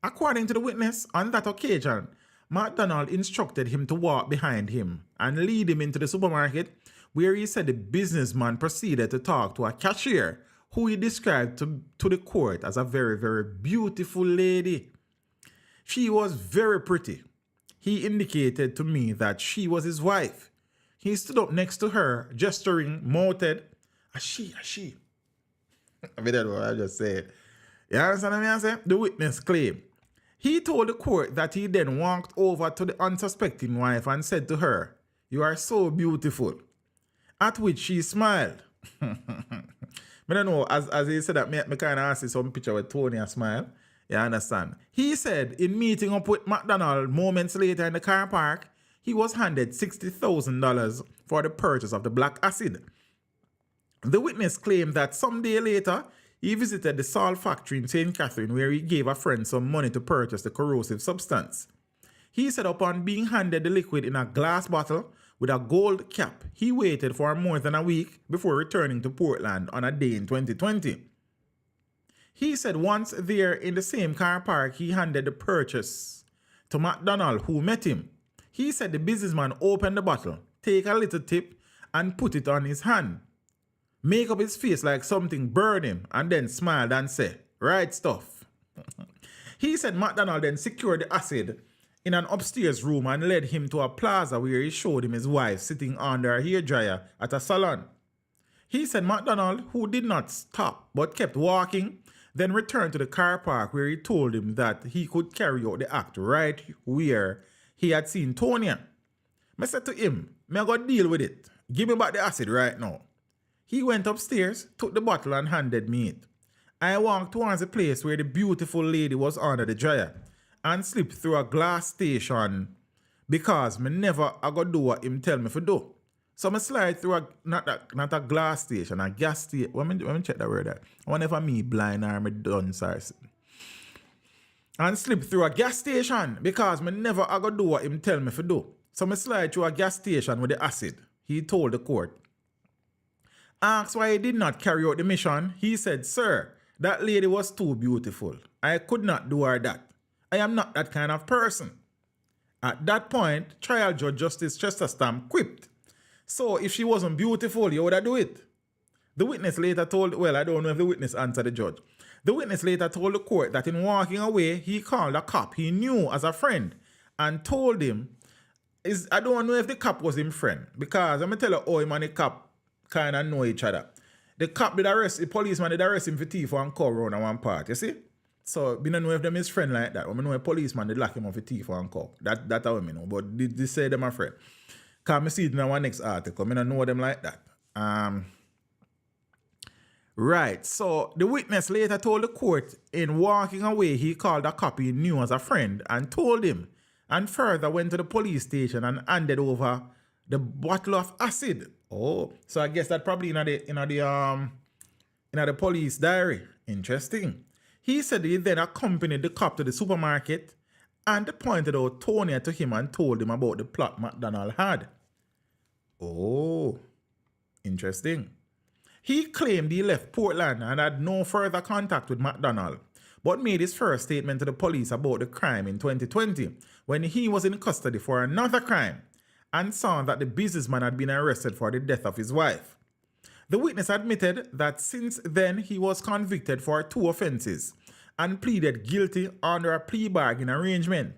According to the witness, on that occasion, McDonald instructed him to walk behind him and lead him into the supermarket, where he said the businessman proceeded to talk to a cashier who he described to the court as a very, very beautiful lady. She was very pretty. He indicated to me that she was his wife. He stood up next to her, gesturing, mouthed, a she. I mean, that's what I just said. You understand what I say? The witness claimed. He told the court that he then walked over to the unsuspecting wife and said to her, "You are so beautiful." At which she smiled. I don't know, as he said that, me kind of see some picture with Tony a smile. You understand? He said in meeting up with McDonald moments later in the car park, he was handed $60,000 for the purchase of the black acid. The witness claimed that some day later, he visited the salt factory in St. Catherine, where he gave a friend some money to purchase the corrosive substance. He said upon being handed the liquid in a glass bottle with a gold cap, he waited for more than a week before returning to Portland on a day in 2020. He said once there in the same car park, he handed the purchase to McDonald, who met him. He said the businessman opened the bottle, take a little tip, and put it on his hand. Make up his face like something burned him, and then smiled and said, "Right stuff." He said McDonald then secured the acid in an upstairs room and led him to a plaza where he showed him his wife sitting under a hairdryer at a salon. He said McDonald, who did not stop but kept walking, then returned to the car park where he told him that he could carry out the act right where he had seen Tonya. I said to him, "Me go deal with it. Give me back the acid right now." He went upstairs, took the bottle and handed me it. I walked towards the place where the beautiful lady was under the dryer and slipped through a glass station because me never I go do what him tell me to do. So I slide through not a glass station, a gas station. Let me check that word out. I wonder if me blind or me done sorry. And slip through a gas station because me never I go do what him tell me to do. So I slide through a gas station with the acid, he told the court. Asked why he did not carry out the mission, he said, "Sir, that lady was too beautiful. I could not do her that. I am not that kind of person." At that point, trial judge Justice Chesterton quipped, "So if she wasn't beautiful, you would have do it." The witness later told, I don't know if the witness answered the judge. The witness later told the court that in walking away, he called a cop he knew as a friend and told him, I don't know if the cop was his friend, because I'm going to tell you how him and the cop kind of know each other. The policeman did arrest him for thief and cover on one part, you see? So, we don't know if them is friend like that. I know a policeman did lock him up for thief and cover. That's how we know. But they say them a friend. Because I see it in our next article. I don't know them like that. Right. So, the witness later told the court in walking away, he called a cop he knew as a friend and told him, and further went to the police station and handed over the bottle of acid. Oh, so I guess that probably in the police diary. Interesting. He said he then accompanied the cop to the supermarket and pointed out Tonya to him and told him about the plot McDonald had. Oh, interesting. He claimed he left Portland and had no further contact with McDonald, but made his first statement to the police about the crime in 2020 when he was in custody for another crime and saw that the businessman had been arrested for the death of his wife. The witness admitted that since then he was convicted for 2 offenses and pleaded guilty under a plea bargain arrangement.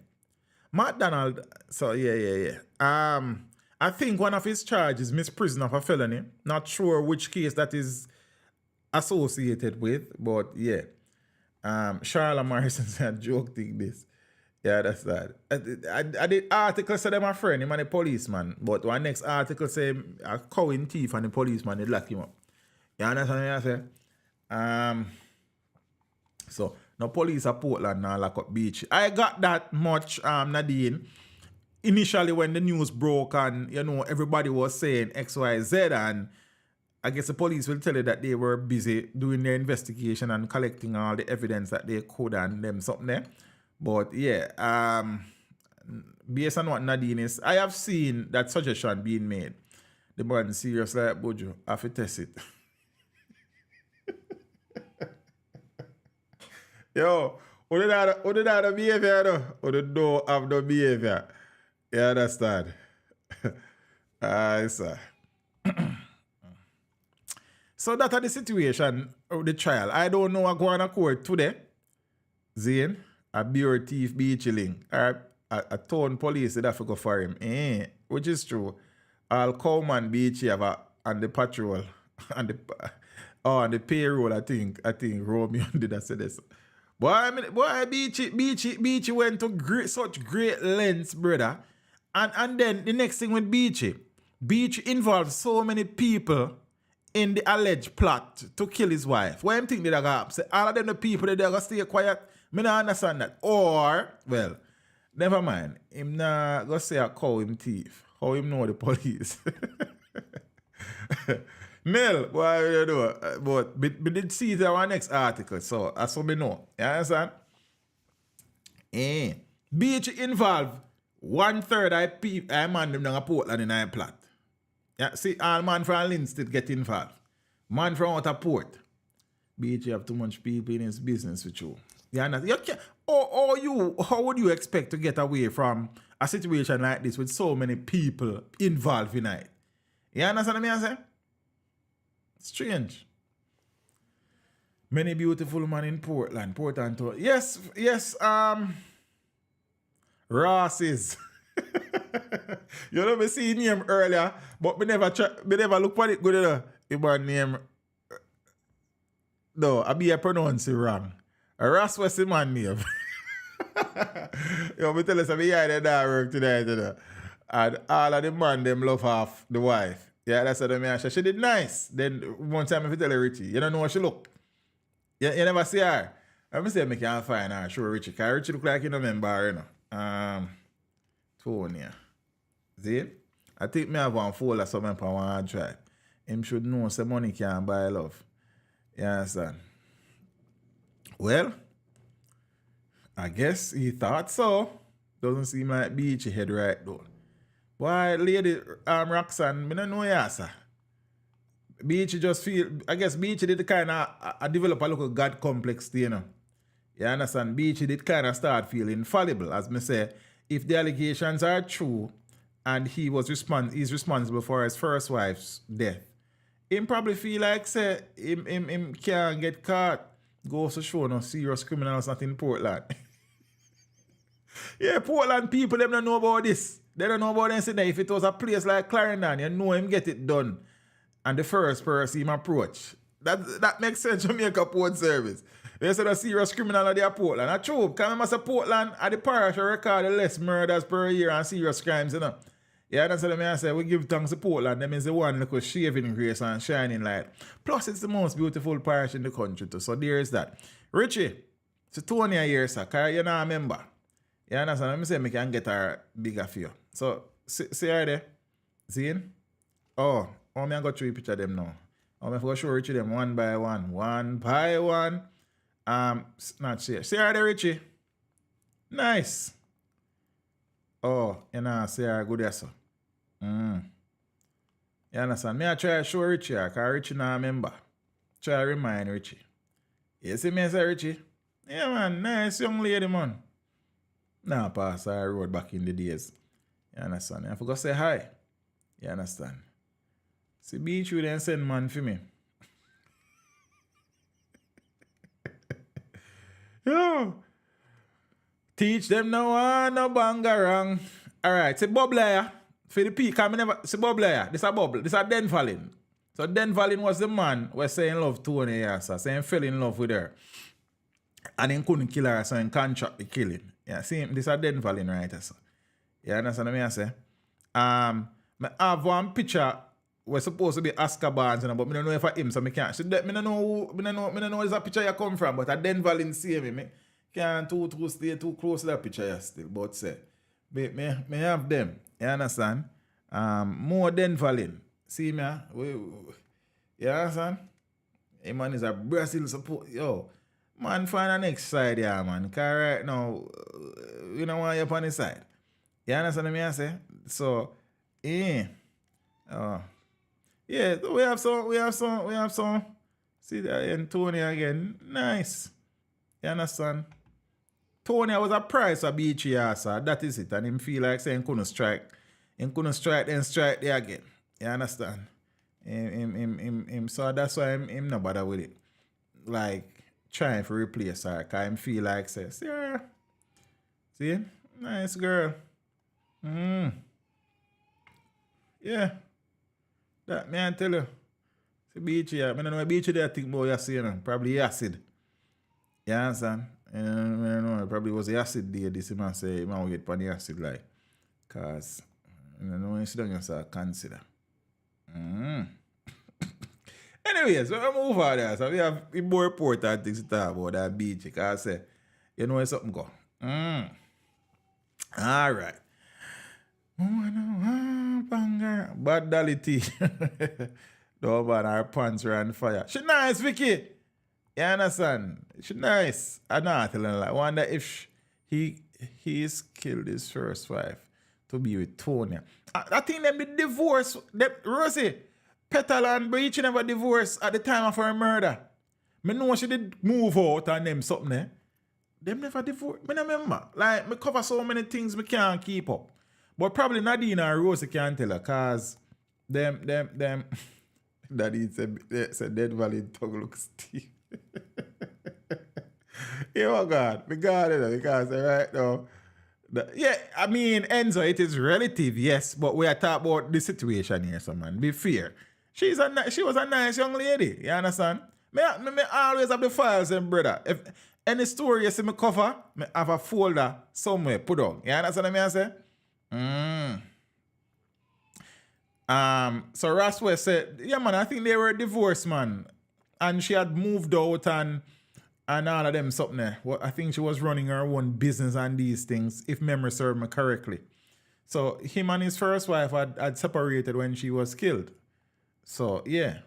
McDonald, so yeah. I think one of his charges, misprision of a felony. Not sure which case that is associated with, but yeah. Charlotte Morrison said, joke thing this. Yeah, that's that. I did article say them a friend, him and the policeman, but one next article say a cowing thief and the policeman, they lock him up. You understand what I say? So, no police at Portland now lock up Beachy. I got that much, Nadine. Initially when the news broke and, you know, everybody was saying XYZ, and I guess the police will tell you that they were busy doing their investigation and collecting all the evidence that they could and them something there. But yeah, based on what Nadine is, I have seen that suggestion being made. The man serious like Bojo, I have to test it. Yo, what did that behavior though? Or the door have the behavior? You understand? Sir. So that are the situation of the trial. I don't know what go on a court today. Zane, a beer thief Beachy link, or a town police that have to go for him. Which is true. All Cowman Beachy have on the patrol and the payroll. I think Romeo did that say this. Boy, Beachy went to such great lengths, brother. And then the next thing with Beachy involved so many people in the alleged plot to kill his wife. Why am think that I say all of them the people that they gonna stay quiet? Me not understand that. Or, well, never mind. Him not go say I call him thief. How him know the police? Mel, what you do? But we did see it in our next article, so that's what we know. You understand? Beach involved 1/3 I man them down Portland in a plot. Yeah, see, all man from Linstead get involved. Man from out of Port. Beach have too much people in his business with you. You understand? You can't, how would you expect to get away from a situation like this with so many people involved in it? You understand what I say? Strange. Many beautiful men in Portland. Yes, Ross's. You know, me see name earlier, but me never look at it good enough. If my name, no, I be pronounce it wrong. Ross was the man name. You know, me tell us, I be here that work today, and all of the man them love half the wife. Yeah, that's what I mean. She did nice. Then one time if you tell her Richie, you don't know how she look. You never see her. I say I can't find her, show Richie. Because Richie look like you don't remember her, you know. Tonya. See? I think me have one folder something for one drive. Him should know some money can't buy love. You understand? Well, I guess he thought so. Doesn't seem like Beachy head right though. Why, lady Roxanne, I don't know ya, sir. Beachy just feel, I guess Beachy did kind of develop a little God complex, you know. You understand? Beachy did kind of start feeling fallible, as me say. If the allegations are true and he's responsible for his first wife's death, him probably feel like, say, him can't get caught. Goes to show no serious criminals not in Portland. Yeah, Portland people, them don't know about this. They don't know about them saying that if it was a place like Clarendon, you know him get it done. And the first person him approach. That makes sense to make a port service. They said a serious criminal at their Portland. That's true. Because remember say Portland at the parish record less murders per year and serious crimes, you know. Yeah, that's what I say. We give thanks to Portland. That means the one little shaving grace and shining light. Plus, it's the most beautiful parish in the country too. So there is that. Richie, it's 20 years, sir. Because you not a member. You understand? Let me say I can get her bigger for you. So, see her there? See him? Oh, I'm going to go through a picture of them now. I'm going to show Richie them one by one. One by one. Not see her. See her there, Richie? Nice. Oh, you know, see her good there, so. You understand? Me I try to show Richie because Richie not a member. Try to remind Richie. You see me say Richie? Yeah, man. Nice young lady, man. Nah, pass I road back in the days. You understand? I forgot to say hi. You understand? See, Beach you then send man for me. Yo. Teach them no bangarang. All right, say Bob for the peak, I never see Bob This a Bob. This a Den Vallin. So Den Vallin was the man who was saying love to Tony, yeah, so saying fell in love with her. And he couldn't kill her, so he contract the killing. Yeah, see, this a Den Vallin, right? So. You understand what I say? I have one picture was supposed to be Oscar Barnes, but I don't know if I him, so I can't. So that, I don't know where that picture you come from, but a Den Vallin see me. Can't stay too close to that picture still, but say, me have them. You understand? More Den Vallin. See me? You understand? Hey man is a Brazil support. Yo, man, find the next side, yeah, man. Because right now, we don't want you up on the side. You understand what I say? So, yeah. Yeah, we have some. See that in Tony again. Nice. You understand? Tony was a price of Beachy, sir. That is it. And him feel like saying couldn't strike. Him couldn't strike, then strike there again. You understand? So that's why him not bother with it. Like, trying to replace her. Because him feel like says, yeah. See? Nice girl. Yeah. That me I tell you. See Beachy, I don't know Beachy there think about acid, you know. Probably acid. You understand? I don't know, probably was the acid day this man say man will get on the acid like. Cause I don't know you sit down yourself consider. Anyways, we move on there. So we have more important things to talk about that Beachy. Cause I say, you know where something go. Alright. Bad Dolly T. Don't man, her pants are on fire. She nice, Vicky. You understand? She nice. I know telling like wonder if he's killed his first wife to be with Tony. I think them be divorced. Rosie, Petal and Beachy never divorced at the time of her murder. Me know she did move out and them something eh? Them never divorced. Me remember. Like me cover so many things me can't keep up. But probably Nadine and Rosie can't tell her cause them Daddy said Dead Valley Tug looks Steve. Oh God, because right now. Yeah, I mean, Enzo, it is relative, yes, but we are talking about the situation here, so man. Be fair. She was a nice young lady, you understand? Me always have the files, brother. If any story you see me cover, me have a folder somewhere put on. You understand what I say? So Raswell said, yeah man, I think they were divorced, man. And she had moved out and all of them something there. Well, I think she was running her own business and these things, if memory serves me correctly. So him and his first wife had separated when she was killed. So yeah.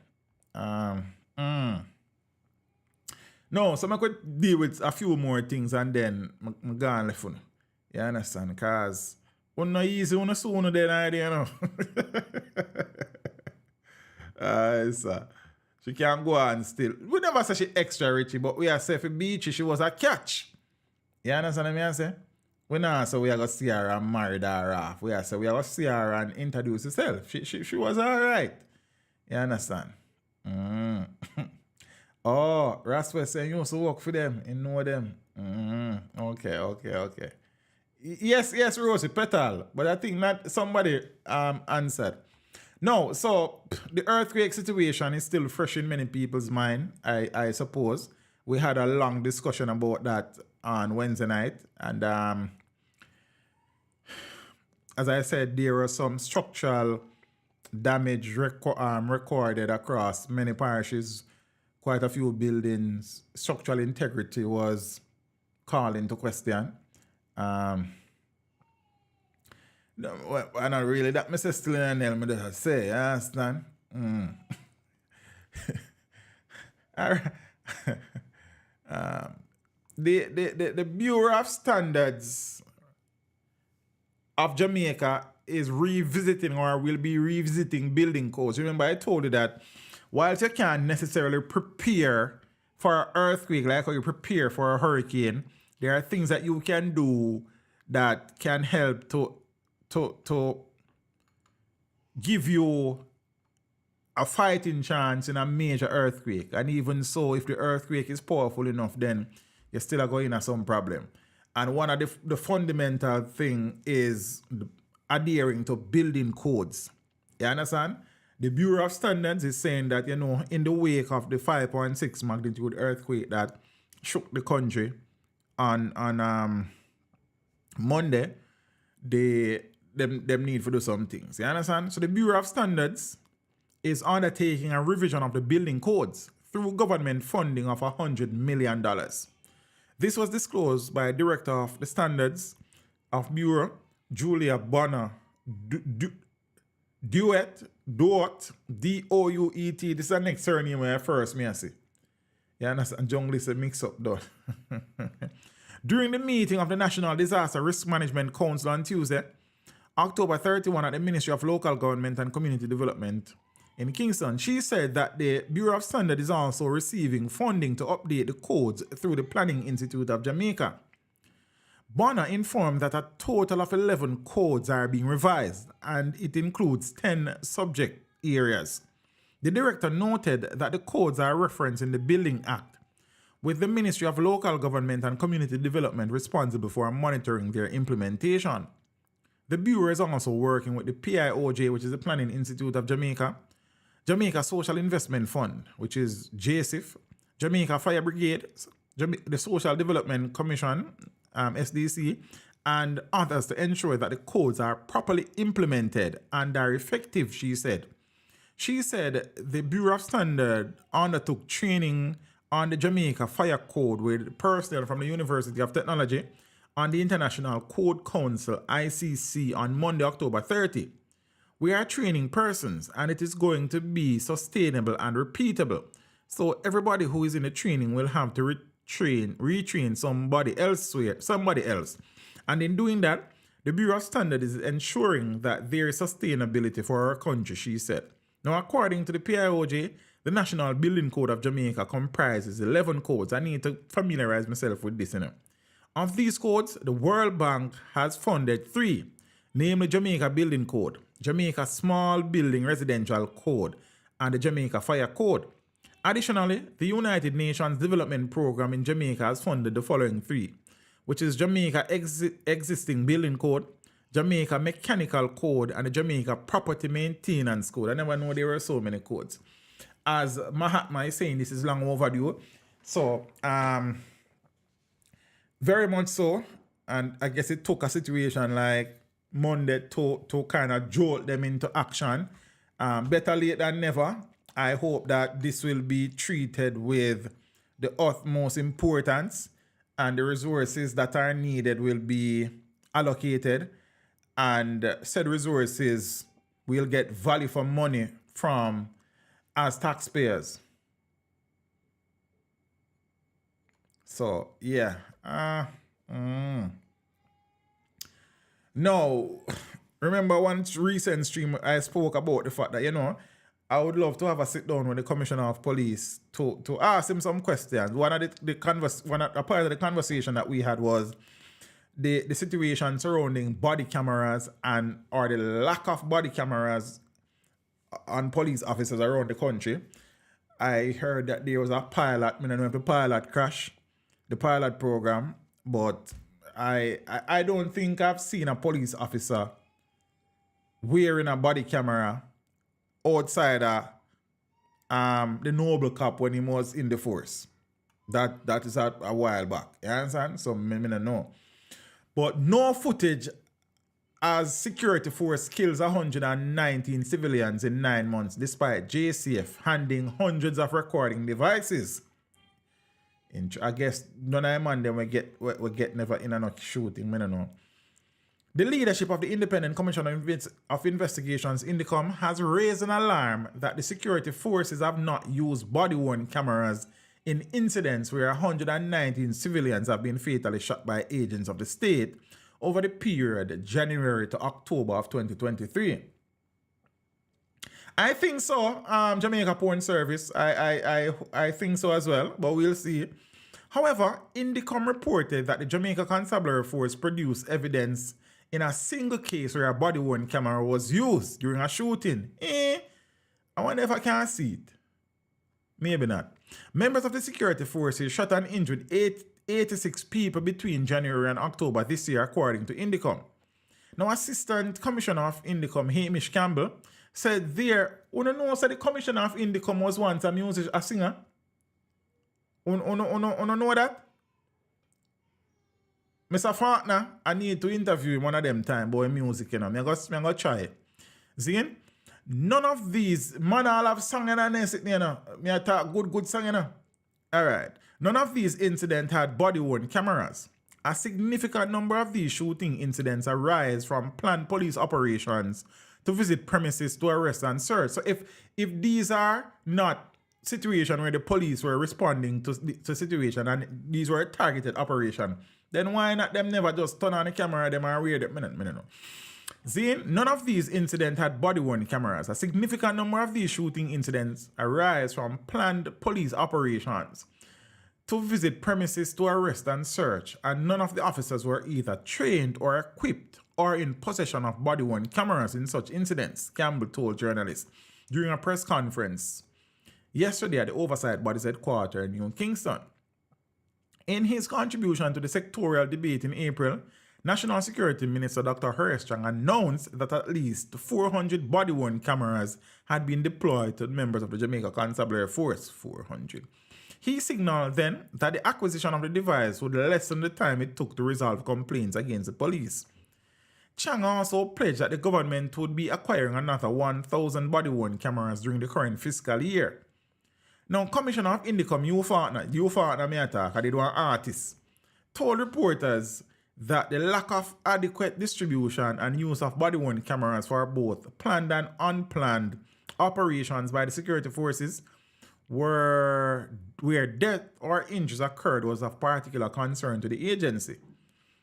No, so I could deal with a few more things and then I'm gone left. You understand? Because it's not easy, it's soon then idea, you know. So she can't go on still. We never say she extra richy, but we are say for Beachy, she was a catch. You understand what I say? We not say we are going to see her and marry her off. We are say we are going to see her and introduce herself. She was alright. You understand? Oh, Raswell saying you also work for them. You know them. Okay. Yes, Rosie, Petal. But I think not somebody answered. No, so the earthquake situation is still fresh in many people's mind, I suppose. We had a long discussion about that on Wednesday night. And as I said, there was some structural damage recorded across many parishes. Quite a few buildings. Structural integrity was called into question. No, well, not really. That Mr. Still in the me just say, you understand? All right. The Bureau of Standards of Jamaica is revisiting or will be revisiting building codes. Remember, I told you that whilst you can't necessarily prepare for an earthquake like how you prepare for a hurricane, there are things that you can do that can help to give you a fighting chance in a major earthquake. And even so, if the earthquake is powerful enough, then you're still going to have some problem. And one of the fundamental thing is adhering to building codes. You understand? The Bureau of Standards is saying that, you know, in the wake of the 5.6 magnitude earthquake that shook the country on Monday, them need to do some things. You understand? So the Bureau of Standards is undertaking a revision of the building codes through government funding of $100 million. This was disclosed by Director of the Standards of Bureau, Julia Bonner Douet, D-O-U-E-T. This is the next surname I first me I see. You understand? Jungle is a mix-up though. During the meeting of the National Disaster Risk Management Council on Tuesday, October 31 at the Ministry of Local Government and Community Development in Kingston, she said that the Bureau of Standards is also receiving funding to update the codes through the Planning Institute of Jamaica. Bonner informed that a total of 11 codes are being revised, and it includes 10 subject areas. The director noted that the codes are referenced in the Building Act, with the Ministry of Local Government and Community Development responsible for monitoring their implementation. The Bureau is also working with the PIOJ, which is the Planning Institute of Jamaica, Jamaica Social Investment Fund, which is JSIF, Jamaica Fire Brigade, the Social Development Commission, SDC, and others to ensure that the codes are properly implemented and are effective, she said. She said the Bureau of Standards undertook training on the Jamaica Fire Code with personnel from the University of Technology on the International Code Council, ICC, on Monday, October 30. We are training persons, and it is going to be sustainable and repeatable. So everybody who is in the training will have to retrain somebody else. And in doing that, the Bureau of Standards is ensuring that there is sustainability for our country, she said. Now, according to the PIOJ, the National Building Code of Jamaica comprises 11 codes. I need to familiarize myself with this, Of these codes, the World Bank has funded 3, namely Jamaica Building Code, Jamaica Small Building Residential Code, and the Jamaica Fire Code. Additionally, the United Nations Development Program in Jamaica has funded the following 3, which is Jamaica Existing Building Code, Jamaica Mechanical Code, and the Jamaica Property Maintenance Code. I never know there were so many codes. As Mahatma is saying, this is long overdue. So, very much so. And I guess it took a situation like Monday to kind of jolt them into action. Better late than never. I hope that this will be treated with the utmost importance and the resources that are needed will be allocated, and said resources will get value for money from as taxpayers. So, yeah. No, remember one recent stream I spoke about the fact that, I would love to have a sit down with the Commissioner of Police to ask him some questions. One of the part of the conversation that we had was the situation surrounding body cameras or the lack of body cameras on police officers around the country. I heard that there was a pilot. I don't know if the pilot crashed, the pilot program, but I don't think I've seen a police officer wearing a body camera outside the Noble Cop when he was in the force. That is a while back. You understand? So I don't know. But no footage as security force kills 119 civilians in 9 months, despite JCF handing hundreds of recording devices. I guess none of them we get never in a shooting. I don't know. The leadership of the Independent Commission of Investigations, INDECOM, has raised an alarm that the security forces have not used body-worn cameras in incidents where 119 civilians have been fatally shot by agents of the state over the period January to October of 2023. I think so, Jamaica Porn Service. I think so as well, but we'll see. However, INDECOM reported that the Jamaica Constabulary Force produced evidence in a single case where a body-worn camera was used during a shooting. I wonder if I can see it. Maybe not. Members of the security forces shot and injured 86 people between January and October this year, according to Indicom. Now, Assistant Commissioner of Indicom, Hamish Campbell, said there, you know, so the Commissioner of Indicom was once a singer. You know that? Mr. Faulkner, I need to interview him one of them time about music, you know. I'm going to try it. See? None of these, man, all have song and this, you know. Me talk good song, you know. All right. None of these incidents had body-worn cameras. A significant number of these shooting incidents arise from planned police operations to visit premises to arrest and search. So if these are not situations where the police were responding to situation and these were a targeted operation, then why not them never just turn on the camera them and wear them? No. See, none of these incidents had body-worn cameras. A significant number of these shooting incidents arise from planned police operations to visit premises to arrest and search, and none of the officers were either trained or equipped or in possession of body-worn cameras in such incidents, Campbell told journalists during a press conference yesterday at the Oversight Body's headquarters in New Kingston. In his contribution to the sectorial debate in April, National Security Minister Dr. Horace Chang announced that at least 400 body-worn cameras had been deployed to members of the Jamaica Constabulary Force. 400. He signaled then that the acquisition of the device would lessen the time it took to resolve complaints against the police. Chang also pledged that the government would be acquiring another 1,000 body-worn cameras during the current fiscal year. Now, Commissioner of Indicom, you partner me attack, I did one artist, told reporters that the lack of adequate distribution and use of body-worn cameras for both planned and unplanned operations by the security forces where death or injuries occurred was of particular concern to the agency.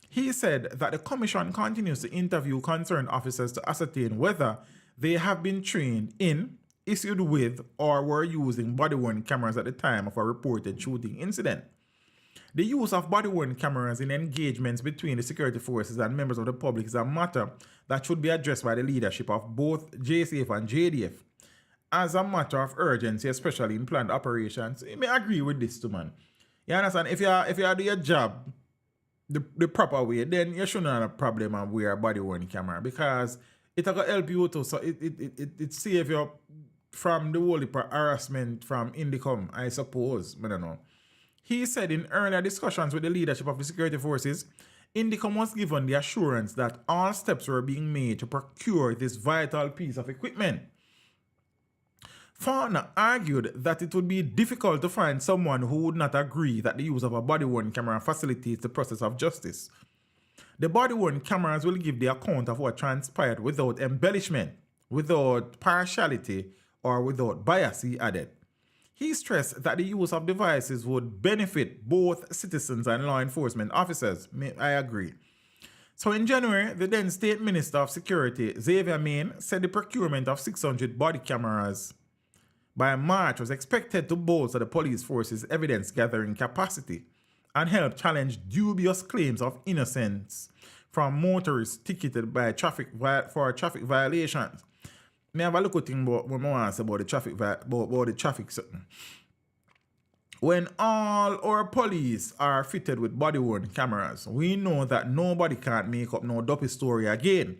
He said that the commission continues to interview concerned officers to ascertain whether they have been trained in, issued with, or were using body-worn cameras at the time of a reported shooting incident. The use of body-worn cameras in engagements between the security forces and members of the public is a matter that should be addressed by the leadership of both JCF and JDF as a matter of urgency, especially in planned operations. You may agree with this too, man. You understand? If you do your job the proper way, then you shouldn't have a problem and wear a body-worn camera, because it will help you too. So it save you from the whole harassment from Indicom, I suppose. I don't know. He said in earlier discussions with the leadership of the security forces, Indicom was given the assurance that all steps were being made to procure this vital piece of equipment. Faulkner argued that it would be difficult to find someone who would not agree that the use of a body-worn camera facilitates the process of justice. The body-worn cameras will give the account of what transpired without embellishment, without partiality, or without bias, he added. He stressed that the use of devices would benefit both citizens and law enforcement officers. I agree. So in January, the then State Minister of Security, Xavier Main, said the procurement of 600 body cameras by March was expected to bolster the police force's evidence-gathering capacity and help challenge dubious claims of innocence from motorists ticketed by for traffic violations. Me have a look at thing about the traffic about the traffic something. When all our police are fitted with body-worn cameras, we know that nobody can't make up no dopey story again,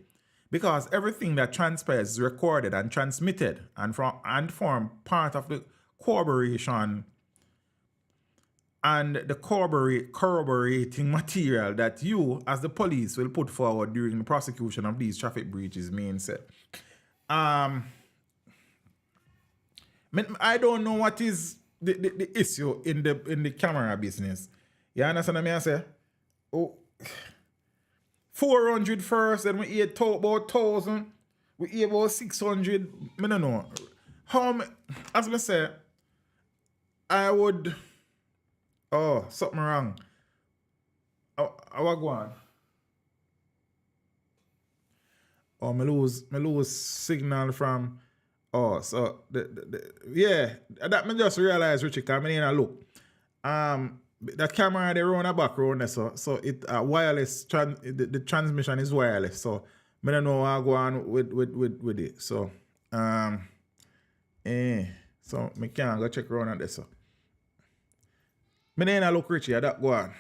because everything that transpires is recorded and transmitted and form part of the corroboration and the corroborating material that you, as the police, will put forward during the prosecution of these traffic breaches, Main said. I don't know what is the issue in the camera business. You understand what I say? Oh, 400 first, then we eat about 1,000. We eat about 600. I don't know. As I say, I would. Oh, something wrong. I will go on. Oh, me lose signal from. Oh, so yeah, that me just realize, Richie, because I mean, I look. The camera they run a back round there, so it wireless. The transmission is wireless, so I don't know how I go on with it. So so me can't go check around at this. So me then I look, Richie, that go on.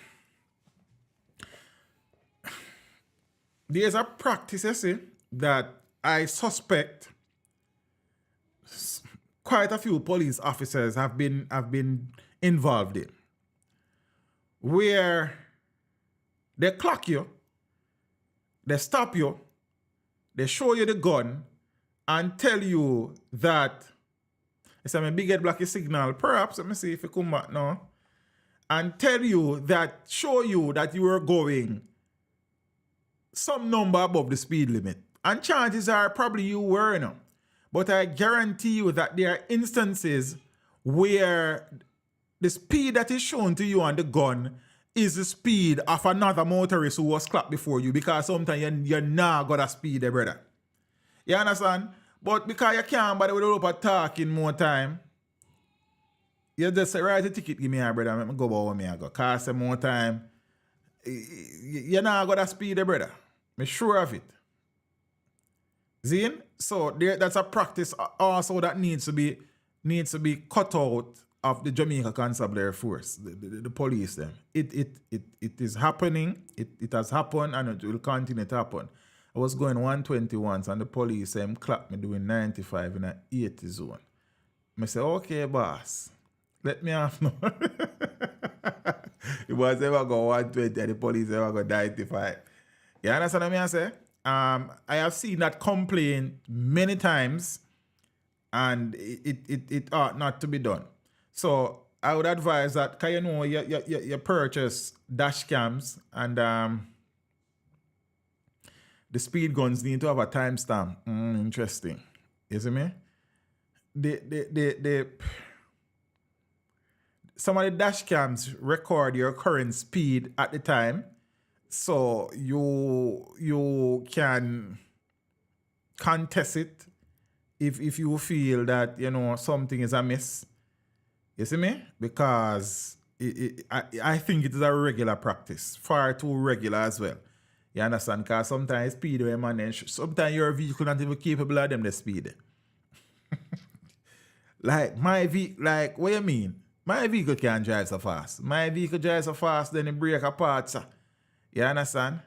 there's a practice, you see, that I suspect quite a few police officers have been involved in, where they clock you, they stop you, they show you the gun, and tell you that it's a big head block signal. Perhaps let me see if you come back now. And tell you that, show you that you were going some number above the speed limit. And chances are probably you were, you know. But I guarantee you that there are instances where the speed that is shown to you on the gun is the speed of another motorist who was clocked before you, because sometimes you're not got a speed there, brother. You understand? But because you can't bother with a lot of talking more time, you just say, write a ticket, give me a brother, let me go about where me I go. Cause some more time, you're not got a speed there, brother. I'm sure of it. Zine? So that's a practice also that needs to be cut out of the Jamaica Constabulary Force, the police them. It is happening, it has happened, and it will continue to happen. I was going 120 once and the police clapped me doing 95 in an 80 zone. I say, okay, boss, let me have no. It was ever go 120 and the police ever go 95. You understand what I say? I have seen that complaint many times, and it ought not to be done. So I would advise that, because you know, you purchase dash cams, and the speed guns need to have a timestamp. Interesting. You see me? Some of the dash cams record your current speed at the time, so you can contest it if you feel that, you know, something is amiss. You see me? Because I think it is a regular practice, far too regular as well. You understand? Because sometimes speed way, man, and sometimes your vehicle not even capable of them the speed. Like my vehicle, like what you mean? My vehicle can't drive so fast. My vehicle drives so fast, then it break apart, sir. You understand?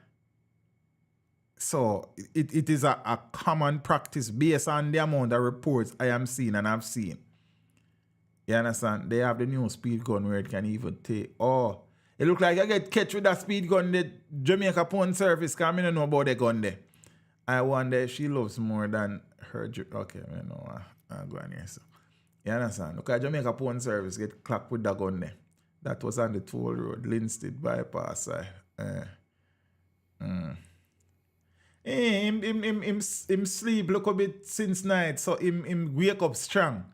So it is a common practice based on the amount of reports I am seeing and I've seen. You understand? They have the new speed gun where it can even take. Oh, it look like I get catch with that speed gun, the Jamaica Pawn Service, because I don't know about the gun there. I wonder if she loves more than her. Okay, I know. I'll go on here. So. You understand? Look at Jamaica Pawn Service get clocked with that gun there. That was on the toll road, Linstead bypass. Him sleep look a bit since night, so him wake up strong.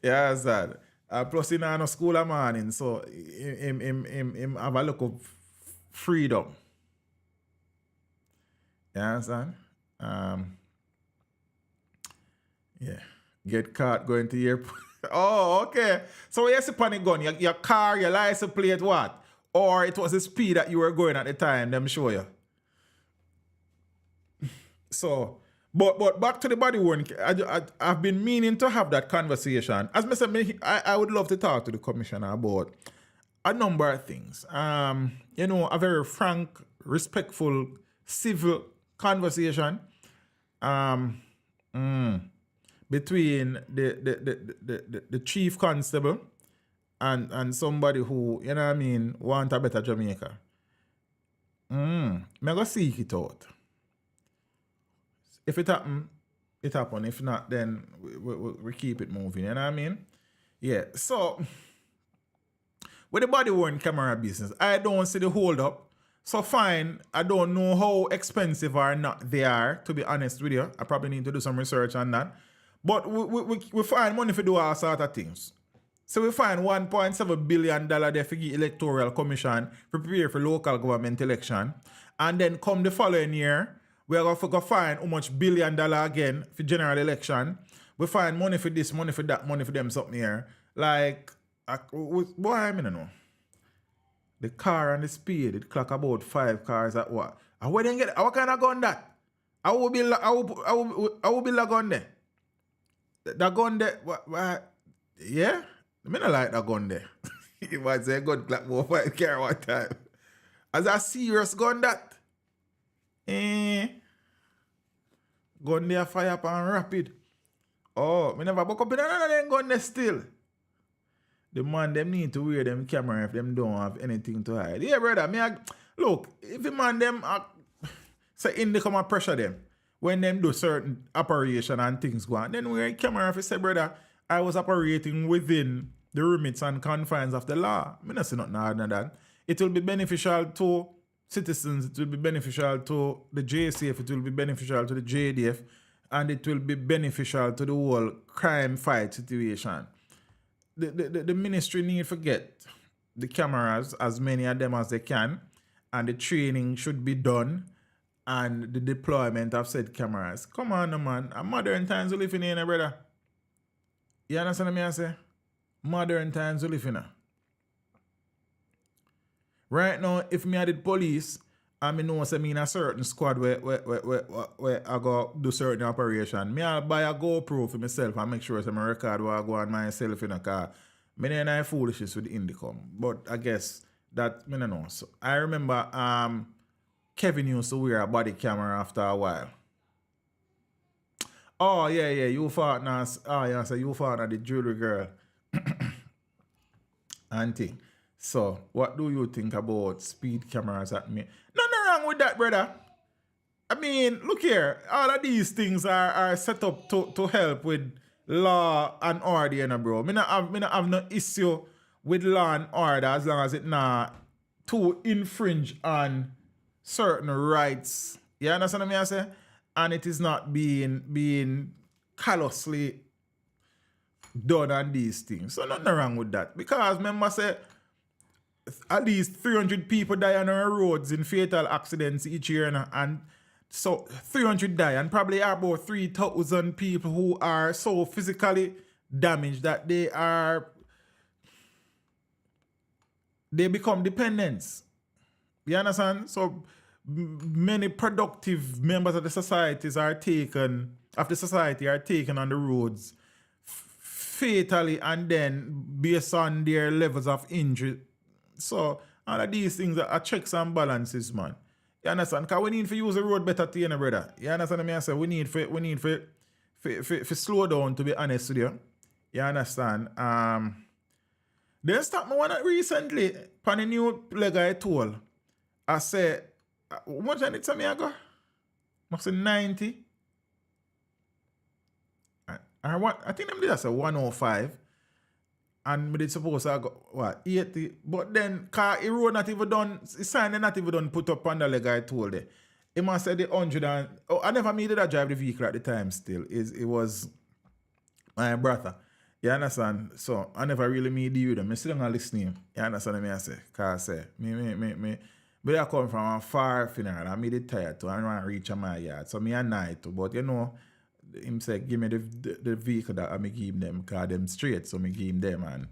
Yeah, sad. Plus he no school a morning, so him have a look of freedom. You understand? Yeah. Get caught going to airport. Oh, okay. So you see panic gun, your car, your license plate, what? Or it was the speed that you were going at the time, them show you. So, but back to the body worn. I've been meaning to have that conversation. As I said, I would love to talk to the commissioner about a number of things. You know, a very frank, respectful, civil conversation. Between the chief constable and somebody who, you know what I mean, want a better Jamaica. Me go seek it out. If it happen, it happen. If not, then we keep it moving. You know what I mean? Yeah. So, with the body worn camera business, I don't see the hold up. So fine, I don't know how expensive or not they are, to be honest with you. I probably need to do some research on that. But we find money for do all sort of things. So we find $1.7 billion there for the Electoral Commission to prepare for local government election. And then come the following year, we are going to find how much $1 billion again for general election. We find money for this, money for that, money for them, something here. Like, boy, I don't know. The car and the speed, it clock about 5 cars at what? And where they get, what kind of gun that? I will be like gun there. That gun there, what? Yeah? I mean, I like that gun there. It was a gun clock more 5 car one time. As a serious gun that. Gun there fire up and rapid. Oh, me never buck up in none of them gun there still. The man, them need to wear them camera if them don't have anything to hide. Yeah, brother, look, if the man, them, say in the come and pressure them, when them do certain operation and things go on, then wear a camera if you say, brother, I was operating within the limits and confines of the law. I not see nothing harder than that. It will be beneficial to citizens, it will be beneficial to the JCF, it will be beneficial to the JDF, and it will be beneficial to the whole crime fight situation. The ministry need to get the cameras, as many of them as they can, and the training should be done, and the deployment of said cameras. Come on, no, man. Modern times we live in, brother. You understand what I say? Modern times we live in. Right now, if me I did police, and me know say me in a certain squad where I go do certain operation, me I'll buy a GoPro for myself and make sure that I record where I go on myself in a car. Me ain't no foolishness with the Indicom. But I guess that me no know. So I remember Kevin used to wear a body camera after a while. Oh yeah, you fought now. Oh yeah, so you fought at the jewelry girl. Auntie. So, what do you think about speed cameras at me? Nothing wrong with that, brother. I mean, look here. All of these things are set up to help with law and order, you know, bro. Me not have no issue with law and order as long as it not to infringe on certain rights. You understand what I say? And it is not being callously done on these things. So, nothing wrong with that. Because, remember, say, at least 300 people die on our roads in fatal accidents each year, and so 300 die, and probably about 3,000 people who are so physically damaged that they become dependents. You understand? So many productive members of the society are taken on the roads fatally, and then based on their levels of injury. So, all of these things are checks and balances, man. You understand? Because we need to use the road better to you, brother. You understand what I say? We need to slow down, to be honest with you. You understand? They stopped me one recently, on a new leg I told. I said, how much did it tell me I go? Must say 90. I think them did I say 105. And we did suppose to go, 80. But then, car the road not even done, the sign not even done put up on the leg I told it. He must say the 100 and, I never made it drive the vehicle at the time still. It was my brother. You understand? So, I never really made the with him. I still don't listen to him. You understand what I say? Because I say, but I come from a far funeral. I made it tired too. I don't want to reach my yard. So, me a night too. But you know, him say, give me the vehicle that I may give them, because them straight, so me give him them, and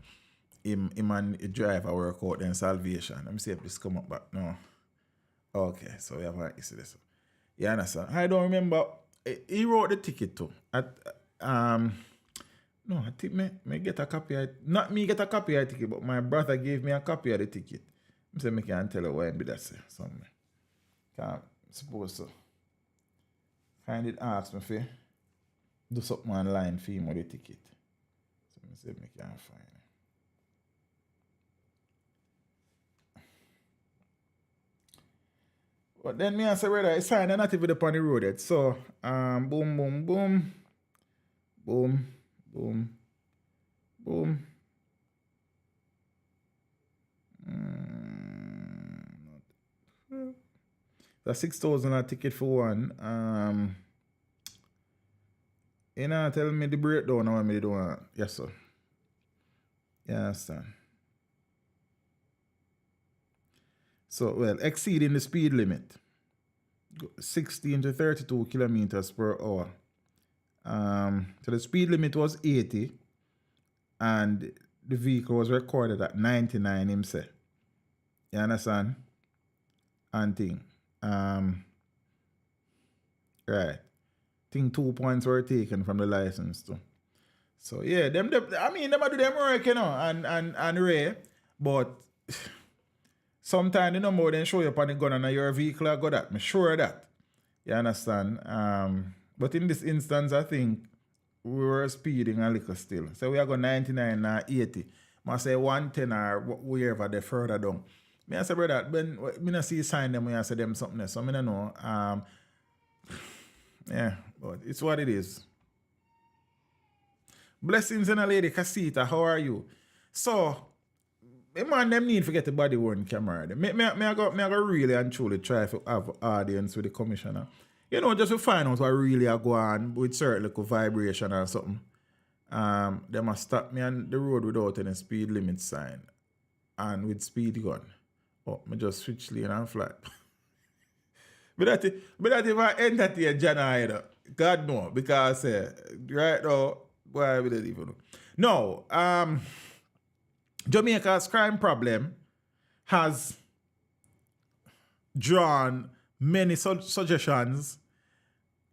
him and the driver work out then salvation. Let me see if this come up back. No. Okay, so we have a see this. You understand? I don't remember. He wrote the ticket too. No, I think me get a copy of it. Not me get a copy of the ticket, but my brother gave me a copy of the ticket. I say me can't tell you why I be that say something. Can't suppose so. Find it ask me for do something online for him with the ticket. So I say me can't find it. But then me I say, brother, it's signed and not even upon the road yet. So, boom, boom, boom. Boom, boom, boom. That's 6,000 a ticket for one. You know, tell me the breakdown how me do. Yes, sir. You understand? So, well, exceeding the speed limit. 16 to 32 kilometers per hour. So the speed limit was 80 and the vehicle was recorded at 99 himself. You understand? And thing. Right. Think 2 points were taken from the license too. So yeah, them do them work, you know, and rare, but sometimes the number then show you up on the gun and your vehicle I got that. I'm sure of that. You understand? But in this instance, I think we were speeding a little still. So we are going 99 or 80. I say 110 or wherever they further down. Me I say, brother, when me not see sign them when I say them something else. So me don't know. Yeah, but it's what it is. Blessings in a lady, Casita, how are you? So, man, them need to get the body worn camera. I go really and truly try to have audience with the commissioner. You know, just to find out what really are going on with certain little vibration or something. They must stop me on the road without any speed limit sign and with speed gun. Oh, I just switch lane and fly. But that if I entertain Jana either, God no, because right now, why we don't even know. No, Jamaica's crime problem has drawn many suggestions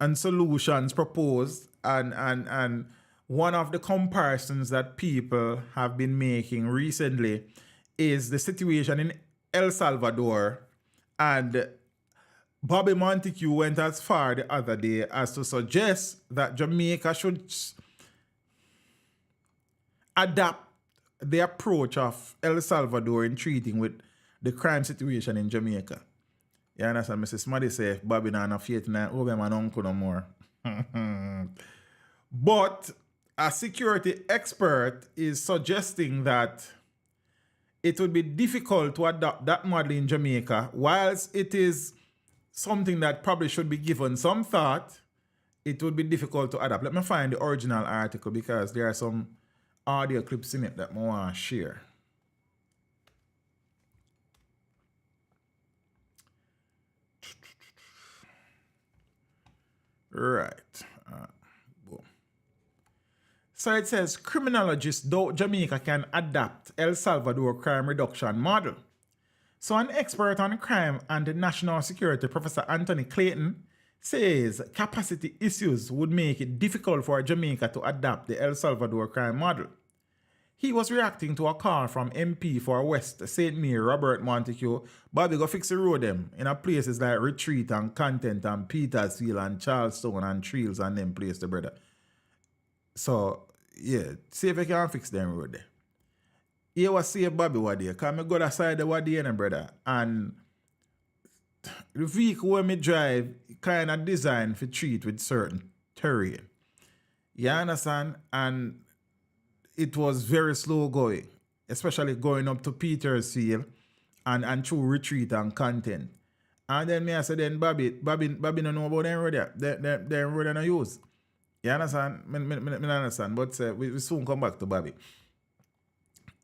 and solutions proposed, and one of the comparisons that people have been making recently is the situation in El Salvador, and Bobby Montague went as far the other day as to suggest that Jamaica should adapt the approach of El Salvador in treating with the crime situation in Jamaica. You understand? Mrs. Smaddy say, Bobby not enough faith in over my uncle no more. But a security expert is suggesting that it would be difficult to adopt that model in Jamaica, whilst it is something that probably should be given some thought. It would be difficult to adapt. Let me find the original article because there are some audio clips in it that I want to share. Right. Boom. So it says, criminologists doubt Jamaica can adapt El Salvador crime reduction model. So an expert on crime and national security, Professor Anthony Clayton, says capacity issues would make it difficult for Jamaica to adapt the El Salvador crime model. He was reacting to a call from MP for West St. Mary, Robert Montague. Bobby, go fix the road them in a places like Retreat and Content and Petersfield and Charlestown and Trails and them place the brother. So, yeah, see if I can fix them road there. Here was see Bobby what there. Because I go that side the what there, brother. And the vehicle when me drive kind of designed for treat with certain terrain. You understand? And it was very slow going, especially going up to Petersfield and through Retreat and Content. And then me I said, then Bobby don't know about them road there. Them road no use. You understand? Me understand. But we soon come back to Bobby.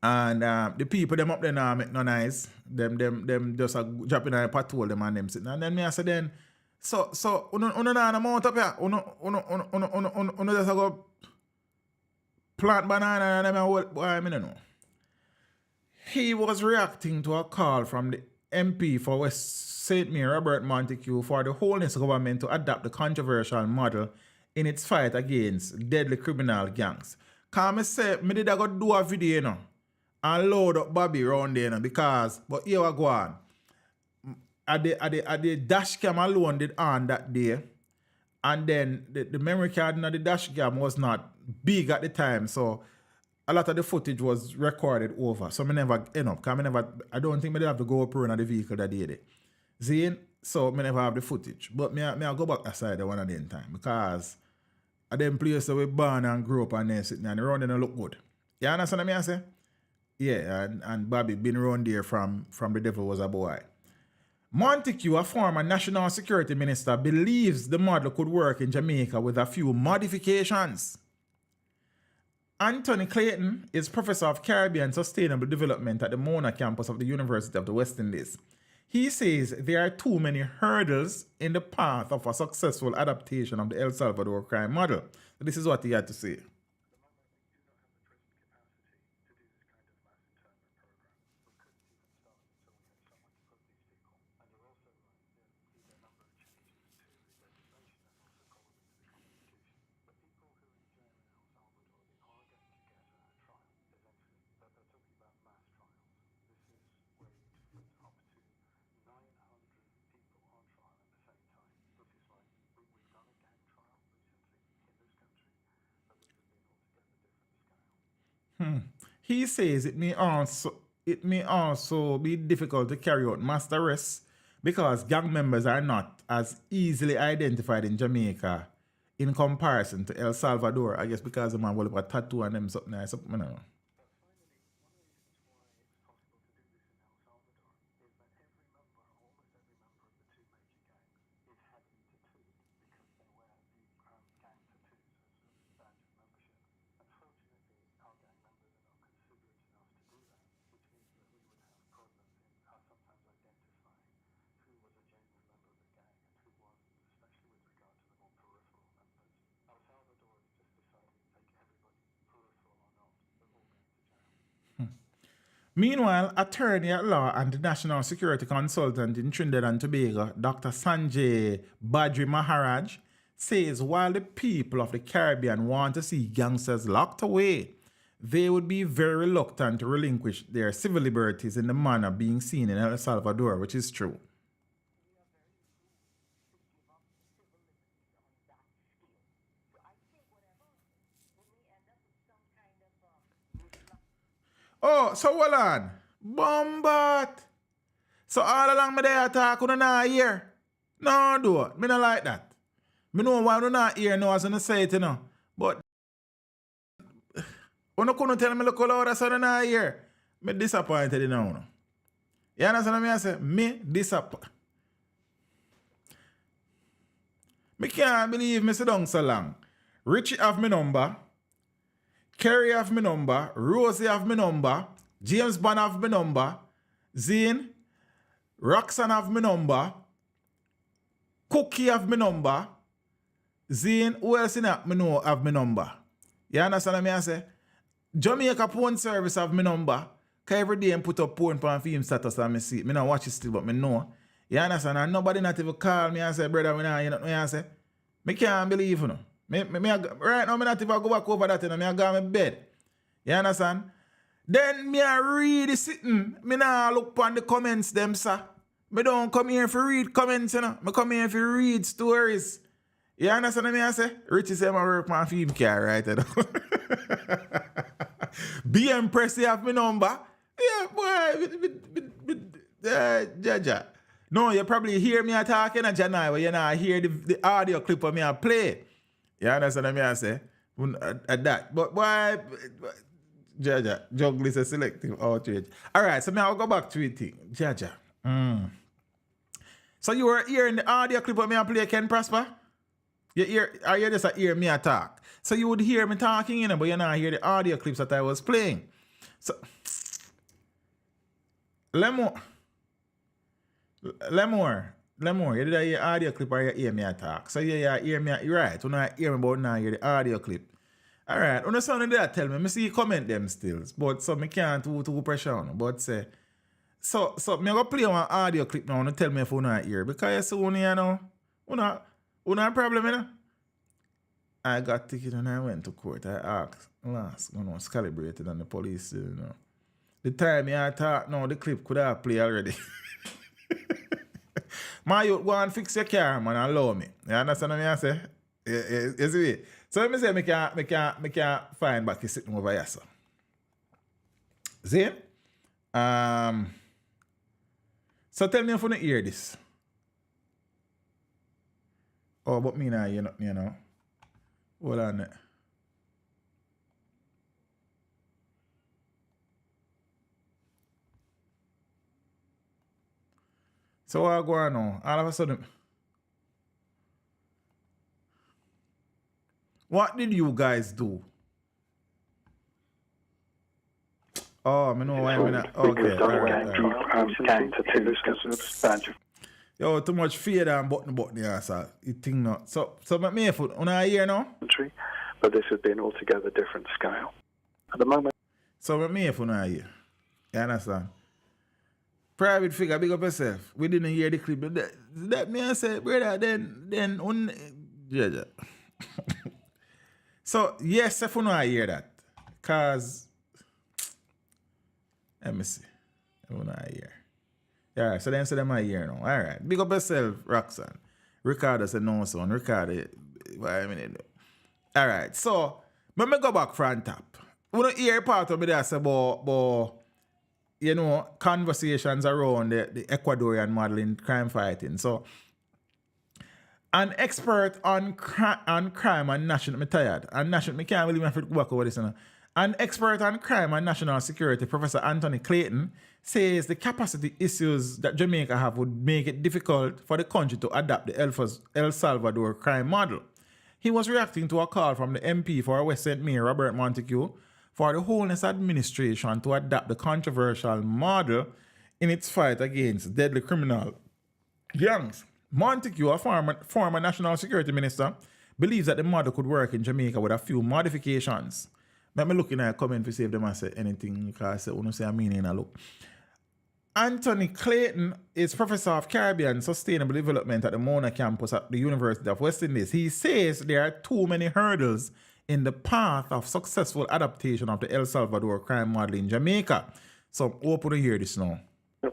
And the people them up there now make no nice. Them just dropping a patrol them and them sitting. And then me I said then, so uno na amount up here. Uno just go plant banana and them I don't know. He was reacting to a call from the MP for West St. Mary, Robert Montague, for the wholeness government to adopt the controversial model in its fight against deadly criminal gangs. Cause me say, me did go do a video, you know, and load up Bobby around there, you know, because, but here we go on. At the dash cam alone did on that day, and then the memory card in the dash cam was not big at the time, so a lot of the footage was recorded over. So I never end up, because I don't think I did have to go up in the vehicle that day. See? So I never have the footage. But I go back aside the one of them time, because at them places we born and grew up and then sitting and around and look good. You understand what I say? Yeah, and Bobby been around there from the devil was a boy. Montague, a former national security minister, believes the model could work in Jamaica with a few modifications. Anthony Clayton is professor of Caribbean Sustainable Development at the Mona campus of the University of the West Indies. He says there are too many hurdles in the path of a successful adaptation of the El Salvador crime model. So this is what he had to say. He says it may also be difficult to carry out mass arrests because gang members are not as easily identified in Jamaica in comparison to El Salvador. I guess because the man will have a tattoo on them something nice. I don't know. Meanwhile, attorney at law and the national security consultant in Trinidad and Tobago, Dr. Sanjay Badri Maharaj, says while the people of the Caribbean want to see gangsters locked away, they would be very reluctant to relinquish their civil liberties in the manner being seen in El Salvador, which is true. Oh, so hold on. Bombat. So all along me there talk, you not hear. No, do it. Me not like that. Me know why you not hear now as I say it, you know. But you couldn't tell me look how loud so you not hear. Me disappointed in now. You understand what I say? Me disappointed. Me can't believe me sit down so long. Richie have me number. Kerry have me number, Rosie have me number, James Bond have me number, Zane, Roxanne have me number, Cookie have me number, Zane, who else in me know have me number? You understand what I say? Jamaica Porn Service have me number, because every day I put up porn on film status and I see it. I don't watch it still, but I know. You understand? And nobody not even call me and say, brother, you know what I say? I can't believe you know. Right now, I not even go back over that, I go to my bed. You understand? Then me I read the sitting. Me now look on the comments them, sir. Me don't come here for read comments, you know. Me come here for read stories. You understand what I say? Richie say I work my film car, right? You know? BM Pressy have my number. Yeah, boy. Jaja. No, you probably hear me talking at Janai, but you know, I hear the audio clip of me I play. You understand what I say? At that. But why? Jaja, jungle is a selective outrage. All right, so now I'll go back to it. Jaja. So you were hearing the audio clip of me I play Ken Prosper? You just hear me talk. So you would hear me talking, you know, but you not hear the audio clips that I was playing. So, Lemore, you did hear audio clip or you hear me talk. So you hear me, you're right. You not hear me but now hear the audio clip. All right, on the sound that tell me see you comment them still. But so me can't too pressure on. But say, so me go play one audio clip now and tell me if you not hear. Because you see you know, you not problem, you know? I got ticket and I went to court. I asked last, you know, it's calibrated on the police, you know. The time I thought, no, the clip could have played already. My youth, go and fix your car, man, and allow me. You understand what I say? You see? So let me say, I can't find back you sitting over here, so. See? So tell me if you don't hear this. Oh, but me now, you know. Hold on there. So what go on now? All of a sudden. What did you guys do? Oh, I know why I'm not. Okay, all right. Yo, too much fear and button here, sir. You think not. So me foot on a year now? But this would be an altogether different scale. At the moment. So me foot on a year. You understand? Private figure, big up yourself. We didn't hear the clip. That me I say, brother, then on yeah. So yes, if you know I hear that. Cause let me see. If you know I hear. Yeah, so then say them I hear now. All right. Big up yourself, Roxanne. Ricardo said no son. Ricardo, what I mean. All right. So let me go back front top. we don't hear part of me that about you know, conversations around the Ecuadorian model in crime fighting. So, an expert on crime and national, me tired, and national, me can't believe I have to work over this. You know. An expert on crime and national security, Professor Anthony Clayton, says the capacity issues that Jamaica have would make it difficult for the country to adapt the El Salvador crime model. He was reacting to a call from the MP for West St. Mayor, Robert Montague, for the Holness administration to adopt the controversial model in its fight against deadly criminal gangs. Montague, a former national security minister, believes that the model could work in Jamaica with a few modifications. Let me look in a comment to see if they must say anything, because I want to say a meaning a look. Anthony Clayton is Professor of Caribbean Sustainable Development at the Mona campus at the University of West Indies. He says there are too many hurdles in the path of successful adaptation of the El Salvador crime model in Jamaica. So I'm open to hear this now.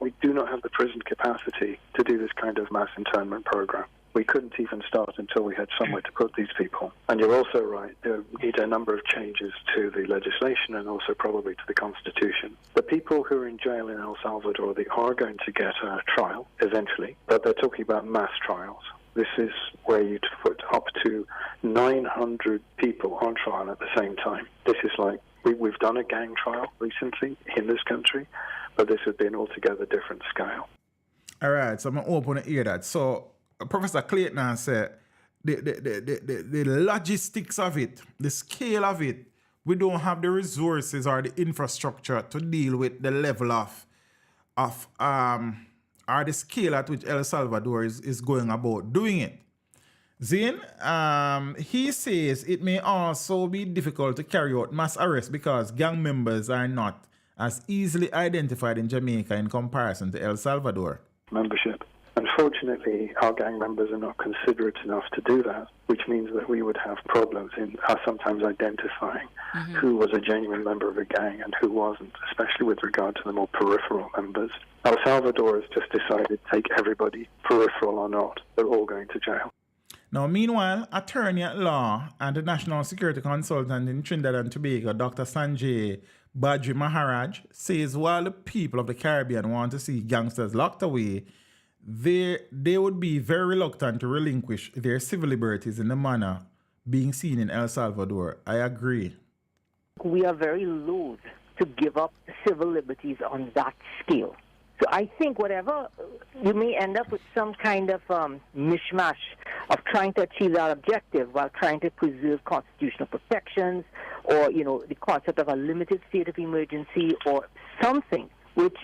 We do not have the prison capacity to do this kind of mass internment program. We couldn't even start until we had somewhere to put these people. And you're also right, there need a number of changes to the legislation and also probably to the Constitution. The people who are in jail in El Salvador, they are going to get a trial eventually, but they're talking about mass trials. This is where you'd put up to 900 people on trial at the same time. This is like, we've done a gang trial recently in this country, but this would be an altogether different scale. All right, so I'm open to hear that. So Professor Clayton said the logistics of it, the scale of it, we don't have the resources or the infrastructure to deal with the level of or the scale at which El Salvador is going about doing it. Zane, he says it may also be difficult to carry out mass arrests because gang members are not as easily identified in Jamaica in comparison to El Salvador. Membership. Unfortunately, our gang members are not considerate enough to do that, which means that we would have problems in sometimes identifying who was a genuine member of a gang and who wasn't, especially with regard to the more peripheral members. El Salvador has just decided to take everybody, peripheral or not, they're all going to jail. Now, meanwhile, attorney at law and the national security consultant in Trinidad and Tobago, Dr. Sanjay Badri Maharaj, says while the people of the Caribbean want to see gangsters locked away, they would be very reluctant to relinquish their civil liberties in the manner being seen in El Salvador. I agree. We are very loath to give up civil liberties on that scale. So I think whatever, you may end up with some kind of mishmash of trying to achieve that objective while trying to preserve constitutional protections or, you know, the concept of a limited state of emergency or something, which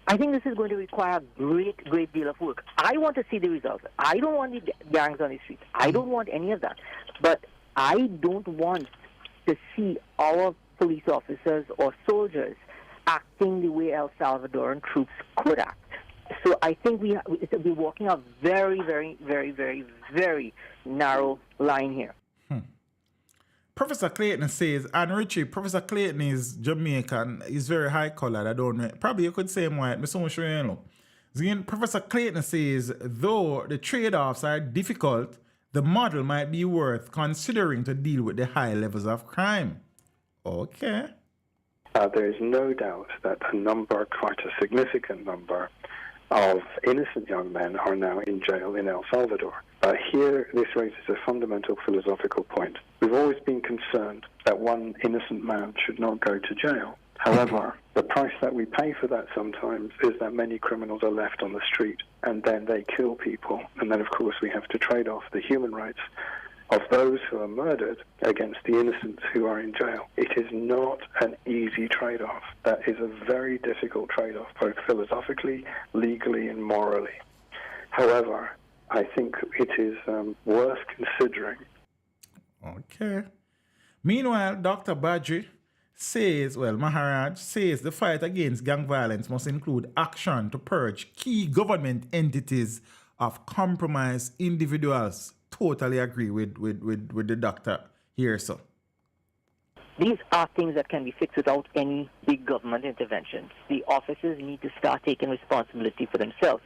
I think this is going to require a great deal of work. I want to see the results. I don't want the gangs on the streets. I don't want any of that. But I don't want to see our police officers or soldiers acting the way El Salvadoran troops could act. So I think we're walking a very, very, very, very, very narrow line here. Professor Clayton says, and Richie, Professor Clayton is Jamaican, he's very high colored, I don't know. Probably you could say him white, but so much you know. Then Professor Clayton says, though the trade-offs are difficult, the model might be worth considering to deal with the high levels of crime. Okay. There is no doubt that a number, quite a significant number, of innocent young men are now in jail in El Salvador. Here, this raises a fundamental philosophical point. We've always been concerned that one innocent man should not go to jail. However, the price that we pay for that sometimes is that many criminals are left on the street, and then they kill people. And then, of course, we have to trade off the human rights of those who are murdered against the innocents who are in jail. It is not an easy trade-off. That is a very difficult trade-off, both philosophically, legally, and morally. However, I think it is worth considering. Okay. Meanwhile, Dr. Badri says, Maharaj says the fight against gang violence must include action to purge key government entities of compromised individuals. Totally agree with the doctor here, sir. These are things that can be fixed without any big government interventions. The officers need to start taking responsibility for themselves.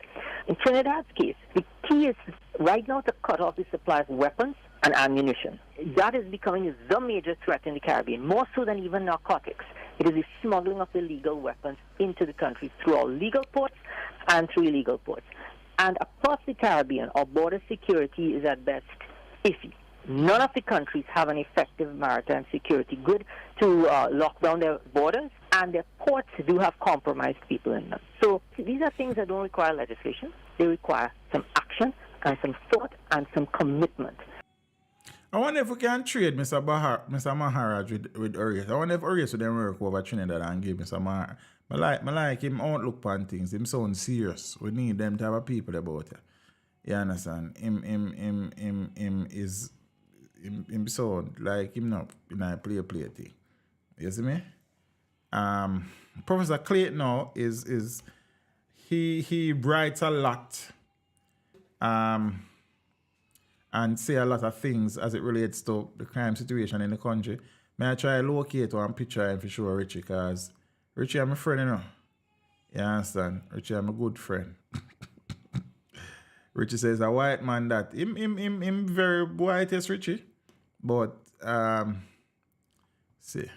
In Trinidad's case, the key is right now to cut off the supply of weapons and ammunition. That is becoming the major threat in the Caribbean, more so than even narcotics. It is the smuggling of illegal weapons into the country through our legal ports and through illegal ports. And across the Caribbean, our border security is at best iffy. None of the countries have an effective maritime security grid to lock down their borders, and their ports do have compromised people in them. So these are things that don't require legislation. They require some action and some thought and some commitment. I wonder if we can trade Mr. Maharaj with Urias. I wonder if Urias would then work over Trinidad and give Mr. Maharaj. I like him outlook on things. Him sound serious. We need them to have a people about it. You understand? Him sound like him not in a play thing. You see me? Professor Clayton now is he writes a lot. And say a lot of things as it relates to the crime situation in the country. May I try to locate one picture him for sure, Richie, because Richie, I'm a friend, you know. You understand? Richie, I'm a good friend. Richie says a white man that him very white, yes, Richie. But see.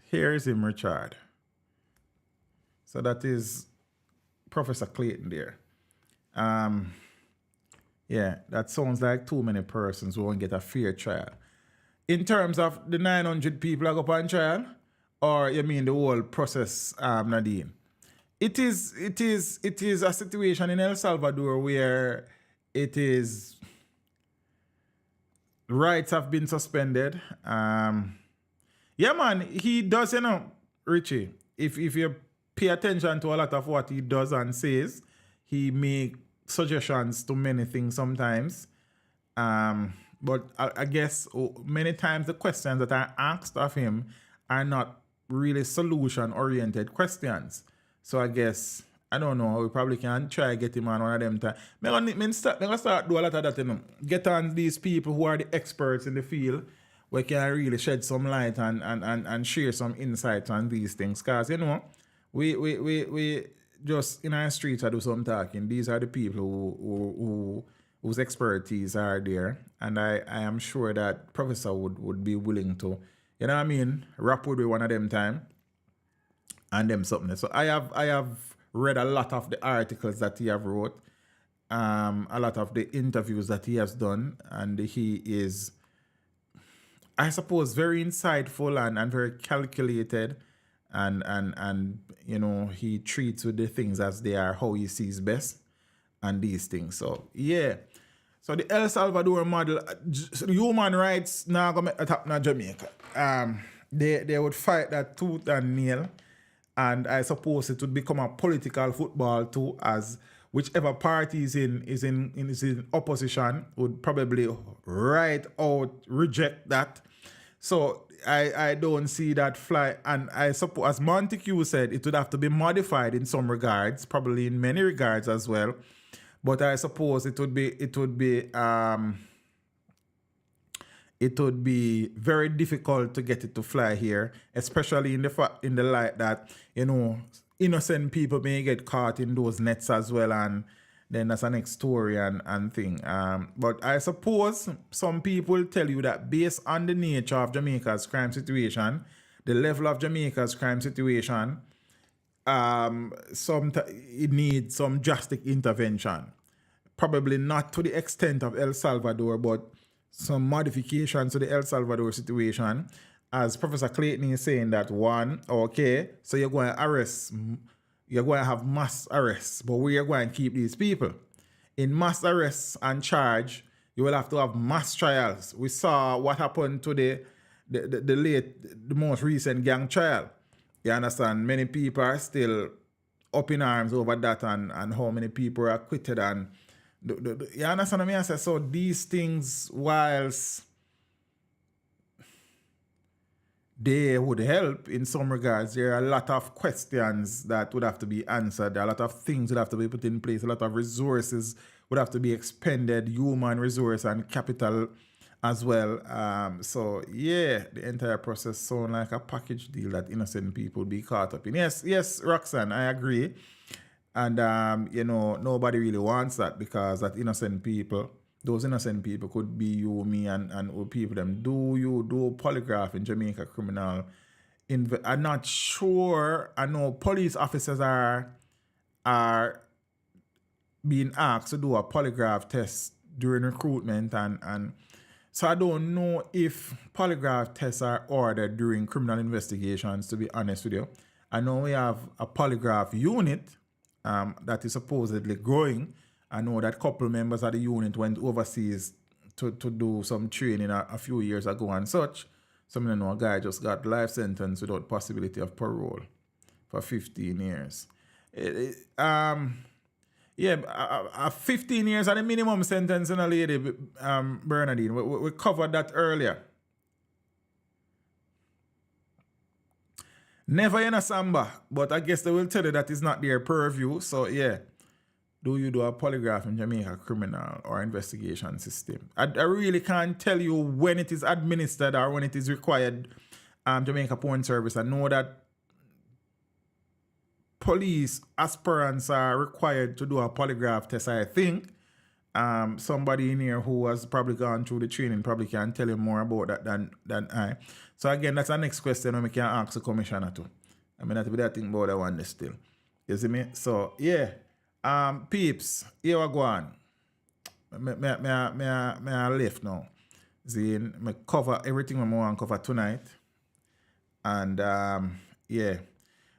Here is him, Richard. So that is Professor Clayton there. Yeah, that sounds like too many persons who won't get a fair trial. In terms of the 900 people that go on trial, or you mean the whole process, Nadine? It is a situation in El Salvador where it is rights have been suspended. Yeah, man, he does, you know, Richie. If you pay attention to a lot of what he does and says, he make suggestions to many things sometimes. But I guess many times the questions that are asked of him are not really solution-oriented questions. So I guess, I don't know, we probably can try to get him on one of them time. I'm going to start do a lot of that, you know. Get on these people who are the experts in the field where can really shed some light and share some insights on these things. Because, you know, we just in our streets I do some talking. These are the people whose expertise are there. And I am sure that Professor would be willing to, you know what I mean, rap with one of them time and them something. So I have read a lot of the articles that he have wrote, a lot of the interviews that he has done, and he is, I suppose, very insightful and very calculated. And you know, he treats with the things as they are, how he sees best, and these things. So yeah, so the El Salvador model, human rights now go make it happen in Jamaica. They would fight that tooth and nail, and I suppose it would become a political football too, as whichever party is in opposition would probably right out reject that. So I don't see that fly, and I suppose, as Montague said, it would have to be modified in some regards, probably in many regards as well. But I suppose it would be very difficult to get it to fly here, especially in the light that, you know, innocent people may get caught in those nets as well, and then that's a next story and thing. But I suppose some people tell you that based on the nature of Jamaica's crime situation, the level of Jamaica's crime situation, it needs some drastic intervention. Probably not to the extent of El Salvador, but some modifications to the El Salvador situation. As Professor Clayton is saying that one, okay, so you're going to arrest, you're going to have mass arrests, but where you're going to keep these people? In mass arrests and charge, you will have to have mass trials. We saw what happened to the most recent gang trial. You understand? Many people are still up in arms over that and how many people are acquitted. And you understand what I mean? So these things, whilst they would help in some regards, there are a lot of questions that would have to be answered. A lot of things would have to be put in place. A lot of resources would have to be expended, human resource and capital as well. So yeah, the entire process sounds like a package deal that innocent people be caught up in. Yes, Roxanne, I agree. And you know, nobody really wants that, because that innocent people those innocent people could be you, me, and people them. Do you do polygraph in Jamaica criminal? I'm not sure. I know police officers are being asked to do a polygraph test during recruitment and so I don't know if polygraph tests are ordered during criminal investigations, to be honest with you. I know we have a polygraph unit that is supposedly growing. I know that couple members of the unit went overseas to do some training a few years ago and such. Some of know a guy just got life sentence without possibility of parole for 15 years. 15 years are the minimum sentence in a lady, Bernadine. We covered that earlier. Never in a samba, but I guess they will tell you that it's not their purview. So yeah, do you do a polygraph in Jamaica criminal or investigation system? I really can't tell you when it is administered or when it is required. Jamaica Porn Service. I know that police aspirants are required to do a polygraph test, I think. Somebody in here who has probably gone through the training probably can tell you more about that than I. So again, that's the next question we can ask the commissioner to. I mean, that be that thing about that one still. You see me? So yeah. Peeps, here we go on. Me left now. Zine, me cover everything I want to cover tonight. And yeah.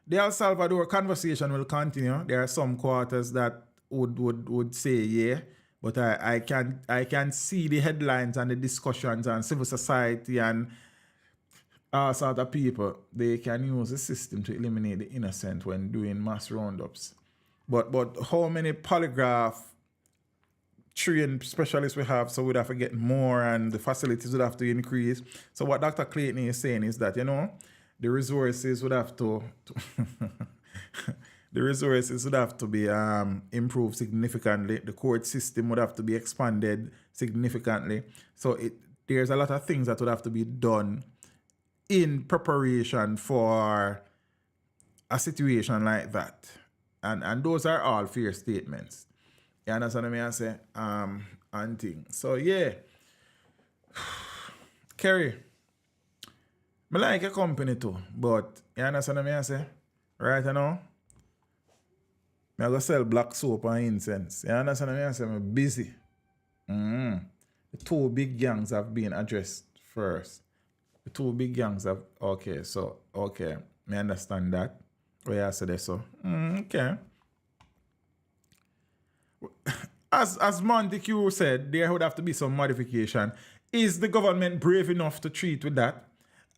The El Salvador conversation will continue. There are some quarters that would say yeah, but I can see the headlines and the discussions and civil society and all sort of people. They can use the system to eliminate the innocent when doing mass roundups. But how many polygraph trained specialists we have, so we'd have to get more and the facilities would have to increase. So what Dr. Clayton is saying is that, the resources would have to be improved significantly. The court system would have to be expanded significantly. So there's a lot of things that would have to be done in preparation for a situation like that. And those are all fair statements. You understand what I say? And things. So yeah. Kerry. I like a company too, but you understand what I say? Right now, I go sell black soap and incense. You understand what I say? I'm busy. The two big gangs have been addressed first. The two big gangs have... Okay, I understand that. Oh, yeah, I said so. Okay. As Montague said, there would have to be some modification. Is the government brave enough to treat with that?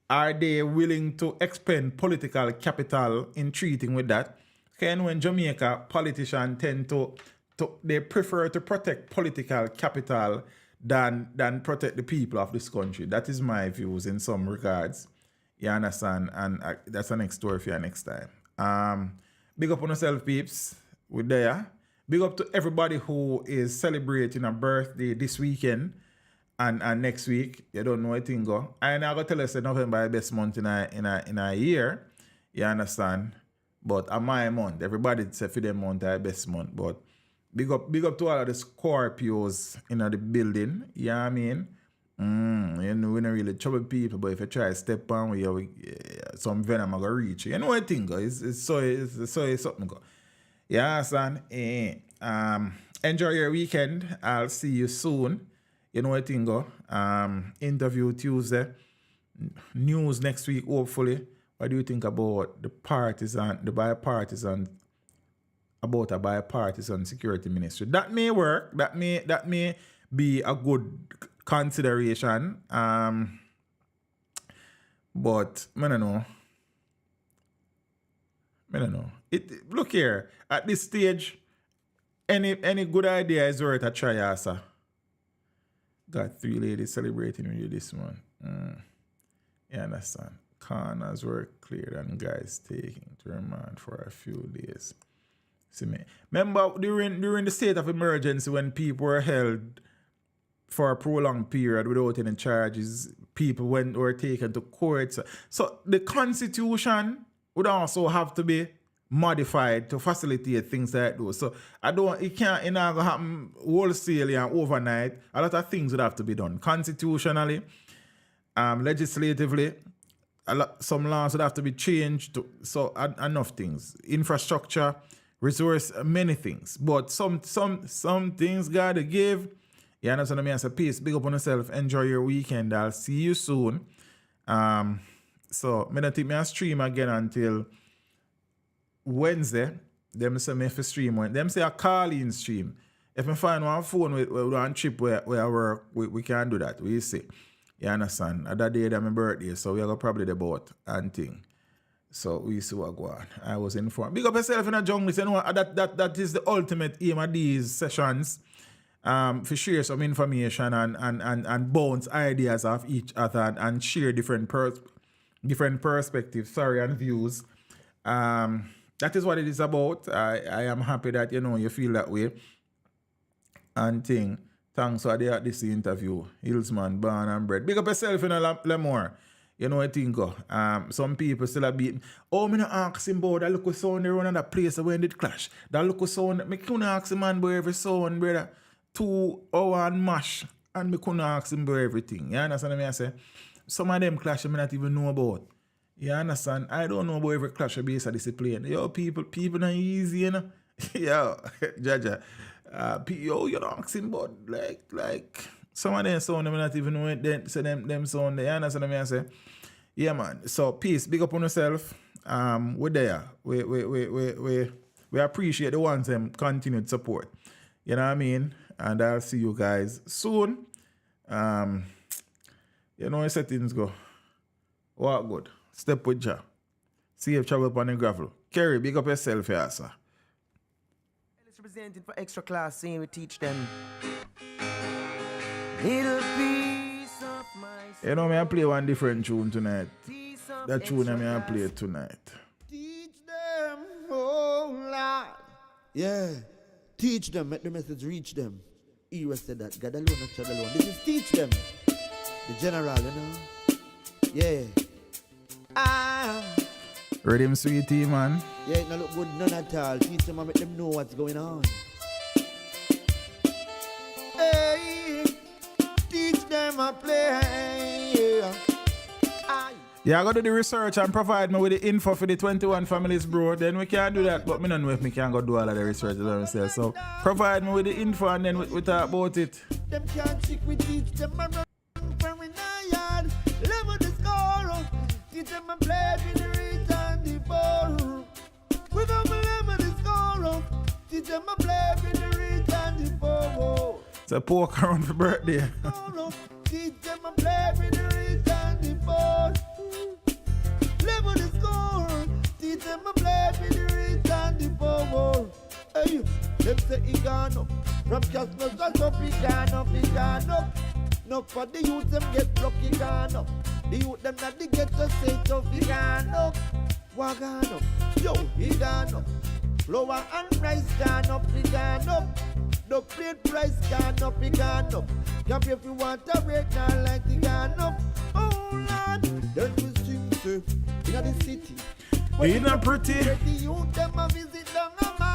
Are they willing to expend political capital in treating with that? And when Jamaica politicians tend to they prefer to protect political capital than protect the people of this country. That is my views in some regards. You understand? And that's the next story for you next time. Big up on yourself, peeps. We're there. Big up to everybody who is celebrating a birthday this weekend and next week. You don't know a thing go. And I'm going to tell you that November is the best month in a year. You understand? But a my month. Everybody say for them month is the best month. But big up to all of the Scorpios in the building. You know what I mean? You know, we don't really trouble people, but if you try to step on where some venom are going to reach you. You know what I think? It's something go. You understand? Enjoy your weekend. I'll see you soon. You know what I think go? Interview Tuesday. News next week, hopefully. What do you think about the bipartisan security ministry? That may work. That may be a good consideration. But I don't know. Look here. At this stage, any good idea is worth a try, sir. Got 3 ladies celebrating with you this month. You understand? Corners were cleared and guys taken to remand for a few days. See me? Remember during the state of emergency when people were held for a prolonged period without any charges, people were taken to court. So the Constitution would also have to be modified to facilitate things like those. So it can't gonna happen wholesale and overnight. A lot of things would have to be done constitutionally, legislatively. Some laws would have to be changed. So enough things, infrastructure, resource, many things. But some things gotta give. You understand what I mean? I say, peace, big up on yourself, enjoy your weekend. I'll see you soon. So I don't think me a stream again until Wednesday. Them say me for stream when them say a call-in stream. If I find one phone with one trip where I work, we can do that. We see. You understand? That day that my birthday, so we are probably the boat and thing. So we see what go on. I was informed. Big up yourself in a jungle. You know, that is the ultimate aim of these sessions. For share some information and bounce ideas of each other and share different perspectives, and views. That is what it is about. I am happy that you feel that way. And thing. Thanks for this interview. Hillsman, born and bred. Big up yourself in a Lemore. You know what I think? Some people still are beating. Oh, me not ask him about that look sound they run on that place when it clash. That look sound, me couldn't ask him man about every sound, brother. 2 hours and mash. And me couldn't ask him about everything. You understand what I say? Some of them clash I not even know about. You understand? I don't know about every clash based on discipline. Yo, people not easy, you know? Yo, Jaja. You don't ask him about like some of them sound them not even know it. Then say them sound there. You understand what I say? Yeah, man. So peace, big up on yourself. We're there. We appreciate the ones them continued support. You know what I mean? And I'll see you guys soon. You know how settings go. Walk good. Step with Jah. Safe travel upon the gravel. Kerry, big up yourself here, sir. Represented for extra class, saying we teach them. Little piece of my You know, me I play one different tune tonight. That tune I play tonight. Teach them, oh Lord. Yeah. Teach them, make the message reach them. Era said that. God alone, not God alone. This is teach them. The general, you know. Yeah. Rhythm sweetie, man. Yeah, it not look good none at all. Teach them and make them know what's going on. Hey, teach them a play. Yeah, I got to do the research and provide me with the info for the 21 families, bro. Then we can do that, but me don't know if me can go do all of the research myself. So provide me with the info and then we talk about it. Them can't trick, we teach them a run from in a yard. Level the score. Teach them a play in the reach and the ball. We don't level the score. Teach them a play in the reach and the ball. It's a poker on for birthday. Teach them a play in the reach and the ball. Level the score. Teach them a play in the reach and the ball. Hey, them say he gone up. From Casper just up, he gone up, he gone up. No for the youth them get blocked, he gone up. The youth them not the get to say tough, he gone up. What gone up? Yo, he gone up. Flour and rice gone up, he gone up. The plate price gone up, he gone up. Come if you want to break now like he gone up. Oh Lord, then we sing say in the city. Ain't that pretty? The youth them a visit down a man.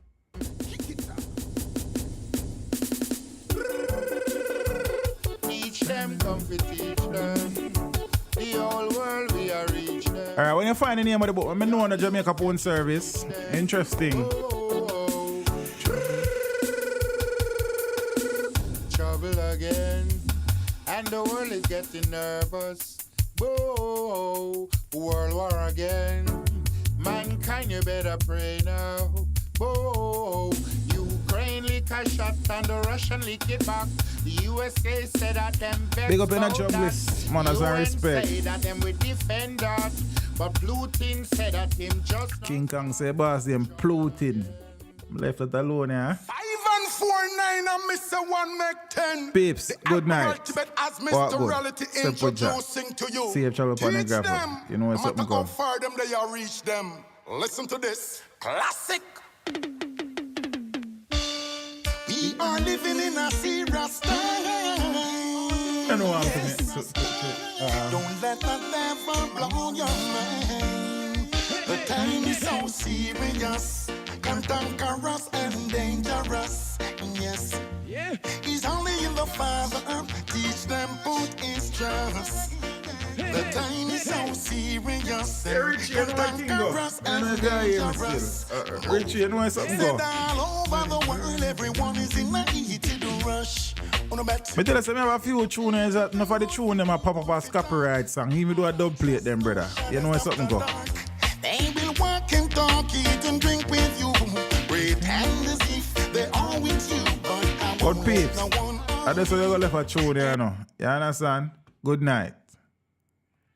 Teach them, come to teach them. The whole world we are reach them. Alright, when you find the name of the book, I know on the Jamaica Phone Service. Interesting. Trouble again, and the world is getting nervous. Whoa, world war again. Mankind, you better pray now. Whoa, Ukraine lick a shot and the Russian lick it back. The USA said that them big up in a job list, manners and respect. Say that them will defend that, but Putin said that him just King Kong say boss them Putin. Left it alone, yeah. 5 and 4, 9 and Mr. 1 make 10. Peeps, good night. As Walk Mr. good. Reality Step with introducing to you. See if travel upon the Teach gravel. them. You know where something go go. far them they are reach them. Listen to this. Classic. We are living in a serious time. I know what I'm Don't let the devil blow your mind. time is so serious, cantankerous and dangerous. Yes, he's only in the Father. Teach them, put his trust. The time is so serious, cantankerous and dangerous. Richie, you know something go? All over the world, everyone is in a heated rush. Me tell you, I have a few tuners that enough of the tune them a pop up as copyright song. Even do a dub plate them, brother. You know something go? They will walk and talk, eat and drink with you. Pretend as if they're all with you. But peeps, I just saw you go left a tune here, you know. You understand? Good night.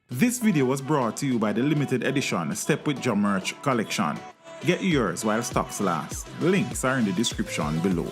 This video was brought to you by the limited edition Step With Your Merch collection. Get yours while stocks last. Links are in the description below.